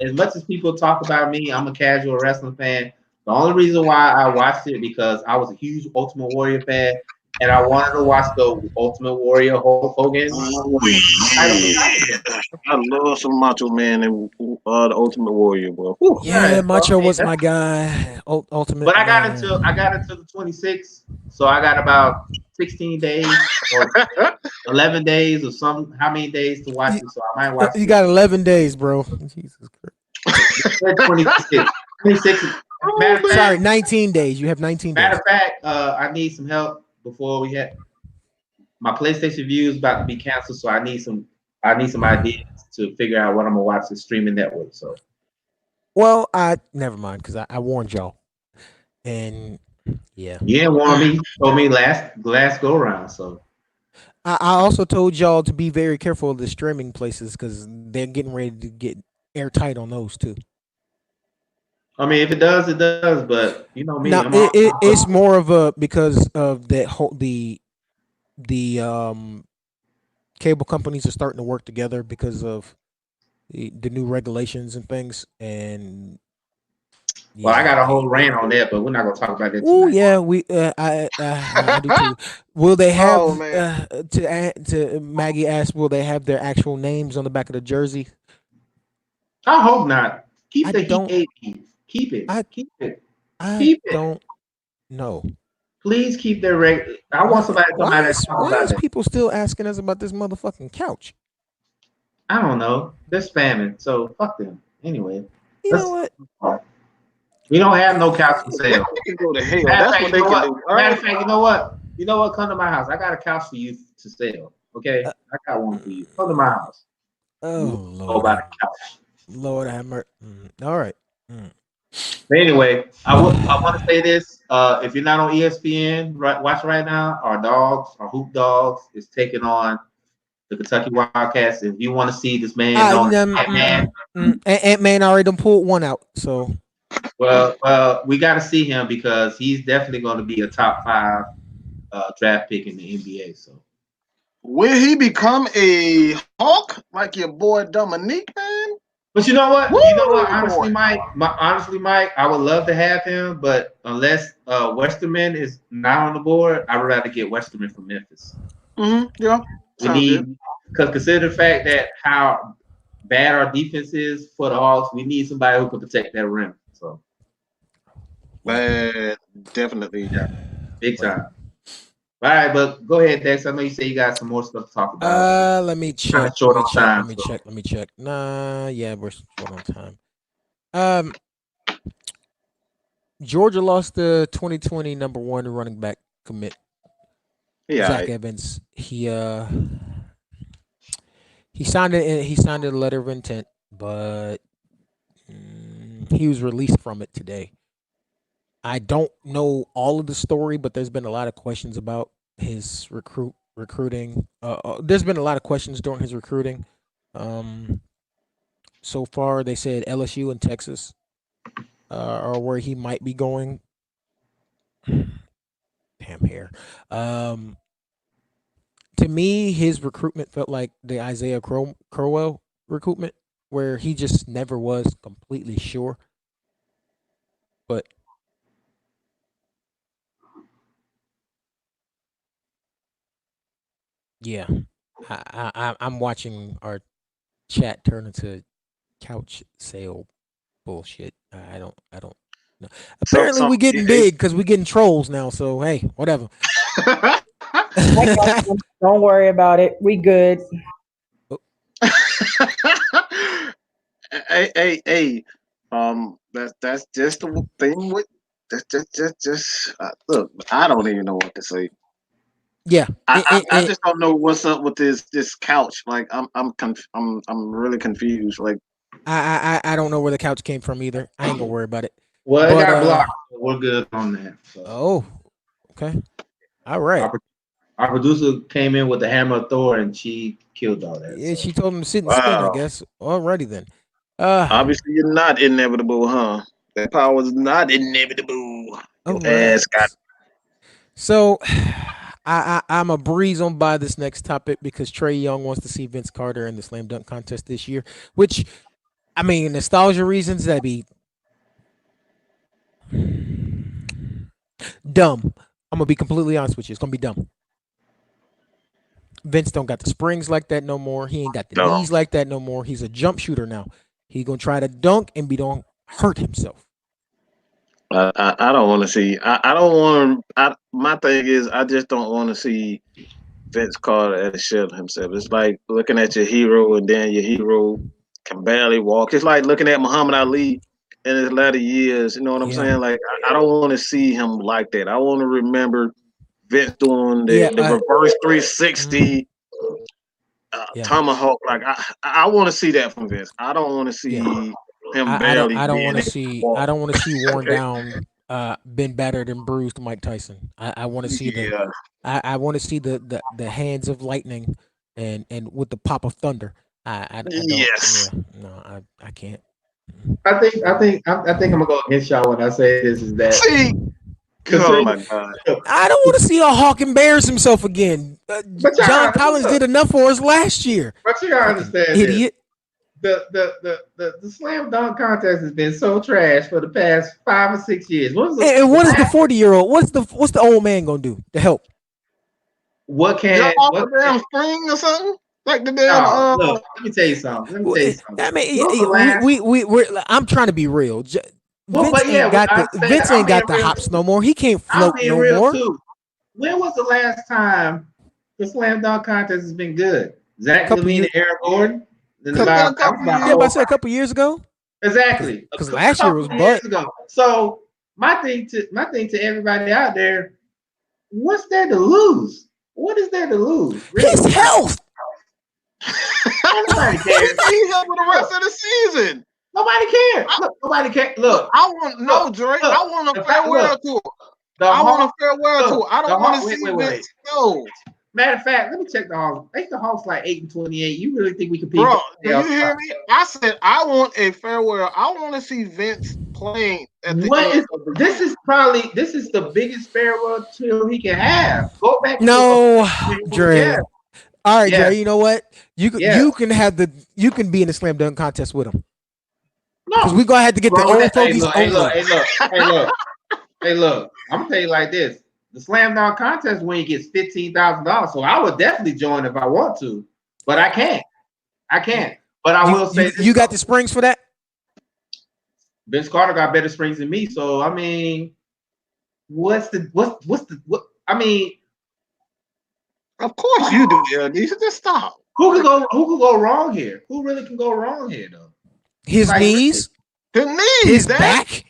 Speaker 3: as much as people talk about me, I'm a casual wrestling fan. The only reason why I watched it because I was a huge Ultimate Warrior fan, and I wanted to watch the Ultimate Warrior Hulk Hogan title for title defense.
Speaker 2: I love some Macho Man and the Ultimate Warrior, bro. Whew.
Speaker 1: yeah,
Speaker 3: Right, so,
Speaker 1: Macho
Speaker 3: I mean,
Speaker 1: was my guy. Ultimate
Speaker 3: but I got
Speaker 1: man.
Speaker 3: into the 26th, so I got about 16 days or 11 days or some how many days to watch it. So I might watch
Speaker 1: You
Speaker 3: it.
Speaker 1: got 11 days, bro. Jesus Christ.
Speaker 3: 26. 26.
Speaker 2: Oh,
Speaker 3: Matter of
Speaker 2: man.
Speaker 1: Sorry,
Speaker 3: fact,
Speaker 1: 19 days. You have 19
Speaker 3: matter
Speaker 1: days.
Speaker 3: of fact, I need some help before we had my PlayStation View is about to be canceled, so I need some ideas to figure out what I'm gonna watch the streaming network. So
Speaker 1: Well, I never mind because I warned y'all, and yeah,
Speaker 3: you didn't warn me, you told me last go round. So
Speaker 1: I also told y'all to be very careful of the streaming places because they're getting ready to get airtight on those too.
Speaker 3: I mean, if it does, it does. But you know me,
Speaker 1: Now it's more of a because of that whole the cable companies are starting to work together because of the new regulations and things, and
Speaker 3: well, I
Speaker 1: yeah,
Speaker 3: got a whole rant on that, but we're not gonna talk about that
Speaker 1: oh
Speaker 3: tonight.
Speaker 1: yeah, we I do too. Will they have
Speaker 2: Oh, man.
Speaker 1: to Maggie asked? Will they have their actual names on the back of the jersey?
Speaker 3: I hope not.
Speaker 1: I
Speaker 3: Keep the Heat
Speaker 1: don't.
Speaker 3: 80. Keep it.
Speaker 1: I
Speaker 3: Keep it.
Speaker 1: I
Speaker 3: Keep it.
Speaker 1: don't know.
Speaker 3: Please keep their reg. I want somebody to come out and talk
Speaker 1: Why
Speaker 3: about
Speaker 1: is
Speaker 3: that.
Speaker 1: people still asking us about this motherfucking couch?
Speaker 3: I don't know. They're spamming, so fuck them. Anyway,
Speaker 1: You know
Speaker 3: let's.
Speaker 1: what?
Speaker 3: We don't have no couch for
Speaker 2: They
Speaker 3: sale.
Speaker 2: can go to hell.
Speaker 3: Matter of
Speaker 2: That's
Speaker 3: fact,
Speaker 2: what
Speaker 3: you
Speaker 2: they
Speaker 3: know
Speaker 2: can
Speaker 3: what?
Speaker 2: do. All
Speaker 3: Matter
Speaker 2: right.
Speaker 3: of fact, you know what? You know what? Come to my house. I got a couch for you to sell. Okay,
Speaker 1: Uh,
Speaker 3: I got one for you. Come to my house.
Speaker 1: oh
Speaker 3: Go
Speaker 1: Lord
Speaker 3: buy
Speaker 1: have
Speaker 3: the couch.
Speaker 1: Lord have mercy. All right.
Speaker 3: But anyway, I want to say this. If you're not on ESPN, watch right now. Our Hoop Dogs, is taking on the Kentucky Wildcats. If you want to see this man known as Ant-Man,
Speaker 1: Ant-Man already done pulled one out. So
Speaker 3: well, we got to see him because he's definitely going to be a top 5 draft pick in the NBA. So,
Speaker 2: Will he become a Hawk like your boy Dominique, man?
Speaker 3: but you know what?
Speaker 2: Woo,
Speaker 3: Honestly,
Speaker 2: boy.
Speaker 3: Mike, I would love to have him, but unless Westerman is not on the board, I would rather get Westerman from Memphis.
Speaker 2: Yeah.
Speaker 3: We
Speaker 2: Sounds good.
Speaker 3: need because consider the fact that how bad our defense is for the Hawks, we need somebody who can protect that rim. So,
Speaker 2: Definitely.
Speaker 3: yeah, big time. All right, but go ahead, Dex. I know you say you got some more stuff to talk about.
Speaker 1: let me
Speaker 3: Kind
Speaker 1: check.
Speaker 3: of short on time.
Speaker 1: Let me check. Nah, yeah, we're short on time. Um, Georgia lost the 2020 number 1 running back commit,
Speaker 2: Yeah.
Speaker 1: Zach Evans. He signed it. He signed a letter of intent, but he was released from it today. I don't know all of the story, but there's been a lot of questions about his recruiting. There's been a lot of questions during his recruiting. Um, so far, they said LSU and Texas are where he might be going. Damn hair. Um, to me, his recruitment felt like the Isaiah Crowell recruitment, where he just never was completely sure. But yeah, I'm watching our chat turn into couch sale bullshit. I don't know.
Speaker 2: So
Speaker 1: Apparently,
Speaker 2: so
Speaker 1: we getting big because we getting trolls now. So hey, whatever.
Speaker 5: I got them. Don't worry about it. We good.
Speaker 2: hey. That's just the thing with just look. I don't even know what to say.
Speaker 1: Yeah,
Speaker 2: I just don't know what's up with this couch. Like I'm really confused. Like
Speaker 1: I don't know where the couch came from either. I ain't gonna worry about it.
Speaker 3: Well, it
Speaker 1: But
Speaker 3: got blocked. So we're good on that. So
Speaker 1: oh, okay, all right.
Speaker 3: our, our producer came in with the hammer of Thor, and she killed all that.
Speaker 1: Yeah,
Speaker 3: So
Speaker 1: she told him to sit and spin. I
Speaker 2: wow.
Speaker 1: guess. Alrighty then. Uh,
Speaker 2: Obviously, you're not inevitable, huh? That power is not inevitable.
Speaker 1: all
Speaker 2: Your
Speaker 1: right.
Speaker 2: ass got.
Speaker 1: So, I'm a breeze on by this next topic because Trey Young wants to see Vince Carter in the slam dunk contest this year. Which, I mean, nostalgia reasons that'd be dumb. I'm gonna be completely honest with you. It's gonna be dumb. Vince don't got the springs like that no more. He ain't got the
Speaker 2: Dumb.
Speaker 1: knees like that no more. He's a jump shooter now. He gonna try to dunk and be don't hurt himself.
Speaker 2: I don't want to see. I don't want. My thing is, I just don't want to see Vince Carter at a shell himself. It's like looking at your hero and then your hero can barely walk. It's like looking at Muhammad Ali in his latter years. You know what I'm
Speaker 1: Yeah,
Speaker 2: saying? Like I don't want to see him like that. I want to remember Vince doing
Speaker 1: yeah,
Speaker 2: the reverse
Speaker 1: mm,
Speaker 2: 360
Speaker 1: yeah,
Speaker 2: tomahawk. Like I want to see that from Vince. I don't want to
Speaker 1: yeah.
Speaker 2: see him barely
Speaker 1: I don't
Speaker 2: being
Speaker 1: want to
Speaker 2: able to
Speaker 1: see I
Speaker 2: walk.
Speaker 1: don't want to see worn down, been battered and bruised Mike Tyson. I want to see
Speaker 2: Yeah,
Speaker 1: I want to see the hands of lightning and with the pop of thunder. I don't. Yeah,
Speaker 2: yes.
Speaker 1: no, I can't.
Speaker 3: I think I'm gonna go against y'all when I say this. Is that
Speaker 2: See, oh
Speaker 3: considering,
Speaker 2: my God.
Speaker 1: I don't want to see a Hawk embarrass himself again.
Speaker 3: but
Speaker 1: John
Speaker 3: y'all
Speaker 1: Collins
Speaker 3: look,
Speaker 1: did enough for us last year.
Speaker 3: but you gotta
Speaker 1: Fucking
Speaker 3: understand this.
Speaker 1: idiot.
Speaker 3: The slam dunk contest has been so trash for the past 5 or 6 years. When was
Speaker 1: And
Speaker 3: the
Speaker 1: what is the
Speaker 3: last?
Speaker 1: 40-year-old? What's the old man gonna do to help?
Speaker 2: Jump off
Speaker 3: What
Speaker 2: the
Speaker 3: can
Speaker 2: damn string or something? Like the damn
Speaker 3: no look? Let me tell you something. Let me tell you something.
Speaker 1: I mean,
Speaker 3: When was the last?
Speaker 1: I'm trying to be real.
Speaker 3: Well, but yeah,
Speaker 1: Vince
Speaker 3: I'm
Speaker 1: ain't
Speaker 3: being
Speaker 1: got the
Speaker 3: real
Speaker 1: hops
Speaker 3: too.
Speaker 1: no more. He can't
Speaker 3: I'm
Speaker 1: float
Speaker 3: being
Speaker 1: no
Speaker 3: real
Speaker 1: more.
Speaker 3: too. When was the last time the slam dunk contest has been good? Zach
Speaker 1: Couple
Speaker 3: Levine
Speaker 1: years,
Speaker 3: and Eric Gordon. Then
Speaker 2: It's been a
Speaker 3: that was
Speaker 2: couple
Speaker 3: about
Speaker 1: yeah, but I
Speaker 2: years.
Speaker 3: 4 or
Speaker 1: said a
Speaker 3: 5.
Speaker 1: couple years ago,
Speaker 3: Exactly,
Speaker 1: because
Speaker 3: a
Speaker 1: last year
Speaker 3: couple
Speaker 1: was
Speaker 3: of years
Speaker 1: butt.
Speaker 3: ago. So my thing to everybody out there, what's there to lose? What is there to lose?
Speaker 1: His
Speaker 3: Really? Like,
Speaker 1: health.
Speaker 3: nobody
Speaker 2: He
Speaker 3: cares.
Speaker 2: be here for the
Speaker 3: Look,
Speaker 2: rest of the season.
Speaker 3: nobody cares.
Speaker 2: I,
Speaker 3: Look, nobody cares.
Speaker 2: look,
Speaker 3: Look,
Speaker 2: I want no
Speaker 3: look,
Speaker 2: Dre.
Speaker 3: look.
Speaker 2: I want a
Speaker 3: The fact, look,
Speaker 2: farewell tour.
Speaker 3: the
Speaker 2: I want a
Speaker 3: Hawks.
Speaker 2: farewell tour.
Speaker 3: Look,
Speaker 2: I
Speaker 3: the
Speaker 2: don't want to
Speaker 3: Hawks. Wait,
Speaker 2: see
Speaker 3: wait, wait, wait.
Speaker 2: Vince go.
Speaker 3: Matter of fact, let me check the Hawks. Ain't the Hawks like 8-28? You really think we compete
Speaker 2: Bro,
Speaker 3: for the
Speaker 2: do you
Speaker 3: playoff
Speaker 2: hear
Speaker 3: spot?
Speaker 2: me? I said I want a farewell. I want to see Vince playing at the
Speaker 3: What
Speaker 2: end
Speaker 3: is
Speaker 2: of the
Speaker 3: this?
Speaker 2: year.
Speaker 3: This is the biggest farewell tour he can have. Go back to
Speaker 1: No,
Speaker 3: yeah,
Speaker 1: Dre. All right,
Speaker 3: yeah,
Speaker 1: Dre. You know what?
Speaker 3: yeah.
Speaker 1: You can be in the slam dunk contest with him because
Speaker 3: No,
Speaker 1: we gonna have to get the
Speaker 3: wrong with
Speaker 1: old
Speaker 3: that. Hey,
Speaker 1: fogies
Speaker 3: look, hey, look,
Speaker 1: only.
Speaker 3: hey, look, hey, look, hey, look. I'm gonna tell you like this: the slam dunk contest when he gets $15,000. So I would definitely join if I want to, but I can't. I can't. But I will say this
Speaker 1: You got
Speaker 3: though:
Speaker 1: the springs for that?
Speaker 3: Vince Carter got better springs than me. So I mean, what's the what? I mean,
Speaker 2: Of course you do, LD. So just stop.
Speaker 3: who could go wrong here? Who really can go wrong here though?
Speaker 1: His
Speaker 3: Like really,
Speaker 1: knees,
Speaker 2: The knees,
Speaker 1: his
Speaker 2: Dad.
Speaker 1: back.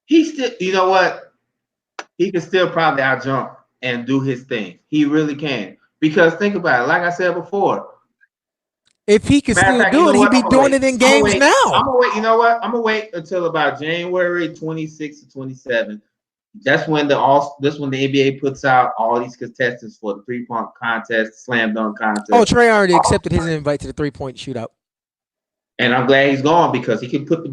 Speaker 3: he still, you know what? He can still probably out jump and do his thing. He really can. Because think about it, like I said before.
Speaker 1: If he could
Speaker 3: Matter of
Speaker 1: still
Speaker 3: fact, you
Speaker 1: do
Speaker 3: know
Speaker 1: it, he'd
Speaker 3: what?
Speaker 1: be
Speaker 3: I'm gonna
Speaker 1: doing
Speaker 3: wait.
Speaker 1: it in
Speaker 3: I'm gonna
Speaker 1: games
Speaker 3: wait. I'm
Speaker 1: now.
Speaker 3: gonna wait. You know what? I'm gonna wait until about January 26th or 27th That's when the NBA puts out all these contestants for the 3-point contest, slam dunk
Speaker 1: Oh,
Speaker 3: contest.
Speaker 1: Trey already accepted his invite to the 3-point shootout.
Speaker 3: And I'm glad he's gone because he can put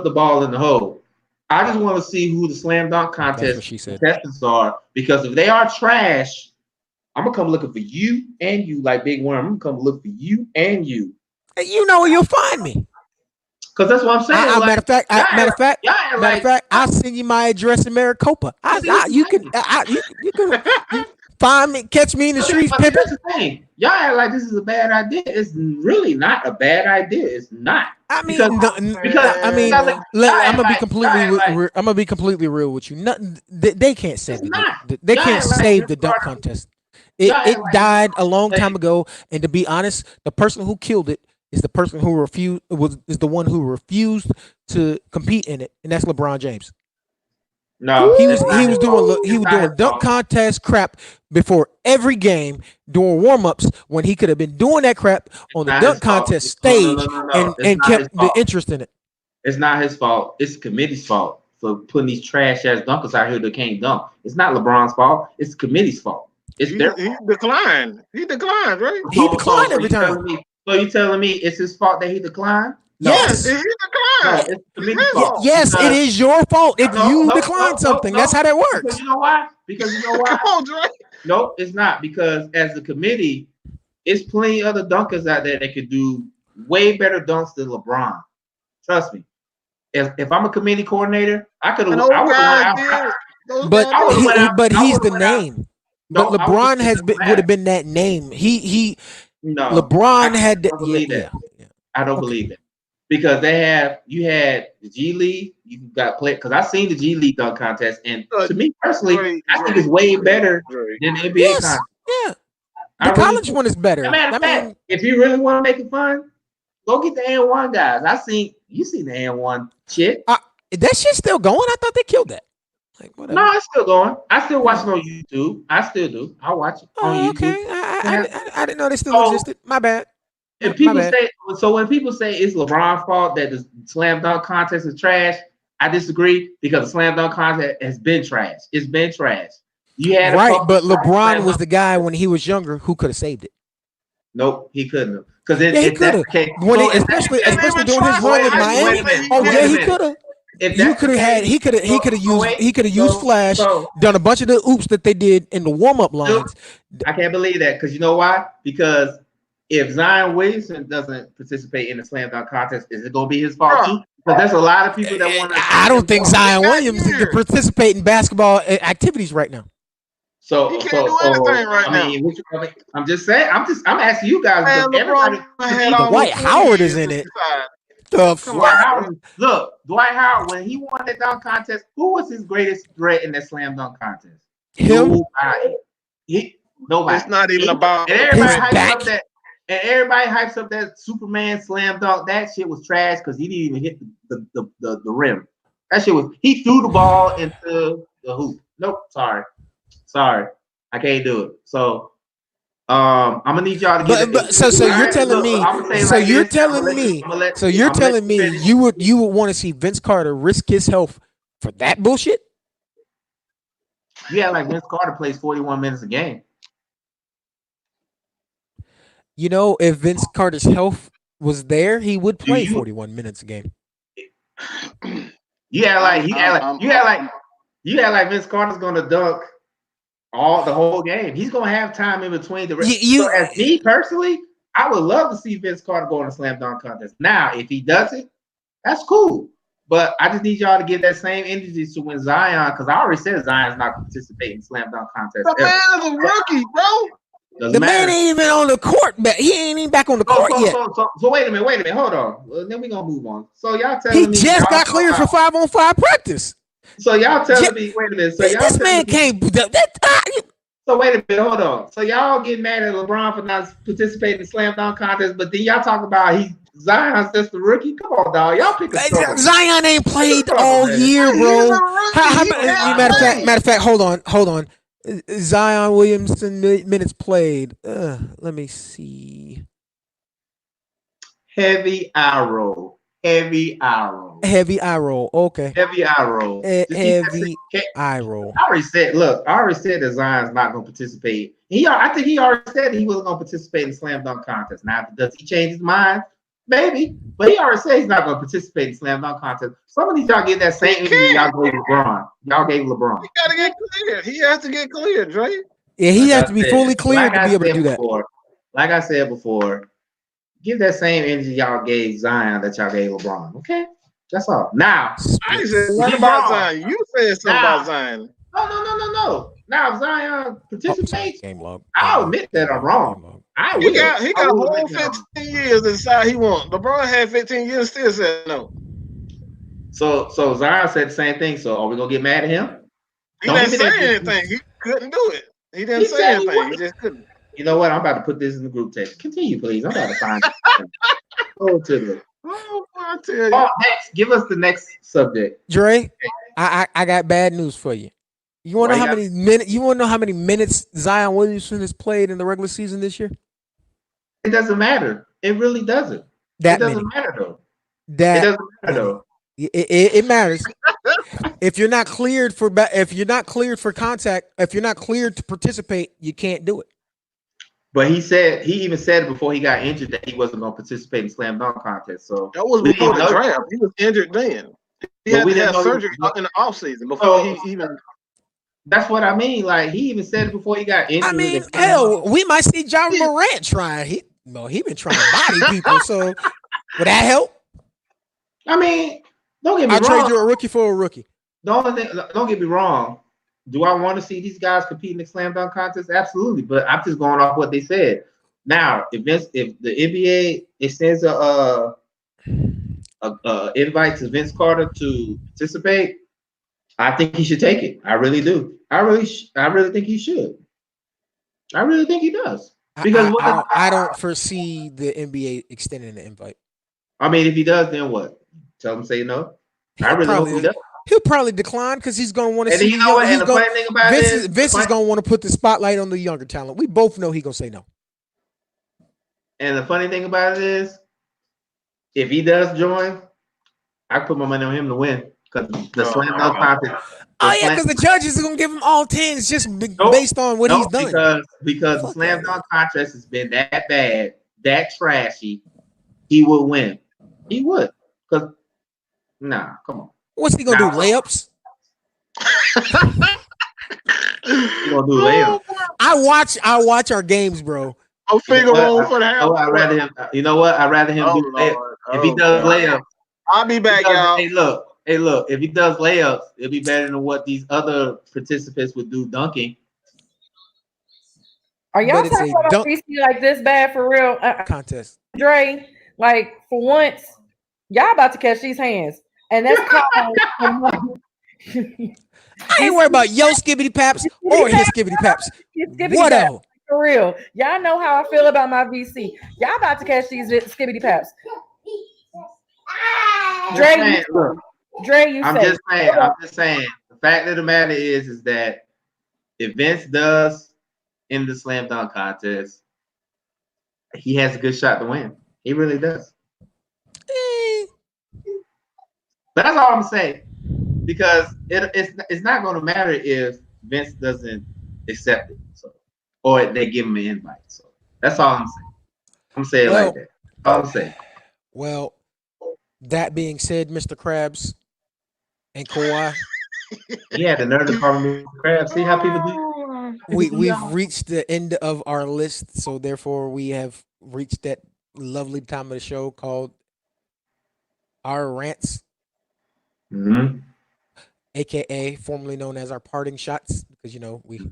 Speaker 3: the ball in the hole. I just want to see who the slam dunk
Speaker 1: That's what
Speaker 3: contest
Speaker 1: she said.
Speaker 3: contestants are, because if they are trash, I'm gonna come looking for you and you, like Big Worm. I'm gonna come look for you and you.
Speaker 1: Hey, you know where you'll find me.
Speaker 3: Cause that's what I'm saying.
Speaker 1: Matter of fact, I'll
Speaker 3: y'all
Speaker 1: send you my address in Maricopa. You can find me, catch me in the streets,
Speaker 3: but
Speaker 1: pimping.
Speaker 3: here's the thing. Y'all act like this is a bad idea. It's really not a bad idea. It's not.
Speaker 1: I mean,
Speaker 3: Because
Speaker 1: I'm gonna be completely real with you. Nothing. They can't save
Speaker 3: it's
Speaker 1: the
Speaker 3: not.
Speaker 1: they
Speaker 3: Y'all
Speaker 1: can't
Speaker 3: act like
Speaker 1: save the
Speaker 3: Vince
Speaker 1: dunk
Speaker 3: Carter-
Speaker 1: contest.
Speaker 3: y'all act
Speaker 1: It
Speaker 3: like
Speaker 1: died a long
Speaker 3: Vince
Speaker 1: time ago. And to be honest, the person who killed it is the person who is the one who refused to compete in it, and that's LeBron James.
Speaker 3: No,
Speaker 1: He
Speaker 3: it's not his fault.
Speaker 1: he
Speaker 3: It's
Speaker 1: was
Speaker 3: not
Speaker 1: doing
Speaker 3: his
Speaker 1: dunk
Speaker 3: fault.
Speaker 1: contest crap before every game during warm-ups when he could have been doing that crap on the
Speaker 3: Not
Speaker 1: dunk
Speaker 3: his fault.
Speaker 1: contest
Speaker 3: No.
Speaker 1: stage
Speaker 3: It's
Speaker 1: and
Speaker 3: not his
Speaker 1: kept the
Speaker 3: fault.
Speaker 1: interest in it.
Speaker 3: It's not his fault. It's the committee's fault for putting these trash ass dunkers out here that can't dunk. It's not LeBron's fault. It's the committee's fault. It's
Speaker 2: He
Speaker 3: their
Speaker 2: he declined. He declined, right?
Speaker 1: He declined every time.
Speaker 3: So you telling me it's his fault that he declined? No,
Speaker 1: Yes.
Speaker 2: He
Speaker 3: no,
Speaker 2: declined.
Speaker 3: it's the
Speaker 2: It's
Speaker 3: committee's
Speaker 2: his
Speaker 3: fault.
Speaker 2: fault.
Speaker 1: Yes, it is your fault if you decline something.
Speaker 3: No.
Speaker 1: That's how that
Speaker 3: Because
Speaker 1: works.
Speaker 3: you know why? Because you know why?
Speaker 2: Come on, Dre.
Speaker 3: No, it's not. Because as the committee, it's plenty of other dunkers out there that could do way better dunks than LeBron. Trust me. If I'm a committee coordinator, I could have.
Speaker 2: And
Speaker 3: I
Speaker 2: those
Speaker 3: would have went
Speaker 2: guys
Speaker 3: out.
Speaker 2: did. Those
Speaker 1: But
Speaker 2: guys did.
Speaker 1: he's the name. But
Speaker 3: No, I would
Speaker 1: LeBron
Speaker 3: have
Speaker 1: would have been that name.
Speaker 3: No,
Speaker 1: LeBron had
Speaker 3: I don't believe
Speaker 1: yeah.
Speaker 3: that. I don't believe it because you had the G League. You got play because I seen the G League dunk contest, and to me personally, I think it's way better than the NBA
Speaker 1: Yes.
Speaker 3: contest.
Speaker 1: Yeah.
Speaker 3: I
Speaker 1: The
Speaker 3: really
Speaker 1: college
Speaker 3: do.
Speaker 1: one is better.
Speaker 3: As a matter
Speaker 1: I
Speaker 3: of fact,
Speaker 1: mean,
Speaker 3: if you really want to make it fun, go get the N1 guys. You seen the N1 shit.
Speaker 1: that shit's still going. I thought they killed that. Like whatever.
Speaker 3: No, it's still going. I still watch it on YouTube. I still do. I watch it on
Speaker 1: Oh,
Speaker 3: YouTube.
Speaker 1: okay. I didn't know they still existed. My bad.
Speaker 3: And
Speaker 1: My
Speaker 3: people
Speaker 1: bad.
Speaker 3: say so when people say it's LeBron's fault that the slam dunk contest is trash, I disagree because the slam dunk contest has been trash. It's been trash. You had
Speaker 1: Right, but LeBron was the guy when he was younger who could have saved it.
Speaker 3: Nope, he couldn't have. Because
Speaker 1: he could have. Especially during his run in Miami. Oh yeah, he could have. He could have used Flash, done a bunch of the oops that they did in the warm-up lines.
Speaker 3: I can't believe that because you know why? Because if Zion Williamson doesn't participate in the slam dunk contest, is it going to be his fault too? Because there's a lot of people that want to.
Speaker 1: I don't think Zion Williams can participate in basketball activities right now.
Speaker 2: So he can't do anything right now.
Speaker 3: I'm just saying. I'm asking you guys.
Speaker 2: Man,
Speaker 3: Everybody,
Speaker 1: Dwight Howard is in it.
Speaker 3: Dwight Howard, when he won that dunk contest, who was his greatest threat in that slam dunk contest?
Speaker 1: Him.
Speaker 3: Nobody.
Speaker 2: It's not even about.
Speaker 3: And everybody hypes up that Superman slam dunk. That shit was trash because he didn't even hit the rim. That shit was. He threw the ball into the hoop. Nope. Sorry, I can't do it. So, I'm gonna need y'all to get.
Speaker 1: So you're telling me you would want to see Vince Carter risk his health for that bullshit?
Speaker 3: Yeah, like Vince Carter plays 41 minutes a game.
Speaker 1: You know, if Vince Carter's health was there, he would play 41 minutes a game.
Speaker 3: You act like Vince Carter's gonna dunk the whole game. He's gonna have time in between the. So as me personally, I would love to see Vince Carter go in a slam dunk contest. Now, if he does it, that's cool. But I just need y'all to give that same energy to when Zion, because I already said Zion's not going to participate in slam dunk contest.
Speaker 2: The man's a rookie, bro.
Speaker 1: The man ain't even on the court. He ain't even back on the court yet.
Speaker 3: So wait a minute. Hold on. Well, then we're gonna move on. So y'all telling me
Speaker 1: he just got cleared for 5-on-5 practice.
Speaker 3: So y'all telling me, wait a minute. So
Speaker 1: this man can't.
Speaker 3: So wait a minute, hold on. So y'all get mad at LeBron for not participating in slam dunk contest, but then y'all talk about Zion's just the rookie. Come on, dog. Y'all pick a trouble.
Speaker 1: Zion ain't played all year, bro. Matter of fact, hold on. Zion Williamson minutes played. Let me see.
Speaker 3: Heavy arrow. heavy eye roll.
Speaker 1: Heavy eye roll. Okay.
Speaker 3: Heavy eye roll. Just keep that
Speaker 1: Heavy
Speaker 3: shit-
Speaker 1: eye roll.
Speaker 3: I already said, look, I already said that Zion's not going to participate. I think he already said that he wasn't going to participate in the slam dunk contest. Now, does he change his mind? Maybe. But he already said he's not going to participate in the slam dunk contest. Some of these y'all get that same energy y'all gave LeBron. Y'all gave LeBron.
Speaker 2: He got to get cleared. He has to get cleared, Dre.
Speaker 1: Yeah, he
Speaker 3: Like
Speaker 1: has
Speaker 3: I
Speaker 1: to be
Speaker 3: said-
Speaker 1: fully cleared
Speaker 3: like
Speaker 1: to
Speaker 3: I
Speaker 1: be able to
Speaker 3: said
Speaker 1: do that.
Speaker 3: before, Like I said before, give that same energy y'all gave Zion that y'all gave LeBron. Okay? That's all. Now,
Speaker 2: I ain't said nothing
Speaker 3: He's
Speaker 2: about
Speaker 3: wrong.
Speaker 2: Zion. You said something
Speaker 3: Now-
Speaker 2: about Zion.
Speaker 3: no. Now, if Zion
Speaker 1: Oh, sorry.
Speaker 3: participates,
Speaker 1: Game log.
Speaker 3: I'll admit that I'm wrong.
Speaker 1: Game log.
Speaker 3: I
Speaker 2: He
Speaker 3: will.
Speaker 2: got
Speaker 3: I
Speaker 2: a
Speaker 3: will
Speaker 2: whole
Speaker 3: admit that I'm wrong.
Speaker 2: 15 years to decide he want. LeBron had 15 years and still said no.
Speaker 3: So Zion said the same thing. So are we gonna get mad at him?
Speaker 2: He
Speaker 3: Don't
Speaker 2: didn't
Speaker 3: give me
Speaker 2: say
Speaker 3: that-
Speaker 2: anything. He couldn't do it. He didn't
Speaker 3: He
Speaker 2: say
Speaker 3: said he
Speaker 2: anything. He
Speaker 3: wouldn't.
Speaker 2: just couldn't.
Speaker 3: You know what? I'm about to put this in the group text. Continue, please. I'm about to find it. Go to the.
Speaker 2: Oh, boy, I tell you.
Speaker 3: Oh, next. Give us the next subject.
Speaker 1: Dre, I got bad news for you. You want to know
Speaker 3: Why
Speaker 1: how
Speaker 3: you
Speaker 1: many minutes? You want to know how many minutes Zion Williamson has played in the regular season this year?
Speaker 3: It doesn't matter. It really doesn't.
Speaker 1: That
Speaker 3: It doesn't
Speaker 1: many.
Speaker 3: matter though. It
Speaker 1: That
Speaker 3: doesn't matter
Speaker 1: many.
Speaker 3: though.
Speaker 1: It matters. If you're not cleared for contact, if you're not cleared to participate, you can't do it.
Speaker 3: But he even said before he got injured that he wasn't going to participate in slam dunk contest. So
Speaker 2: That was
Speaker 3: we
Speaker 2: before
Speaker 3: didn't
Speaker 2: the
Speaker 3: know-
Speaker 2: draft. He was injured then. He
Speaker 3: But
Speaker 2: had
Speaker 3: we
Speaker 2: to
Speaker 3: didn't
Speaker 2: have
Speaker 3: know-
Speaker 2: surgery in the offseason before
Speaker 3: So-
Speaker 2: he even.
Speaker 3: That's what I mean. Like he even said before he got injured.
Speaker 1: I mean,
Speaker 3: that-
Speaker 1: hell, we might see John Morant trying. He been trying to body people. So would that help?
Speaker 3: I mean, don't get me
Speaker 1: I'll trade
Speaker 3: wrong.
Speaker 1: you a rookie for a rookie.
Speaker 3: The only thing, don't get me wrong. Do I want to see these guys compete in the slam dunk contest? Absolutely. But I'm just going off what they said. Now, if the NBA extends a invite to Vince Carter to participate, I think he should take it. I really do. I really think he should. I really think he does. Because
Speaker 1: I don't foresee the NBA extending the invite.
Speaker 3: I mean, if he does, then what? Tell him say no. I really hope he does.
Speaker 1: He'll probably decline because he's going to want to
Speaker 3: And
Speaker 1: see
Speaker 3: you know what? And the funny thing about
Speaker 1: Vince is going to want to put the spotlight on the younger talent. We both know he's going to say no.
Speaker 3: And the funny thing about it is, if he does join, I put my money on him to win because the slam dunk contest.
Speaker 1: Oh yeah, because the judges are going to give him all 10s just based on what he's done.
Speaker 3: Because the slam dunk contest has been that bad, that trashy, he would win. He would. Because come on.
Speaker 1: What's he gonna do? Layups?
Speaker 3: He gonna do layups.
Speaker 1: I watch our games, bro.
Speaker 2: I'm Figaro for the house.
Speaker 3: I'd rather him. You know what? I'd rather him do layups. If he does layups,
Speaker 2: I'll be back, y'all.
Speaker 3: Hey, look. If he does layups, it'll be better than what these other participants would do dunking.
Speaker 5: Are y'all
Speaker 1: But it's
Speaker 5: talking
Speaker 1: a
Speaker 5: about
Speaker 1: dunk
Speaker 5: BC like this bad for real?
Speaker 1: contest.
Speaker 5: Dre, like for once, y'all about to catch these hands. And that's called
Speaker 1: I ain't worried about yo skibbity paps or his skibbity paps. Whatever.
Speaker 5: For real. Y'all know how I feel about my VC. Y'all about to catch these skibbity paps. Dre, you
Speaker 3: I'm just saying. The fact of the matter is that if Vince does in the slam dunk contest, he has a good shot to win. He really does. But that's all I'm saying. Because it's not going to matter if Vince doesn't accept it, or they give him an invite. So that's all I'm saying. I'm saying like that. All I'm saying.
Speaker 1: Well, that being said, Mr. Krabs and Kawhi,
Speaker 3: Yeah, the nerve to call him Mr. Krabs. See how people do.
Speaker 1: we've reached the end of our list, so therefore we have reached that lovely time of the show called our rants.
Speaker 3: Mm-hmm.
Speaker 1: AKA formerly known as our parting shots, because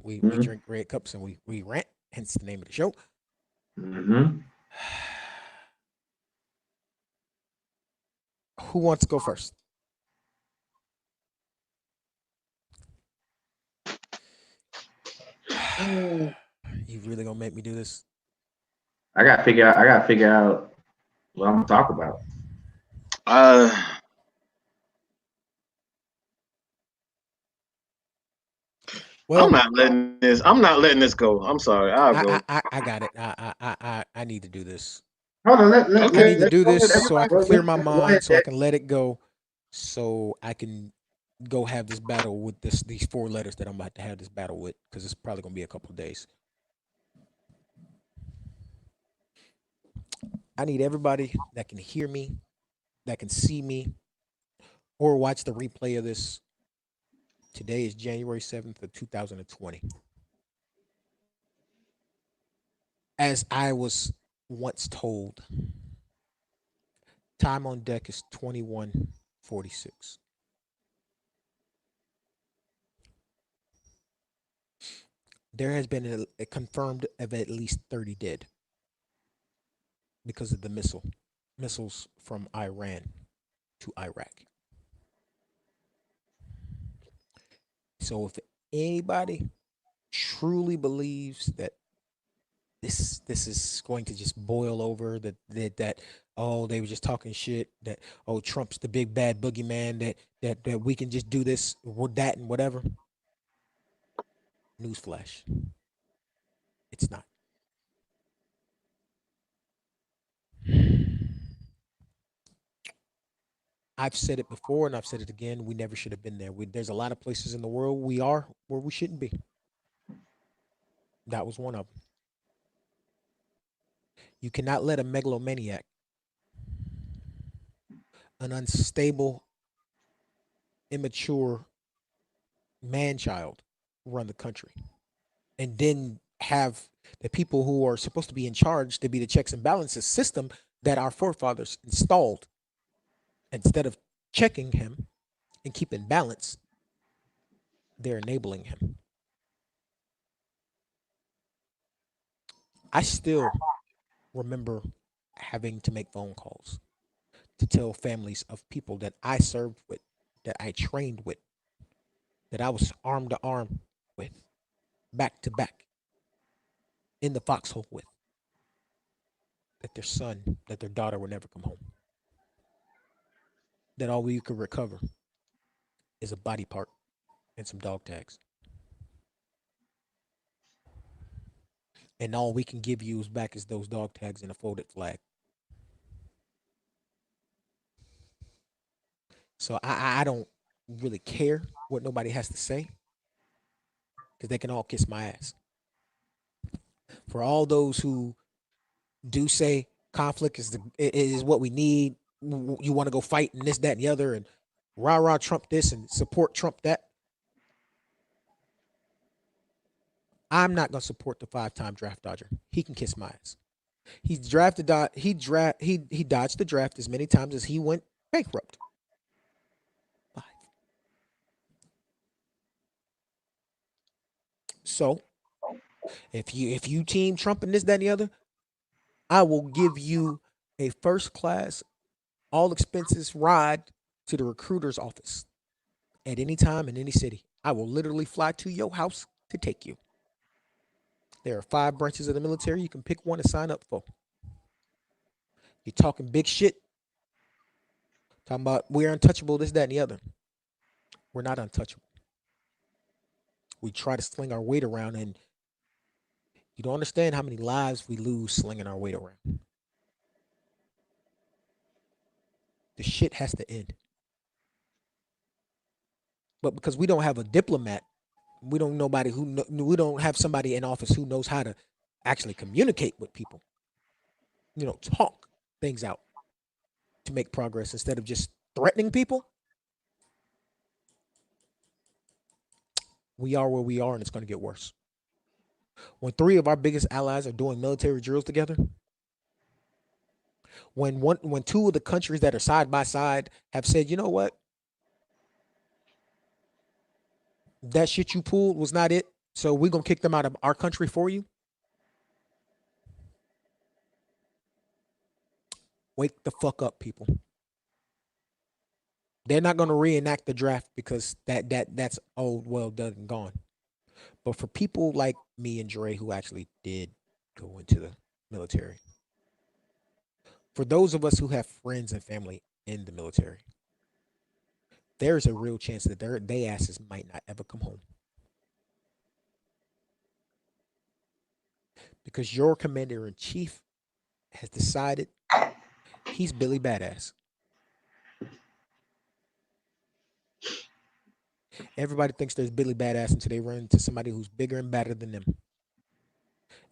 Speaker 1: we drink red cups and we rant, hence the name of the show.
Speaker 3: Mm-hmm.
Speaker 1: Who wants to go first? You really gonna make me do this?
Speaker 3: I gotta figure out what I'm gonna talk about.
Speaker 1: Well,
Speaker 2: I'm not letting this go. I'm sorry. I'll go.
Speaker 1: I got it. I need to do this.
Speaker 3: Hold on,
Speaker 1: I
Speaker 2: Okay.
Speaker 1: need to do
Speaker 3: go ahead,
Speaker 1: this so I can clear my
Speaker 3: go ahead,
Speaker 1: mind, so I
Speaker 3: Jack.
Speaker 1: can let it go, so I can go have this battle with these four letters that I'm about to have this battle with, because it's probably gonna be a couple of days. I need everybody that can hear me, that can see me, or watch the replay of this. Today is January 7th of 2020. As I was once told, time on deck is 21:46. There has been a confirmed of at least 30 dead because of the missiles from Iran to Iraq. So if anybody truly believes that this is going to just boil over, that oh, they were just talking shit, that oh, Trump's the big bad boogeyman, that we can just do this with that and whatever, newsflash, it's not. I've said it before and I've said it again. We never should have been there. There's a lot of places in the world we are where we shouldn't be. That was one of them. You cannot let a megalomaniac, an unstable, immature man child run the country, and then have the people who are supposed to be in charge to be the checks and balances system that our forefathers installed, instead of checking him and keeping balance, they're enabling him. I still remember having to make phone calls to tell families of people that I served with, that I trained with, that I was arm to arm with, back to back, in the foxhole with, that their son, that their daughter would never come home, that all we could recover is a body part and some dog tags. And all we can give you is back is those dog tags and a folded flag. So I don't really care what nobody has to say, because they can all kiss my ass. For all those who do say conflict is what we need, you want to go fight and this, that, and the other, and rah rah Trump this and support Trump that. I'm not gonna support the 5-time draft dodger. He can kiss my ass. He's drafted. He dodged the draft as many times as he went bankrupt. 5. So if you team Trump and this, that, and the other, I will give you a first class, all expenses ride to the recruiter's office at any time in any city. I will literally fly to your house to take you. There are 5 branches of the military. You can pick one to sign up for. You're talking big shit, talking about we're untouchable, this, that, and the other. We're not untouchable. We try to sling our weight around, and you don't understand how many lives we lose slinging our weight around. The shit has to end. But because we don't have a diplomat, we don't nobody we don't have somebody in office who knows how to actually communicate with people. Talk things out to make progress instead of just threatening people. We are where we are, and it's going to get worse. When 3 of our biggest allies are doing military drills together, when 2 of the countries that are side by side have said, you know what, that shit you pulled was not it, so we're gonna kick them out of our country for you. Wake the fuck up, people. They're not gonna reenact the draft because that's old, well done and gone. But for people like me and Dre who actually did go into the military, for those of us who have friends and family in the military, there's a real chance that they asses might not ever come home, because your commander in chief has decided he's Billy Badass. Everybody thinks there's Billy Badass until they run into somebody who's bigger and badder than them.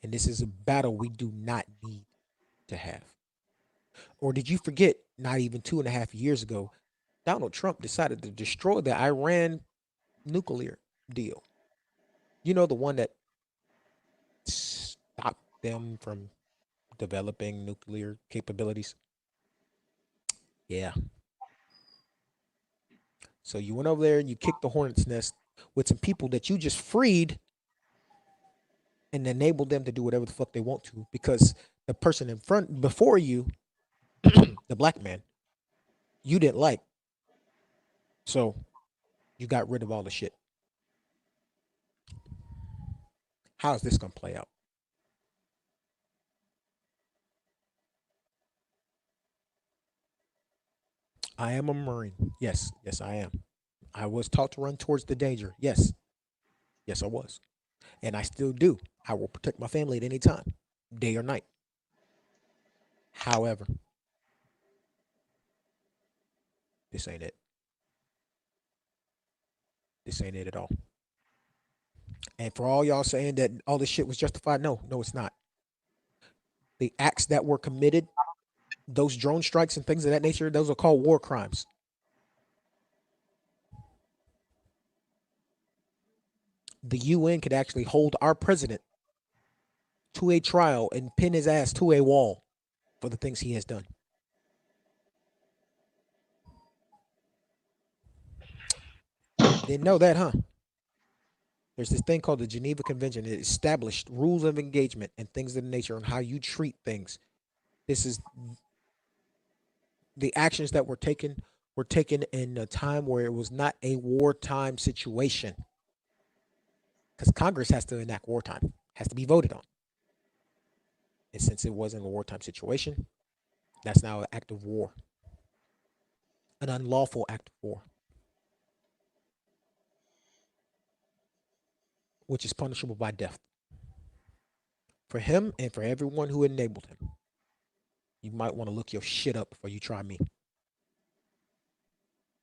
Speaker 1: And this is a battle we do not need to have. Or did you forget, not even 2.5 years ago, Donald Trump decided to destroy the Iran nuclear deal? You know, the one that stopped them from developing nuclear capabilities? Yeah. So you went over there and you kicked the hornet's nest with some people that you just freed and enabled them to do whatever the fuck they want to because the person in front before you, the black man, you didn't like. So you got rid of all the shit. How is this going to play out? I am a Marine. Yes, yes, I am. I was taught to run towards the danger. Yes, yes, I was. And I still do. I will protect my family at any time, day or night. However, this ain't it. This ain't it at all. And for all y'all saying that all this shit was justified, no, no, it's not. The acts that were committed, those drone strikes and things of that nature, those are called war crimes. The UN could actually hold our president to a trial and pin his ass to a wall for the things he has done. Didn't know that, huh? There's this thing called the Geneva Convention. It established rules of engagement and things of the nature on how you treat things. This is the actions that were taken in a time where it was not a wartime situation. Because Congress has to enact wartime, has to be voted on. And since it wasn't a wartime situation, that's now an act of war, an unlawful act of war, which is punishable by death for him and for everyone who enabled him. You might want to look your shit up before you try me.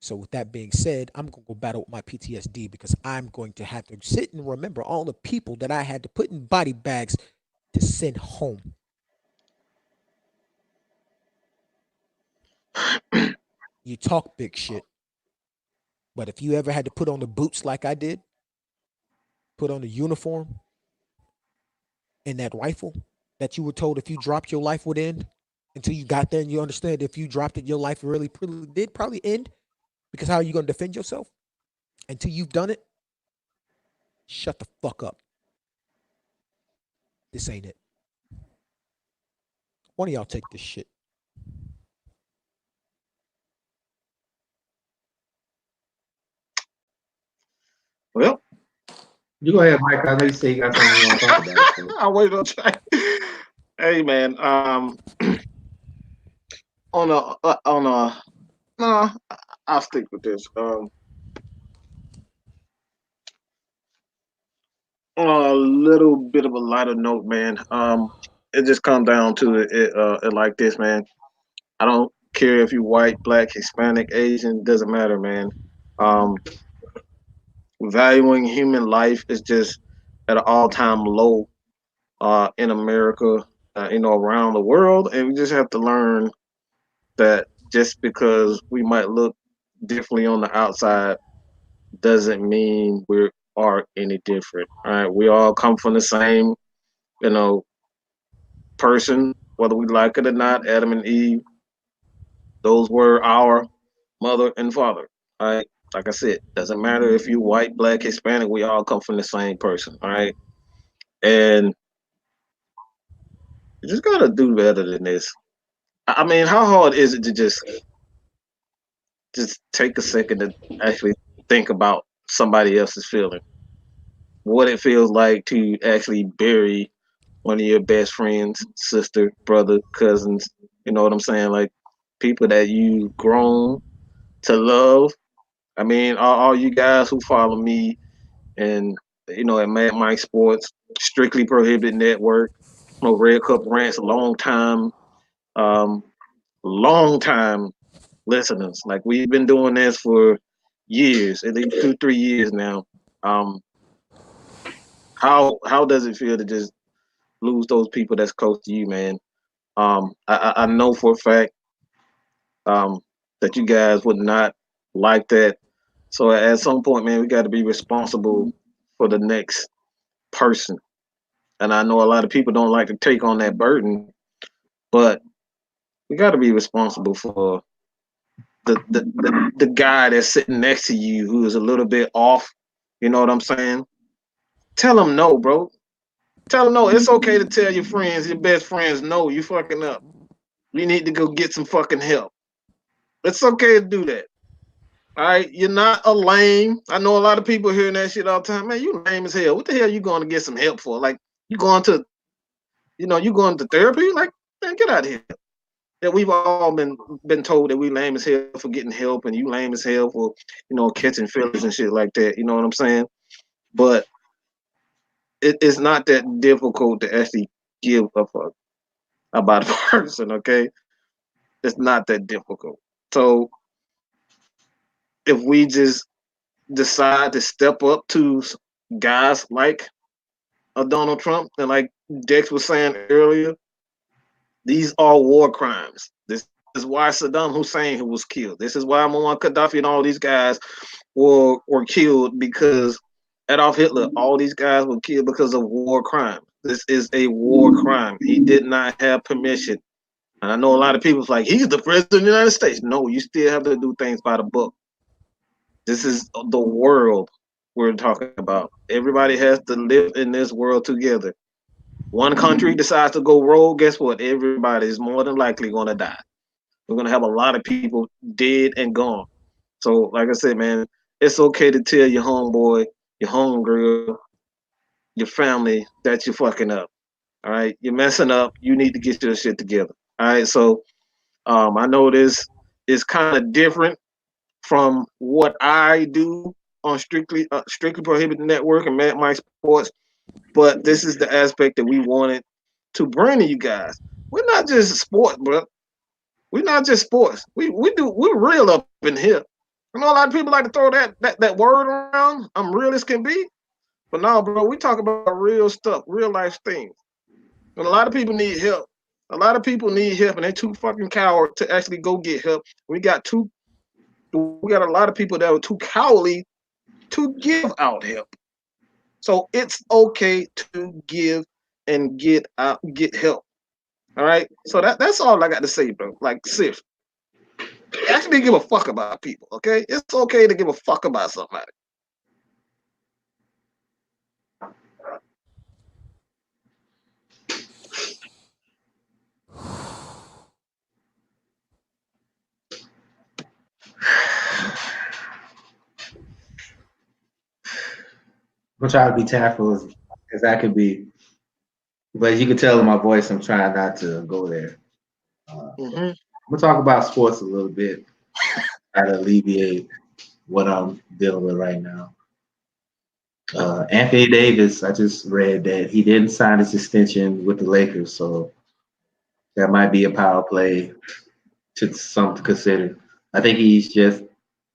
Speaker 1: So, with that being said, I'm going to go battle with my PTSD because I'm going to have to sit and remember all the people that I had to put in body bags to send home. You talk big shit, but if you ever had to put on the boots like I did, put on the uniform and that rifle that you were told if you dropped your life would end, until you got there and you understand if you dropped it, your life really did probably end because how are you going to defend yourself? Until you've done it, shut the fuck up. This ain't it. One of y'all take this shit.
Speaker 2: Well,
Speaker 3: You go ahead, Mike. I know you say you got something you want to talk about. So.
Speaker 2: I wait on try. Hey man, on a no, I'll stick with this. On a little bit of a lighter note, man. It just comes down to it like this, man. I don't care if you white, black, Hispanic, Asian, doesn't matter, man. Um, Valuing human life is just at an all-time low in America, around the world, and we just have to learn that just because we might look differently on the outside doesn't mean we are any different. All right, we all come from the same, you know, person, whether we like it or not. Adam and Eve, those were our mother and father. All right, like I said, doesn't matter if you white, black, Hispanic. We all come from the same person. All right, and you just gotta do better than this. I mean, how hard is it to just take a second to actually think about somebody else's feeling? What it feels like to actually bury one of your best friends, sister, brother, cousins. You know what I'm saying? Like people that you've grown to love. I mean, all you guys who follow me and at Mad Mike Sports, Strictly Prohibited Network, Red Cup Rants, a long time. um, long time listeners. Like we've been doing this for years, at least 2, 3 years now. Um, how does it feel to just lose those people that's close to you, man? I know for a fact um, that you guys would not like that. So at some point, man, we got to be responsible for the next person. And I know a lot of people don't like to take on that burden, but we got to be responsible for the guy that's sitting next to you who is a little bit off. You know what I'm saying? Tell him no, bro. Tell him no. It's okay to tell your friends, your best friends, no, you fucking up. You need to go get some fucking help. It's okay to do that. All right, you're not a lame. I know a lot of people hearing that shit all the time. Man, you lame as hell. What the hell you going to get some help for? Like you going to, you going to therapy? Like, man, get out of here. Yeah, we've all been told that we lame as hell for getting help, and you lame as hell for catching feelings and shit like that. You know what I'm saying? But it's not that difficult to actually give a fuck about a person. Okay, it's not that difficult. So if we just decide to step up to guys like a Donald Trump, and like Dex was saying earlier, these are war crimes. This is why Saddam Hussein was killed. This is why Muammar Gaddafi and all these guys were killed because Adolf Hitler, all these guys were killed because of war crime. This is a war crime. He did not have permission. And I know a lot of people's like, he's the president of the United States. No, you still have to do things by the book. This is the world we're talking about. Everybody has to live in this world together. One country decides to go rogue, guess what? Everybody is more than likely going to die. We're going to have a lot of people dead and gone. So, like I said, man, it's okay to tell your homeboy, your homegirl, your family that you're fucking up. All right, you're messing up. You need to get your shit together. All right, so I know this is kind of different from what I do on strictly prohibited network and Mad Mike Sports, but this is the aspect that we wanted to bring to you guys. We're not just sports, bro. We're not just sports. We're real up in here. I know a lot of people like to throw that word around. I'm real as can be, but no, bro. We talk about real stuff, real life things. And a lot of people need help. A lot of people need help, and they're too fucking coward to actually go get help. We got a lot of people that are too cowardly to give out help. So it's okay to give and get help. All right. So that's all I got to say, bro. Like seriously. Actually give a fuck about people, okay? It's okay to give a fuck about somebody.
Speaker 3: I'm trying to be tactful as I could be, but you can tell in my voice I'm trying not to go there. I'm gonna talk about sports a little bit, try to alleviate what I'm dealing with right now. Anthony Davis, I just read that he didn't sign his extension with the Lakers, so that might be a power play to something to consider. I think he's just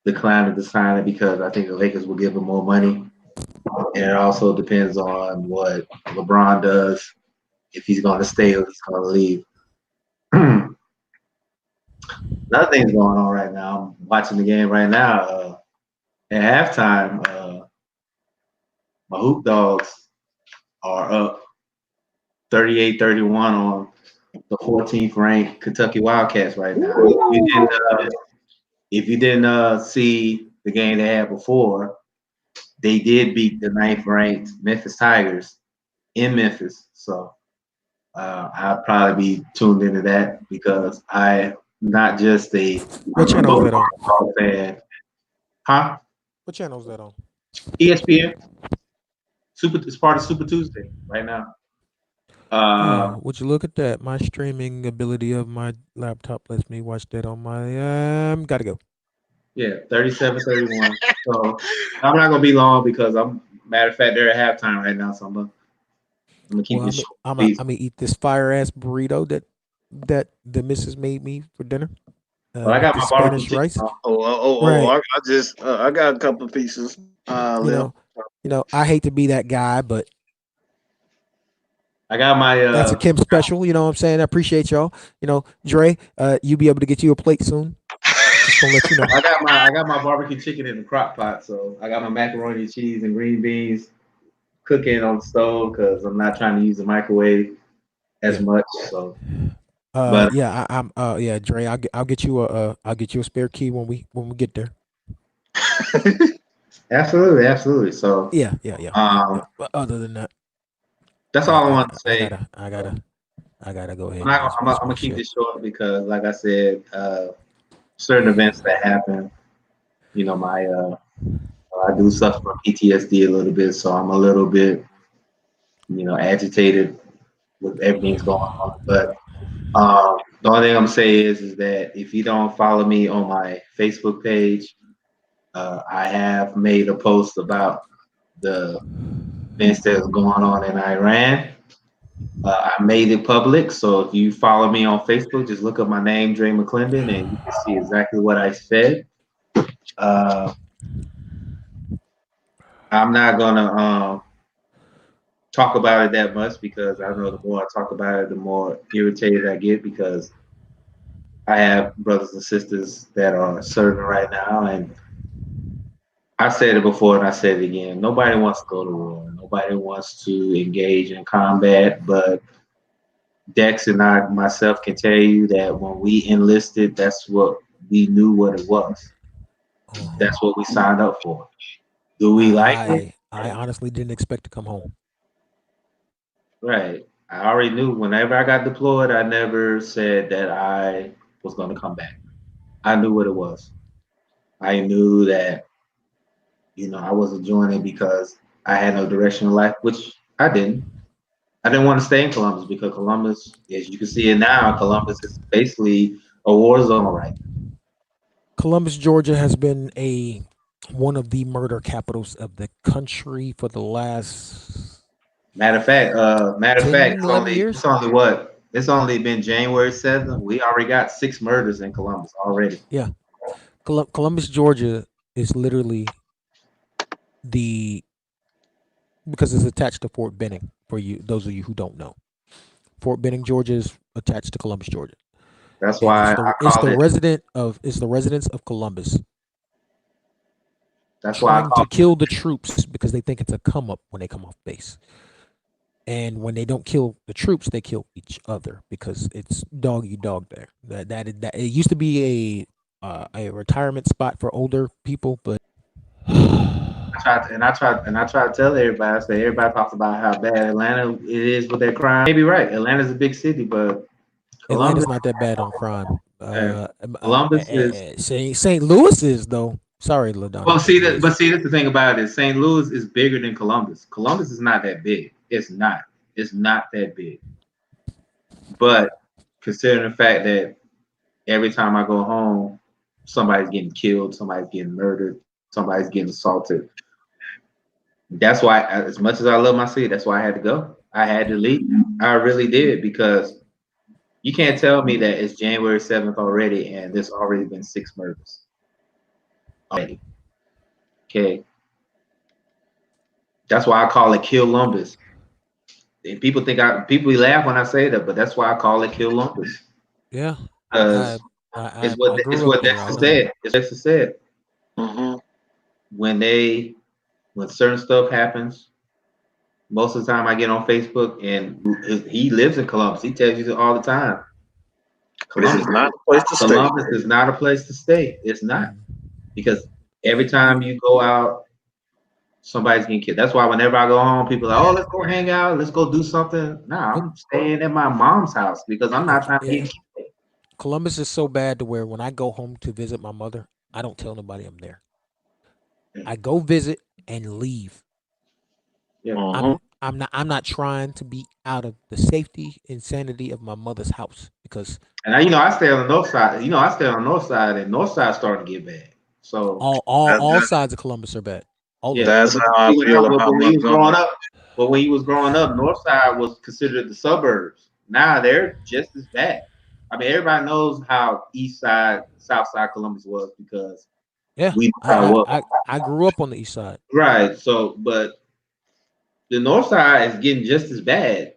Speaker 3: declining to sign it because I think the Lakers will give him more money. And it also depends on what LeBron does, if he's going to stay or if he's going to leave. Another thing's going on right now. I'm watching the game right now. At halftime, my Hoop Dogs are up 38-31 on the 14th ranked Kentucky Wildcats right now. If you didn't see the game they had before, they did beat the 9th ranked Memphis Tigers in Memphis. So I'll probably be tuned into that because I'm not just a
Speaker 1: What channel is that on?
Speaker 3: fan. Huh?
Speaker 1: What channel is that on?
Speaker 3: ESPN. It's part of Super Tuesday right now.
Speaker 1: Would you look at that? My streaming ability of my laptop lets me watch that on my gotta go.
Speaker 3: Yeah, 37-31. So I'm not gonna be long because matter of fact they're at halftime right now, so I'm gonna keep
Speaker 1: Well,
Speaker 3: this short.
Speaker 1: I'm gonna eat this fire ass burrito that that the missus made me for dinner
Speaker 3: Well, I
Speaker 1: with
Speaker 3: got
Speaker 1: the
Speaker 3: my barbecue
Speaker 1: Spanish
Speaker 3: chicken.
Speaker 1: rice.
Speaker 2: I
Speaker 1: Right.
Speaker 2: I just I got a couple of pieces
Speaker 1: You
Speaker 2: left.
Speaker 1: know, I hate to be that guy, but
Speaker 3: I got my
Speaker 1: that's a Kim special. You know what I'm saying? I appreciate y'all. Dre, you be able to get you a plate soon. Just gonna let you know.
Speaker 3: I got my barbecue chicken in the crock pot, so I got my macaroni and cheese and green beans cooking on the stove because I'm not trying to use the microwave as
Speaker 1: Yeah.
Speaker 3: much. So, but
Speaker 1: Yeah, I'm yeah, Dre, I'll get you I'll get you a spare key when we get there.
Speaker 3: absolutely, absolutely. So,
Speaker 1: Yeah.
Speaker 3: um,
Speaker 1: But other than that,
Speaker 3: that's all I want to
Speaker 1: I
Speaker 3: say.
Speaker 1: gotta
Speaker 3: Um,
Speaker 1: go
Speaker 3: I'm
Speaker 1: ahead
Speaker 3: not.
Speaker 1: and
Speaker 3: Gonna-
Speaker 1: ease
Speaker 3: I'm
Speaker 1: my
Speaker 3: gonna keep
Speaker 1: shit.
Speaker 3: this short because, like I said, certain events that happen. My I do suffer from PTSD a little bit, so I'm a little bit, agitated with everything's going on. But the only thing I'm saying is that if you don't follow me on my Facebook page, I have made a post about the events that's going on in Iran. I made it public, so if you follow me on Facebook, just look up my name, Dre McClendon, and you can see exactly what I said. Uh, I'm not gonna talk about it that much because I know the more I talk about it, the more irritated I get because I have brothers and sisters that are serving right now, and I said it before and I said it again. Nobody wants to go to war. Nobody wants to engage in combat, but Dex and I myself can tell you that when we enlisted, that's what we knew what it was.
Speaker 1: Uh-huh.
Speaker 3: That's what we signed up for. Do we like it?
Speaker 1: I honestly didn't expect to come home.
Speaker 3: Right. I already knew whenever I got deployed, I never said that I was going to come back. I knew what it was. I knew that, I wasn't doing it because I had no direction in life, which I didn't. I didn't want to stay in Columbus because Columbus, as you can see it now, Columbus is basically a war zone right
Speaker 1: Columbus, Georgia has been a one of the murder capitals of the country for the last
Speaker 3: Matter of fact,
Speaker 1: 10, 11
Speaker 3: it's
Speaker 1: years.
Speaker 3: only what? It's only been January 7th. We already got 6 murders in Columbus already.
Speaker 1: Yeah. Columbus, Georgia is literally the because it's attached to Fort Benning for you those of you who don't know. Fort Benning, Georgia is attached to Columbus, Georgia.
Speaker 3: That's
Speaker 1: And
Speaker 3: why I
Speaker 1: it's
Speaker 3: call
Speaker 1: the
Speaker 3: it.
Speaker 1: residents of Columbus
Speaker 3: That's why I
Speaker 1: trying to
Speaker 3: call
Speaker 1: kill the troops because they think it's a come up when they come off base. And when they don't kill the troops, they kill each other because it's dog eat dog there. That it used to be a retirement spot for older people, but
Speaker 3: I try to tell everybody. I say everybody talks about how bad Atlanta it is with their crime. Maybe right. Atlanta's a big city, but Columbus,
Speaker 1: Atlanta's not that bad on crime.
Speaker 3: uh, Columbus is.
Speaker 1: Saint Louis is though. Sorry, Ladonna.
Speaker 3: Well,
Speaker 1: Saint Louis.
Speaker 3: see, that's the thing about it. St. Louis is bigger than Columbus. Columbus is not that big. It's not. It's not that big. But considering the fact that every time I go home, somebody's getting killed, somebody's getting murdered, somebody's getting assaulted. That's why, as much as I love my city, that's why I had to go. I had to leave. I really did because you can't tell me that it's January 7th already and there's already been 6 murders already. Okay. That's why I call it Kill Lumbus. And people laugh when I say that, but that's why I call it Kill Lumbus.
Speaker 1: Yeah, I
Speaker 3: Because
Speaker 1: I
Speaker 3: it's
Speaker 1: grew up
Speaker 3: what
Speaker 1: there. I
Speaker 3: Dexter
Speaker 1: know.
Speaker 3: said. It's Dexter said.
Speaker 2: Hmm.
Speaker 3: When when certain stuff happens, most of the time I get on Facebook and he lives in Columbus. He tells you all the time.
Speaker 2: This is
Speaker 3: Columbus,
Speaker 2: not a place to stay.
Speaker 3: Columbus is not a place to stay. It's not
Speaker 1: Mm.
Speaker 3: because every time you go out, somebody's getting killed. That's why whenever I go home, people are like, "Oh, let's go hang out. Let's go do something." Nah,
Speaker 1: Nope.
Speaker 3: I'm staying at my mom's house because I'm not trying to
Speaker 1: Yeah.
Speaker 3: get killed.
Speaker 1: Columbus is so bad to where when I go home to visit my mother, I don't tell nobody I'm there. I go visit and leave.
Speaker 3: Yeah.
Speaker 2: Hmm.
Speaker 1: I'm not trying to be out of the safety and sanity of my mother's house because
Speaker 3: And I stay on the north side. I stay on the north side, and north side's starting to get bad. So
Speaker 2: That,
Speaker 1: all
Speaker 2: that,
Speaker 1: sides of Columbus are bad. All of
Speaker 3: yeah,
Speaker 1: them.
Speaker 2: that's how I feel about
Speaker 3: when he was growing
Speaker 2: Montgomery.
Speaker 3: up, but when he was growing up, north side was considered the suburbs. Now they're just as bad. I mean, everybody knows how East Side, South Side Columbus was because
Speaker 1: Yeah,
Speaker 3: we know how it was.
Speaker 1: I grew up on the east side,
Speaker 3: Right. So, but the North Side is getting just as bad.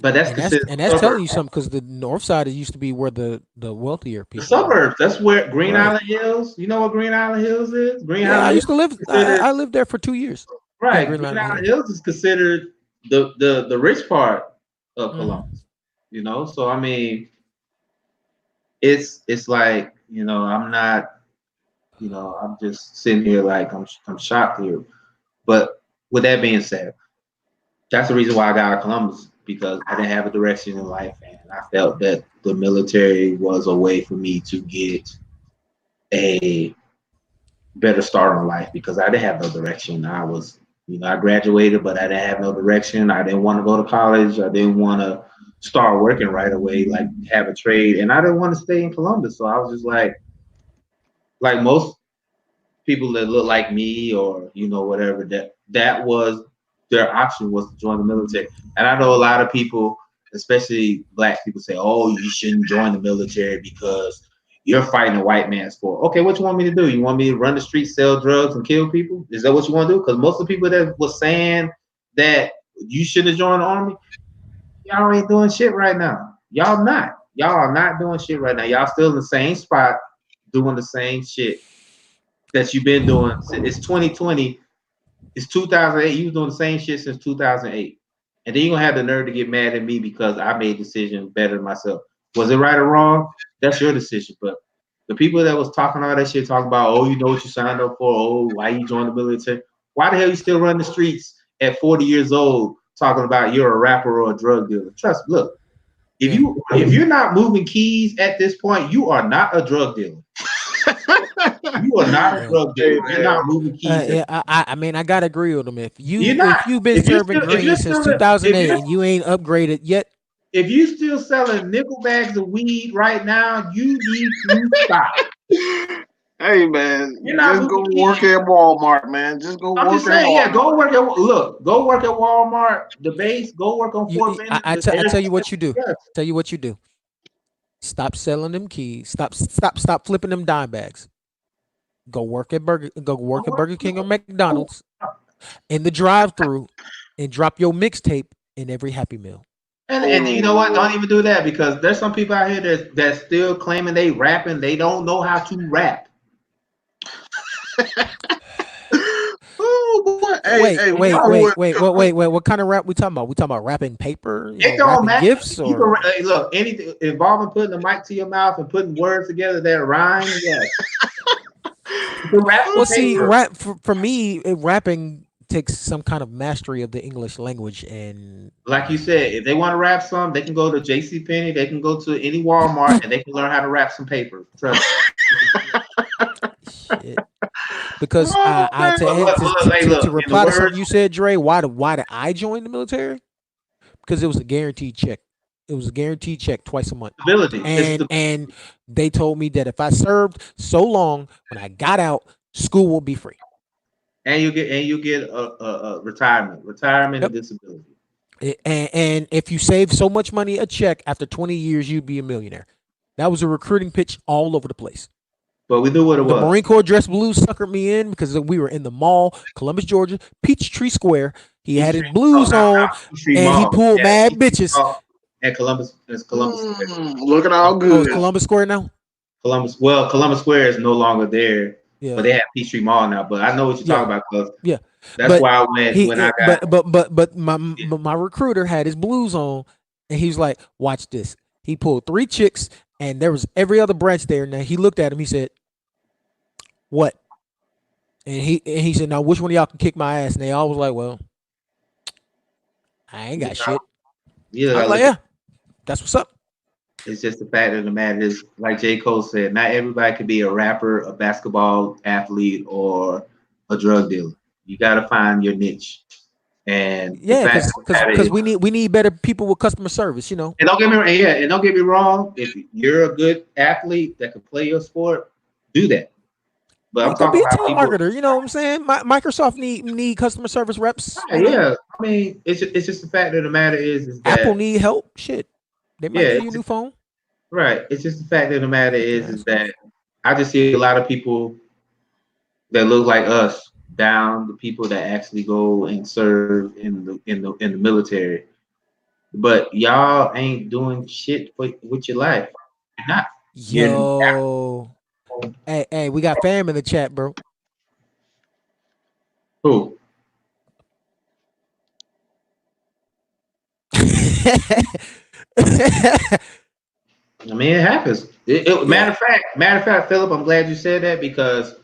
Speaker 3: But that's considered
Speaker 1: and
Speaker 3: the
Speaker 1: that's telling
Speaker 3: suburbs.
Speaker 1: you something because the north side used to be where the wealthier
Speaker 3: The
Speaker 1: people were.
Speaker 3: suburbs. That's where Green
Speaker 1: Right.
Speaker 3: Island Hills. You know what Green Island Hills is? Green
Speaker 1: Yeah, I
Speaker 3: Island
Speaker 1: used to
Speaker 3: Hills
Speaker 1: live.
Speaker 3: is considered
Speaker 1: I lived there for 2 years in
Speaker 3: right.
Speaker 1: Green
Speaker 3: Green
Speaker 1: Island
Speaker 3: Island
Speaker 1: Hills.
Speaker 3: Hills is considered the rich part of
Speaker 1: Hmm.
Speaker 3: Columbus. You know, so I mean, it's like I'm not I'm just sitting here like I'm shocked here. But with that being said, that's the reason why I got out of Columbus because I didn't have a direction in life, and I felt that the military was a way for me to get a better start in life because I didn't have no direction. I was, I graduated, but I didn't have no direction. I didn't want to go to college. I didn't want to start working right away, like have a trade, and I didn't want to stay in Columbus. So I was just like most people that look like me or whatever that was their option was to join the military. And I know a lot of people, especially black people, say, "Oh, you shouldn't join the military because you're fighting a white man's war." Okay, what you want me to do? You want me to run the streets, sell drugs, and kill people? Is that what you want to do? Because most of the people that was saying that you should have joined the army, y'all ain't doing shit right now. Y'all not. Y'all are not doing shit right now. Y'all still in the same spot, doing the same shit that you've been doing. It's 2020. It's 2008. You was doing the same shit since 2008. And then you're going to have the nerve to get mad at me because I made a decision better than myself. Was it right or wrong? That's your decision. But the people that was talking all that shit, talking about, oh, you know what you signed up for? Oh, why you joined the military? Why the hell you still run the streets at 40 years old talking about you're a rapper or a drug dealer? Trust me, look,
Speaker 1: Yeah.
Speaker 3: if you're not moving keys at this point, you are not a drug dealer. You are not a
Speaker 1: Yeah.
Speaker 3: drug dealer. You're not moving keys.
Speaker 1: Yeah, I mean, I gotta agree with him.
Speaker 3: You're not.
Speaker 1: If you've been
Speaker 3: If you
Speaker 1: serving
Speaker 3: still, if you're
Speaker 1: green since
Speaker 3: still, if
Speaker 1: 2008
Speaker 3: you're,
Speaker 1: and you ain't upgraded yet,
Speaker 3: if you still selling nickel bags of weed right now, you need to stop.
Speaker 2: Hey man,
Speaker 3: You're not
Speaker 2: just go
Speaker 3: moving
Speaker 2: work
Speaker 3: keys.
Speaker 2: at Walmart, man. Just go
Speaker 3: I'm just
Speaker 2: work at
Speaker 3: saying, yeah,
Speaker 2: Walmart.
Speaker 3: go work at Walmart, the base, go work on Fort Benning.
Speaker 1: I tell you what you do. Tell you what you do. Stop selling them keys. Stop flipping them dime bags. Go work at Burger King or McDonald's in the drive-through and drop your mixtape in every Happy Meal.
Speaker 3: And you know what? Don't even do that because there's some people out here that's still claiming they rapping. They don't know how to rap.
Speaker 2: Oh boy!
Speaker 1: Wait,
Speaker 2: Hey,
Speaker 1: wait,
Speaker 2: y'all
Speaker 1: wait,
Speaker 2: would.
Speaker 1: wait, wait, wait, wait. What kind of rap we talking about? We talking about rapping paper,
Speaker 3: It don't
Speaker 1: rapping
Speaker 3: matter.
Speaker 1: gifts,
Speaker 3: You can
Speaker 1: or
Speaker 3: hey, look anything involving putting a mic to your mouth and putting words together that rhyme. Yes, you can rap
Speaker 1: well,
Speaker 3: some
Speaker 1: see,
Speaker 3: paper.
Speaker 1: rap for me, rapping takes some kind of mastery of the English language, and
Speaker 3: Like you said, if they want to rap some, they can go to J.C. Penney. They can go to any Walmart and they can learn how to rap some paper. Trust me.
Speaker 1: shit. Because
Speaker 2: Oh man!
Speaker 3: Hey,
Speaker 1: to
Speaker 3: look. In the
Speaker 1: reply to something
Speaker 3: words,
Speaker 1: you said, Dre, why did I join the military? Because it was a guaranteed check. It was a guaranteed check twice a month,
Speaker 3: stability. It's the
Speaker 1: and they told me that if I served so long, when I got out, school will be free.
Speaker 3: and you get a retirement and
Speaker 1: Yep.
Speaker 3: disability.
Speaker 1: And if you save so much money a check after 20 years, you'd be a millionaire. That was a recruiting pitch all over the place.
Speaker 3: But we knew what it
Speaker 1: The
Speaker 3: was.
Speaker 1: Marine Corps dress blue suckered me in because we were in the mall, Columbus, Georgia, Peachtree Square. He had his
Speaker 3: Peachtree,
Speaker 1: blues on
Speaker 3: Peachtree
Speaker 1: and he
Speaker 3: Mall.
Speaker 1: pulled
Speaker 3: Yeah,
Speaker 1: mad
Speaker 3: Peachtree
Speaker 1: bitches.
Speaker 3: Mall and Columbus. It's Columbus Square.
Speaker 2: Looking all
Speaker 1: Oh, it's
Speaker 2: good.
Speaker 1: Columbus Square now?
Speaker 3: Columbus. Well, Columbus Square is no longer there, but
Speaker 1: Yeah.
Speaker 3: they have Peachtree Mall now. But I know what you're
Speaker 1: Yeah.
Speaker 3: talking about because
Speaker 1: Yeah.
Speaker 3: that's
Speaker 1: But
Speaker 3: why I went
Speaker 1: he
Speaker 3: when I got.
Speaker 1: but my recruiter had his blues on and he was like, "Watch this." He pulled three chicks and there was every other branch there. Now he looked at him, he said, "What?" And he said, "Now which one of y'all can kick my ass?" And they all was like, "Well, I ain't got shit."
Speaker 3: You
Speaker 1: I
Speaker 3: gotta
Speaker 1: was like,
Speaker 3: look at
Speaker 1: "Yeah, that's what's up."
Speaker 3: it's just the fact of the matter is, like J. Cole said, not everybody could be a rapper, a basketball athlete, or a drug dealer. You got to find your niche. And the
Speaker 1: Yeah,
Speaker 3: fact of the matter is,
Speaker 1: we need better people with customer service, you know.
Speaker 3: and don't get me wrong. If you're a good athlete that can play your sport, do that. But
Speaker 1: Yeah,
Speaker 3: I'm
Speaker 1: go
Speaker 3: talking
Speaker 1: be a
Speaker 3: about people.
Speaker 1: telemarketer, you know what I'm saying? Microsoft need customer service reps, you know.
Speaker 3: Yeah, I mean, it's just the fact of the matter is
Speaker 1: Apple
Speaker 3: that
Speaker 1: need help. Shit. They might
Speaker 3: yeah,
Speaker 1: give you a new phone.
Speaker 3: Right. It's just the fact of the matter
Speaker 1: Yeah,
Speaker 3: is that I just see a lot of people that look like us down the people that actually go and serve in the military. But y'all ain't doing shit with your life. You're not. You're
Speaker 1: yo, hey, we got fam in the chat, bro.
Speaker 3: who? I mean, it happens.
Speaker 1: Yeah.
Speaker 3: Matter of fact, Philip, I'm glad you said that because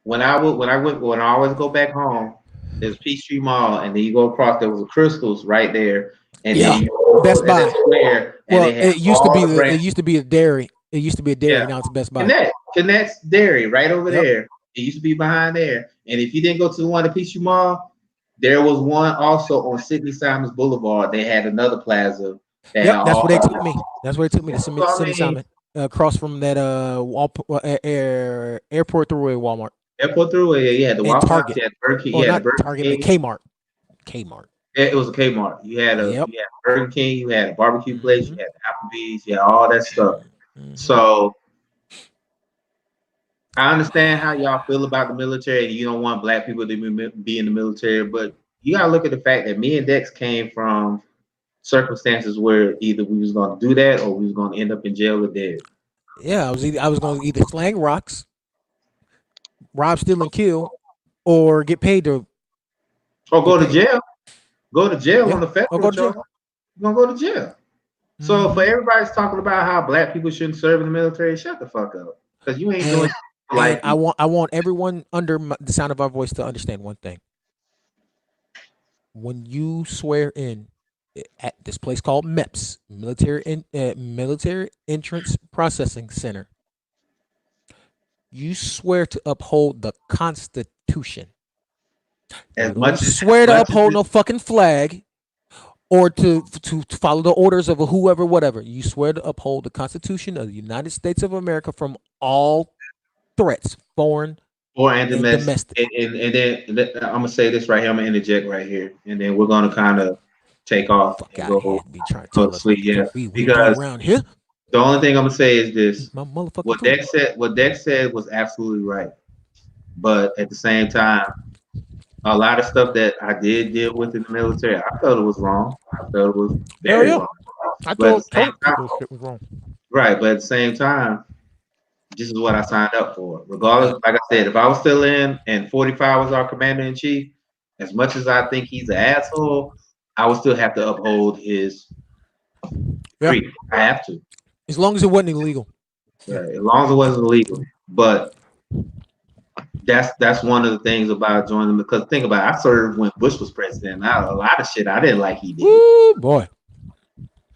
Speaker 3: when I always go back home, there's Peachtree Mall, and then you go across. There was a Crystals right there, and then
Speaker 1: Yeah.
Speaker 3: you go
Speaker 1: Best
Speaker 3: in that
Speaker 1: Buy.
Speaker 3: square, and
Speaker 1: Well,
Speaker 3: they have all the
Speaker 1: it
Speaker 3: brands.
Speaker 1: used to be a dairy. It used to be a dairy.
Speaker 3: Yeah,
Speaker 1: Now it's Best Buy.
Speaker 3: Connect's Dairy right over
Speaker 1: Yep.
Speaker 3: there. It used to be behind there, and if you didn't go to the one at Peachtree Mall, there was one also on Sidney Simons Boulevard. They had another plaza that had
Speaker 1: Yep. That's
Speaker 3: all.
Speaker 1: where they took me. That's where they took me to
Speaker 3: So I
Speaker 1: City
Speaker 3: mean,
Speaker 1: Simon, across from that airport throughway Walmart
Speaker 3: Airport Thruway, you had the
Speaker 1: and
Speaker 3: Waffle House,
Speaker 1: Target.
Speaker 3: you had Burger King,
Speaker 1: Or
Speaker 3: you had the
Speaker 1: not
Speaker 3: Burger
Speaker 1: Target, but
Speaker 3: King.
Speaker 1: Kmart. Kmart.
Speaker 3: It was a Kmart.
Speaker 1: Yep.
Speaker 3: You had Burger King, you had a barbecue place, you
Speaker 1: Mm-hmm.
Speaker 3: had Applebee's, you had all that stuff.
Speaker 1: Mm-hmm.
Speaker 3: So I understand how y'all feel about the military, and you don't want black people to be in the military, but you gotta look at the fact that me and Dex came from circumstances where either we was gonna do that or we was gonna end up in jail or dead.
Speaker 1: Yeah, I was going to either slang rocks, rob, steal, and kill, or get paid to
Speaker 3: Or
Speaker 1: get
Speaker 3: go to
Speaker 1: paid.
Speaker 3: jail. Go to jail
Speaker 1: Yeah.
Speaker 3: on the
Speaker 1: Or
Speaker 3: federal
Speaker 1: go to
Speaker 3: charge.
Speaker 1: jail.
Speaker 3: You're gonna go to jail. So for
Speaker 1: Mm-hmm.
Speaker 3: everybody's talking about how black people shouldn't serve in the military, shut the fuck up. Because you ain't doing
Speaker 1: And
Speaker 3: shit for
Speaker 1: and
Speaker 3: like people.
Speaker 1: I want everyone under the sound of our voice to understand one thing. When you swear in at this place called MEPS, Military Entrance Processing Center, you swear to uphold the Constitution. You
Speaker 3: As
Speaker 1: don't
Speaker 3: much
Speaker 1: swear to
Speaker 3: as
Speaker 1: uphold no fucking flag or to follow the orders of whoever, whatever. You swear to uphold the Constitution of the United States of America from all threats, foreign
Speaker 3: or and
Speaker 1: and
Speaker 3: domestic.
Speaker 1: domestic.
Speaker 3: And then I'm gonna say this right here. I'm gonna interject right here, and then we're gonna kind of take off
Speaker 1: Fuck
Speaker 3: and
Speaker 1: out of here.
Speaker 3: go
Speaker 1: Be trying to
Speaker 3: go
Speaker 1: tell
Speaker 3: to
Speaker 1: us what
Speaker 3: sleep. Yeah,
Speaker 1: we do
Speaker 3: because
Speaker 1: around here.
Speaker 3: the only thing I'm gonna say is
Speaker 1: Eat
Speaker 3: this:
Speaker 1: my motherfucking food.
Speaker 3: What Dex said was absolutely right. But at the same time, a lot of stuff that I did deal with in the military, I felt it was wrong. I felt it was
Speaker 1: Hell
Speaker 3: very
Speaker 1: yeah.
Speaker 3: wrong.
Speaker 1: I
Speaker 3: But at the same
Speaker 1: told
Speaker 3: time,
Speaker 1: people shit was wrong.
Speaker 3: right? But at the same time, this is what I signed up for.
Speaker 1: Yep.
Speaker 3: Regardless, like I said, if I was still in and 45 was our commander in chief, as much as I think he's an asshole, I would still have to uphold his
Speaker 1: Yeah.
Speaker 3: creed. I have to,
Speaker 1: As long as it wasn't illegal.
Speaker 3: right? As long as it wasn't illegal. But that's one of the things about joining because think about it, I served when Bush was president. Now a lot of shit I didn't like he did.
Speaker 1: Woo boy.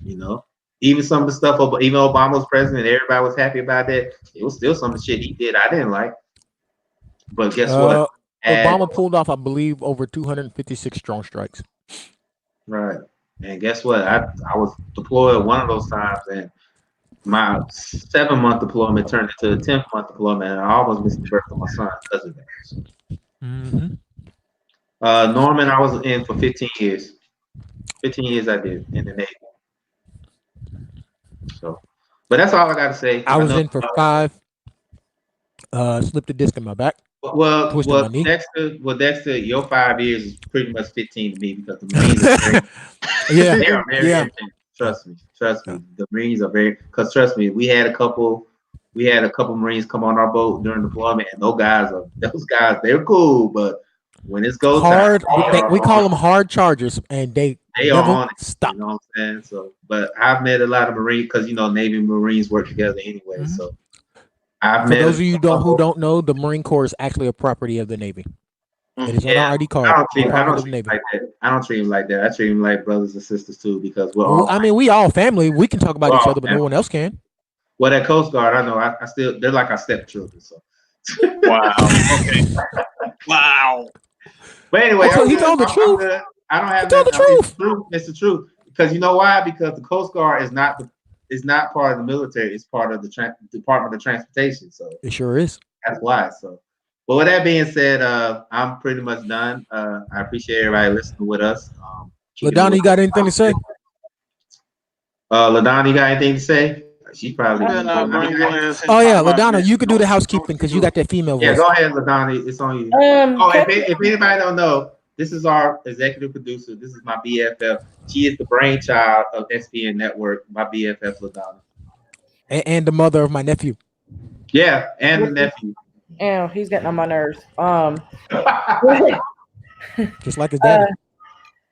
Speaker 3: You know, even some of the stuff. Even Obama was president, everybody was happy about that. It was still some of the shit he did I didn't like. But guess what?
Speaker 1: Obama pulled off, I believe, over 256 strong strikes.
Speaker 3: Right. And guess what? I was deployed one of those times, and my 7-month deployment turned into a 10th-month deployment, and I almost missed the birth of my son because of that. So,
Speaker 1: Mm-hmm.
Speaker 3: Norman, I was in for 15 years. 15 years I did in the Navy. So, but that's all I got to say.
Speaker 1: I was
Speaker 3: know,
Speaker 1: in for 5. Slipped a disc in my back. Twisted my knee.
Speaker 3: Dexter, your 5 years is pretty much 15 to me because the Marines are very,
Speaker 1: Yeah.
Speaker 3: they are very
Speaker 1: Yeah.
Speaker 3: intense. Trust me. The Marines are very because trust me, we had a couple Marines come on our boat during deployment, and those guys they're cool, but when it's go
Speaker 1: Hard.
Speaker 3: time,
Speaker 1: We call them hard chargers, and they
Speaker 3: they are
Speaker 1: never
Speaker 3: on it.
Speaker 1: stop.
Speaker 3: You know what I'm saying? So, but I've met a lot of Marines because Navy and Marines work together anyway.
Speaker 1: Mhm.
Speaker 3: So I've
Speaker 1: For
Speaker 3: met
Speaker 1: those of you
Speaker 3: couple-
Speaker 1: who don't know, the Marine Corps is actually a property of the Navy. It is on our ID
Speaker 3: I
Speaker 1: card.
Speaker 3: don't treat
Speaker 1: Department of
Speaker 3: him
Speaker 1: Navy.
Speaker 3: like that. I don't treat him like that. I treat him like brothers and sisters too, because we're
Speaker 1: Well,
Speaker 3: all.
Speaker 1: I mean, we all family. We can talk about
Speaker 3: We're
Speaker 1: each
Speaker 3: all
Speaker 1: other, but no
Speaker 3: family.
Speaker 1: one else can.
Speaker 3: Well, that Coast Guard, I know. I still, they're like our stepchildren. So.
Speaker 2: Wow. Okay. Wow.
Speaker 3: But anyway,
Speaker 1: He told the
Speaker 3: I'm
Speaker 1: truth.
Speaker 3: good. I don't have
Speaker 1: He told
Speaker 3: nothing.
Speaker 1: the truth.
Speaker 3: It's the truth. Because you know why? Because the Coast Guard is not part of the military. It's part of the Department of Transportation. So
Speaker 1: It sure is.
Speaker 3: that's why. So, but with that being said, I'm pretty much done. I appreciate everybody listening with us.
Speaker 1: LaDonna, you got anything to say?
Speaker 3: LaDonna, you got anything to say? She probably.
Speaker 2: better not bring your ass in
Speaker 1: Oh yeah,
Speaker 2: talking about
Speaker 1: Ladonna, you could do the
Speaker 2: Mexico.
Speaker 1: housekeeping because you got that female
Speaker 3: Yeah,
Speaker 1: voice.
Speaker 3: go ahead, Ladonna. It's on you. Oh,
Speaker 5: Cut-
Speaker 3: if anybody don't know, this is our executive producer. This is my BFF. She is the brainchild of SPN Network. My BFF, Ladonna.
Speaker 1: And the mother of my nephew.
Speaker 3: Yeah, and the nephew.
Speaker 5: Ew, he's getting on my nerves.
Speaker 1: Just like his daddy.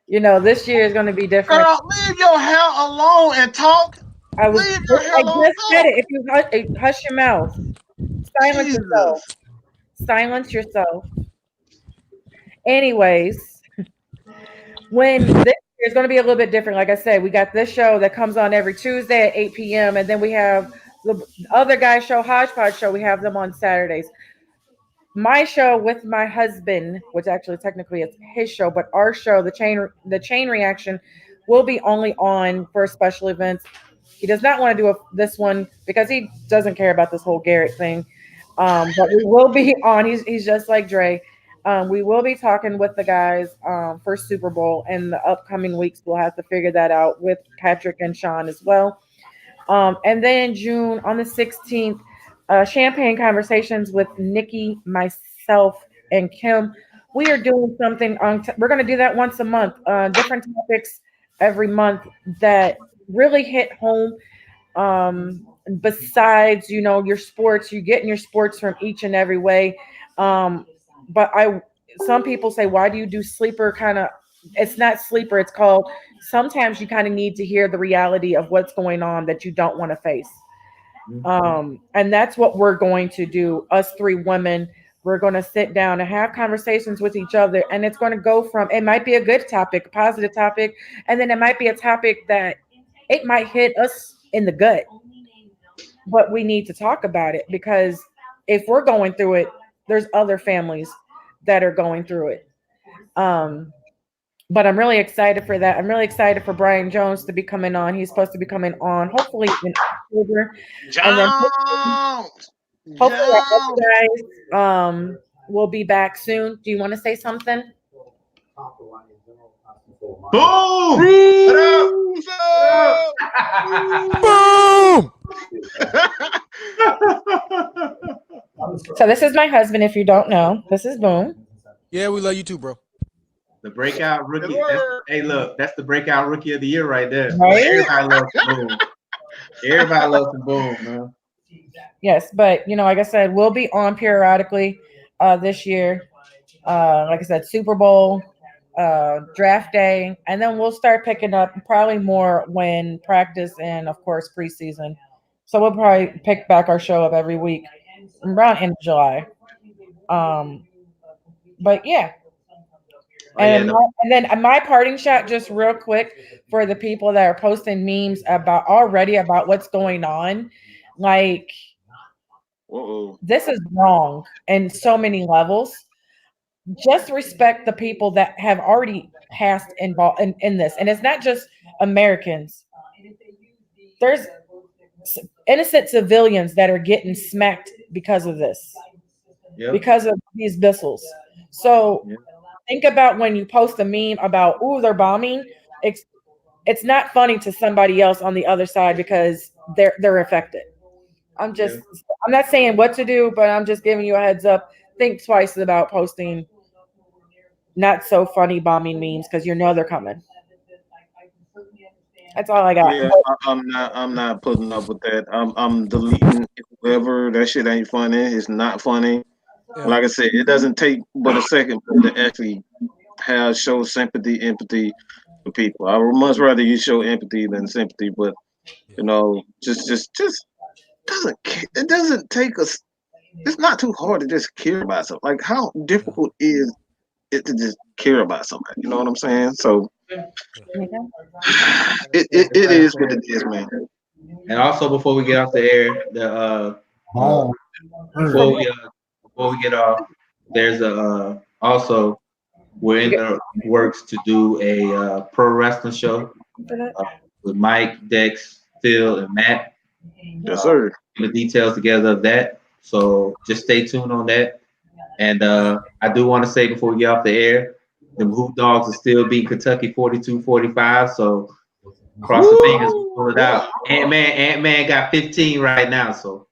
Speaker 5: You know, this year is going to be different.
Speaker 2: Girl, leave your hair alone and talk.
Speaker 5: I
Speaker 2: Leave your hair alone.
Speaker 5: just said it. If you hush your mouth, silence yourself.
Speaker 2: Jesus.
Speaker 5: Silence yourself. Anyways, when this year is going to be a little bit different. Like I said, we got this show that comes on every Tuesday at 8 p.m. And then we have the other guy's show, Hodgepodge Show. We have them on Saturdays. My show with my husband, which actually technically it's his show, but our show, the chain reaction, will be only on for special events. He does not want to do this one because he doesn't care about this whole Garrett thing. But we will be on. He's just like Dre. We will be talking with the guys for Super Bowl in the upcoming weeks. We'll have to figure that out with Patrick and Sean as well. And then in June on the 16th, Champagne Conversations with Nikki, myself, and Kim. We are doing something on. We're going to do that once a month. Different topics every month that really hit home. Besides, your sports, you're getting your sports from each and every way. But some people say, why do you do sleeper kind of? It's not sleeper. It's called. Sometimes you kind of need to hear the reality of what's going on that you don't want to face. And that's what we're going to do. Us three women, we're going to sit down and have conversations with each other. And it's going to go from, it might be a good topic, a positive topic. And then it might be a topic that it might hit us in the gut. But we need to talk about it because if we're going through it, there's other families that are going through it. But I'm really excited for that. I'm really excited for Brian Jones to be coming on. He's supposed to be coming on hopefully in October. And then hopefully our other guys will be back soon. Do you want to say something?
Speaker 3: Boom!
Speaker 1: Boom!
Speaker 5: So this is my husband. If you don't know, this is Boom.
Speaker 1: Yeah, we love you too, bro.
Speaker 3: The breakout rookie. Hey, look, that's the breakout rookie of the year right there.
Speaker 5: Right?
Speaker 3: Everybody loves some Boom. Everybody loves some Boom, man.
Speaker 5: Yes, but like I said, we'll be on periodically this year. Like I said, Super Bowl, draft day, and then we'll start picking up probably more when practice and of course preseason. So we'll probably pick back our show up every week around end of July. But yeah. And then my parting shot, just real quick, for the people that are posting memes about what's going on, like this is wrong in so many levels. Just respect the people that have already passed involved in this, and it's not just Americans. There's innocent civilians that are getting smacked because of this, because of these missiles. So. Think about when you post a meme about, they're bombing. It's not funny to somebody else on the other side because they're affected. I'm not saying what to do, but I'm just giving you a heads up. Think twice about posting not so funny bombing memes because they're coming. That's all I got.
Speaker 2: Yeah, I'm not putting up with that. I'm deleting whoever. That shit ain't funny. It's not funny.
Speaker 1: Yeah.
Speaker 2: Like I said, it doesn't take but a second to actually show sympathy, empathy for people. I would much rather you show empathy than sympathy, but just doesn't take us. It's not too hard to just care about something. Like, how difficult is it to just care about somebody? You know what I'm saying? So it is what it is, man.
Speaker 3: And also, before we get off the air, before we get off, there's also we're in the works to do a pro wrestling show with Mike, Dex, Phil, and Matt.
Speaker 2: Yes, sir.
Speaker 3: The details together of that. So just stay tuned on that. And I do want to say before we get off the air, the Hoop Dogs are still beating Kentucky 42-45. So Cross the fingers, we pull it out. Ant-Man got 15 right now. So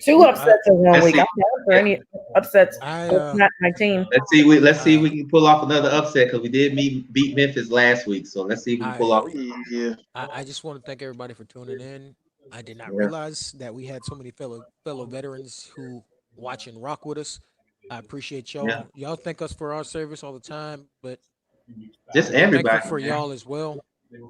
Speaker 5: 2 upsets in 1
Speaker 3: let's
Speaker 5: week.
Speaker 3: see.
Speaker 5: I'm down for any upsets. It's not my team.
Speaker 3: Let's see. Let's see if we can pull off another upset because we did beat Memphis last week. So let's see if we can pull off.
Speaker 2: Yeah.
Speaker 1: I just want to thank everybody for tuning in. I did not
Speaker 3: Yeah.
Speaker 1: realize that we had so many fellow veterans who watch and rock with us. I appreciate y'all.
Speaker 3: Yeah.
Speaker 1: Y'all thank us for our service all the time, but
Speaker 3: Just
Speaker 1: we're thankful
Speaker 3: everybody,
Speaker 1: for
Speaker 3: man.
Speaker 1: y'all as well.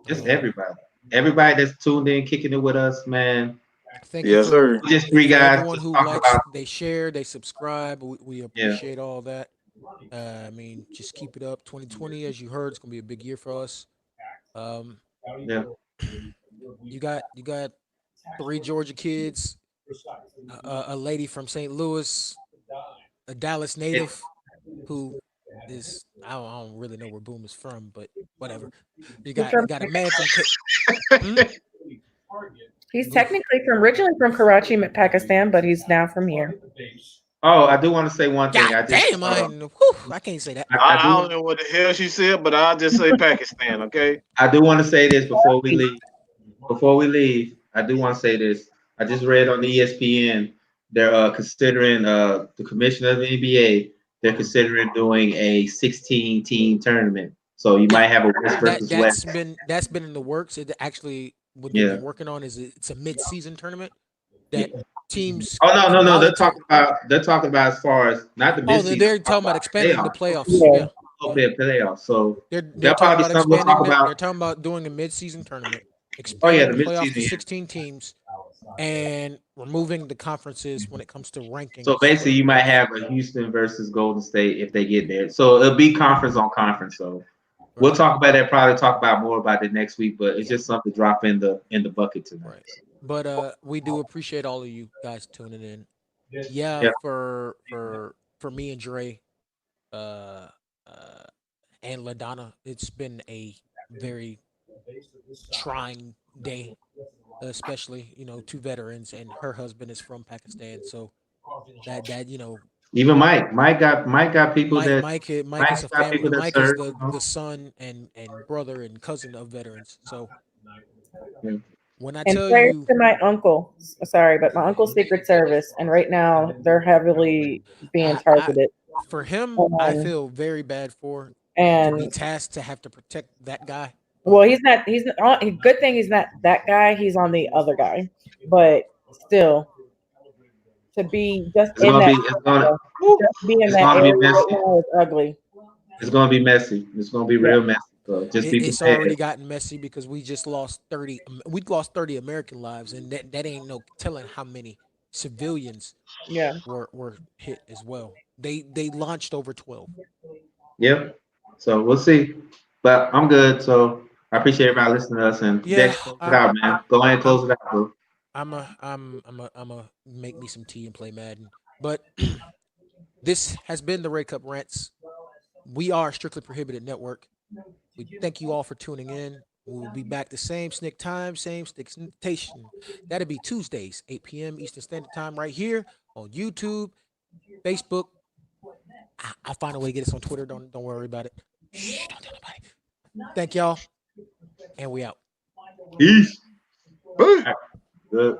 Speaker 3: Just everybody. Everybody that's tuned in, kicking it with us, man.
Speaker 1: Thank you
Speaker 2: Yes, sir.
Speaker 3: Just three
Speaker 1: for
Speaker 3: guys
Speaker 1: everyone
Speaker 3: just
Speaker 1: who
Speaker 3: talking
Speaker 1: likes,
Speaker 3: about.
Speaker 1: they share, they subscribe. We
Speaker 3: Yeah.
Speaker 1: appreciate all that. I mean, just keep it up. 2020, as you heard, it's gonna be a big year for us. Um,
Speaker 3: Yeah.
Speaker 1: you got 3 Georgia kids, a lady from St. Louis, a Dallas native who is I don't really know where Boom is from, but whatever. You
Speaker 5: He's
Speaker 1: got
Speaker 5: from
Speaker 1: you got a man from hmm?
Speaker 5: He's technically from originally from Karachi, Pakistan, but he's now from here.
Speaker 3: Oh, I do want to say one thing.
Speaker 1: God
Speaker 3: I just
Speaker 1: damn, I can't say that.
Speaker 3: I
Speaker 2: I don't
Speaker 3: do
Speaker 2: know what the hell she said, but I'll just say Pakistan, okay?
Speaker 3: I do want to say this before we leave. Before we leave, I do want to say this. I just read on the ESPN they're considering the commissioner of the NBA. They're considering doing a 16 team tournament. So you might have a West
Speaker 1: That
Speaker 3: versus
Speaker 1: that's
Speaker 3: West.
Speaker 1: been that's been in the works. It actually what they've
Speaker 3: Yeah.
Speaker 1: been working on is it's a mid-season tournament
Speaker 3: Yeah.
Speaker 1: that teams
Speaker 3: Oh no, no, no.
Speaker 1: voluntary.
Speaker 3: They're talking about as far as not the
Speaker 1: Oh,
Speaker 3: midseason.
Speaker 1: they're
Speaker 3: They're talking
Speaker 1: talking about
Speaker 3: about
Speaker 1: expanding the
Speaker 3: playoffs.
Speaker 1: playoffs.
Speaker 5: Yeah.
Speaker 1: Yeah, yeah.
Speaker 3: Okay, playoffs. So
Speaker 1: They're
Speaker 3: there'll
Speaker 1: talking
Speaker 3: probably be
Speaker 1: about
Speaker 3: something we'll talk
Speaker 1: expanding.
Speaker 3: about.
Speaker 1: They're talking about doing a mid-season tournament,
Speaker 3: Oh yeah,
Speaker 1: expanding
Speaker 3: the
Speaker 1: the playoffs to
Speaker 3: midseason. Yeah.
Speaker 1: 16 teams, and removing the conferences when it comes to
Speaker 3: So
Speaker 1: rankings for
Speaker 3: basically,
Speaker 1: the
Speaker 3: you might
Speaker 1: playoffs.
Speaker 3: have a Houston versus Golden State if they get there. So it'll be conference on conference. So we'll
Speaker 1: Right.
Speaker 3: talk about that. Probably talk about more about it next week. But it's
Speaker 1: Yeah.
Speaker 3: just something to drop in the bucket tonight.
Speaker 1: Right. But we do appreciate all of you guys tuning in. Yeah,
Speaker 3: Yeah.
Speaker 1: for me and Dre, uh, uh, and Ladonna, it's been a very trying day, especially 2 veterans, and her husband is from Pakistan, so that
Speaker 3: Even Mike got people that
Speaker 1: Mike is
Speaker 3: Mike's
Speaker 1: a
Speaker 3: got
Speaker 1: family.
Speaker 3: people that
Speaker 1: Mike is
Speaker 3: serve.
Speaker 1: the son and brother and cousin of veterans. So
Speaker 3: Yeah.
Speaker 1: when I
Speaker 5: And
Speaker 1: tell
Speaker 5: prayers
Speaker 1: you,
Speaker 5: to my uncle. Sorry, but my uncle's Secret Service, and right now they're heavily being
Speaker 1: I
Speaker 5: targeted.
Speaker 1: for him, I
Speaker 5: Um,
Speaker 1: feel very bad for to be
Speaker 5: and
Speaker 1: tasked to have to protect that guy.
Speaker 5: well,
Speaker 1: But
Speaker 5: he's not. He's not, good thing he's not that guy. He's on the other guy, but still, to be just
Speaker 3: It's
Speaker 5: in
Speaker 3: gonna be
Speaker 5: that
Speaker 3: it's gonna
Speaker 5: area, just be in
Speaker 3: it's
Speaker 5: that
Speaker 3: gonna
Speaker 5: area
Speaker 3: be
Speaker 5: right
Speaker 3: messy.
Speaker 5: now is ugly.
Speaker 3: It's gonna be messy. It's gonna be
Speaker 5: Yeah.
Speaker 3: real messy. So just be
Speaker 1: it's
Speaker 3: prepared.
Speaker 1: already gotten messy because we just lost 30. We lost 30 American lives, and that ain't no telling how many civilians
Speaker 5: Yeah.
Speaker 1: were hit as well. They launched over 12.
Speaker 3: Yep. So we'll see. But I'm good. So I appreciate everybody listening to us and
Speaker 1: Yeah,
Speaker 3: Dex, close it out, man. Go ahead and
Speaker 1: I'm
Speaker 3: close it out, bro.
Speaker 1: I'm a make me some tea and play Madden. But this has been the Ray Cup Rants. We are Strictly Prohibited Network. We thank you all for tuning in. We will be back the same snick time, same snick station. That'll be Tuesdays, 8 p.m. Eastern Standard Time, right here on YouTube, Facebook. I'll find a way to get us on Twitter. Don't worry about it. Shh, don't tell nobody. Thank y'all, and we out.
Speaker 3: Peace.
Speaker 2: Boo.
Speaker 3: Good.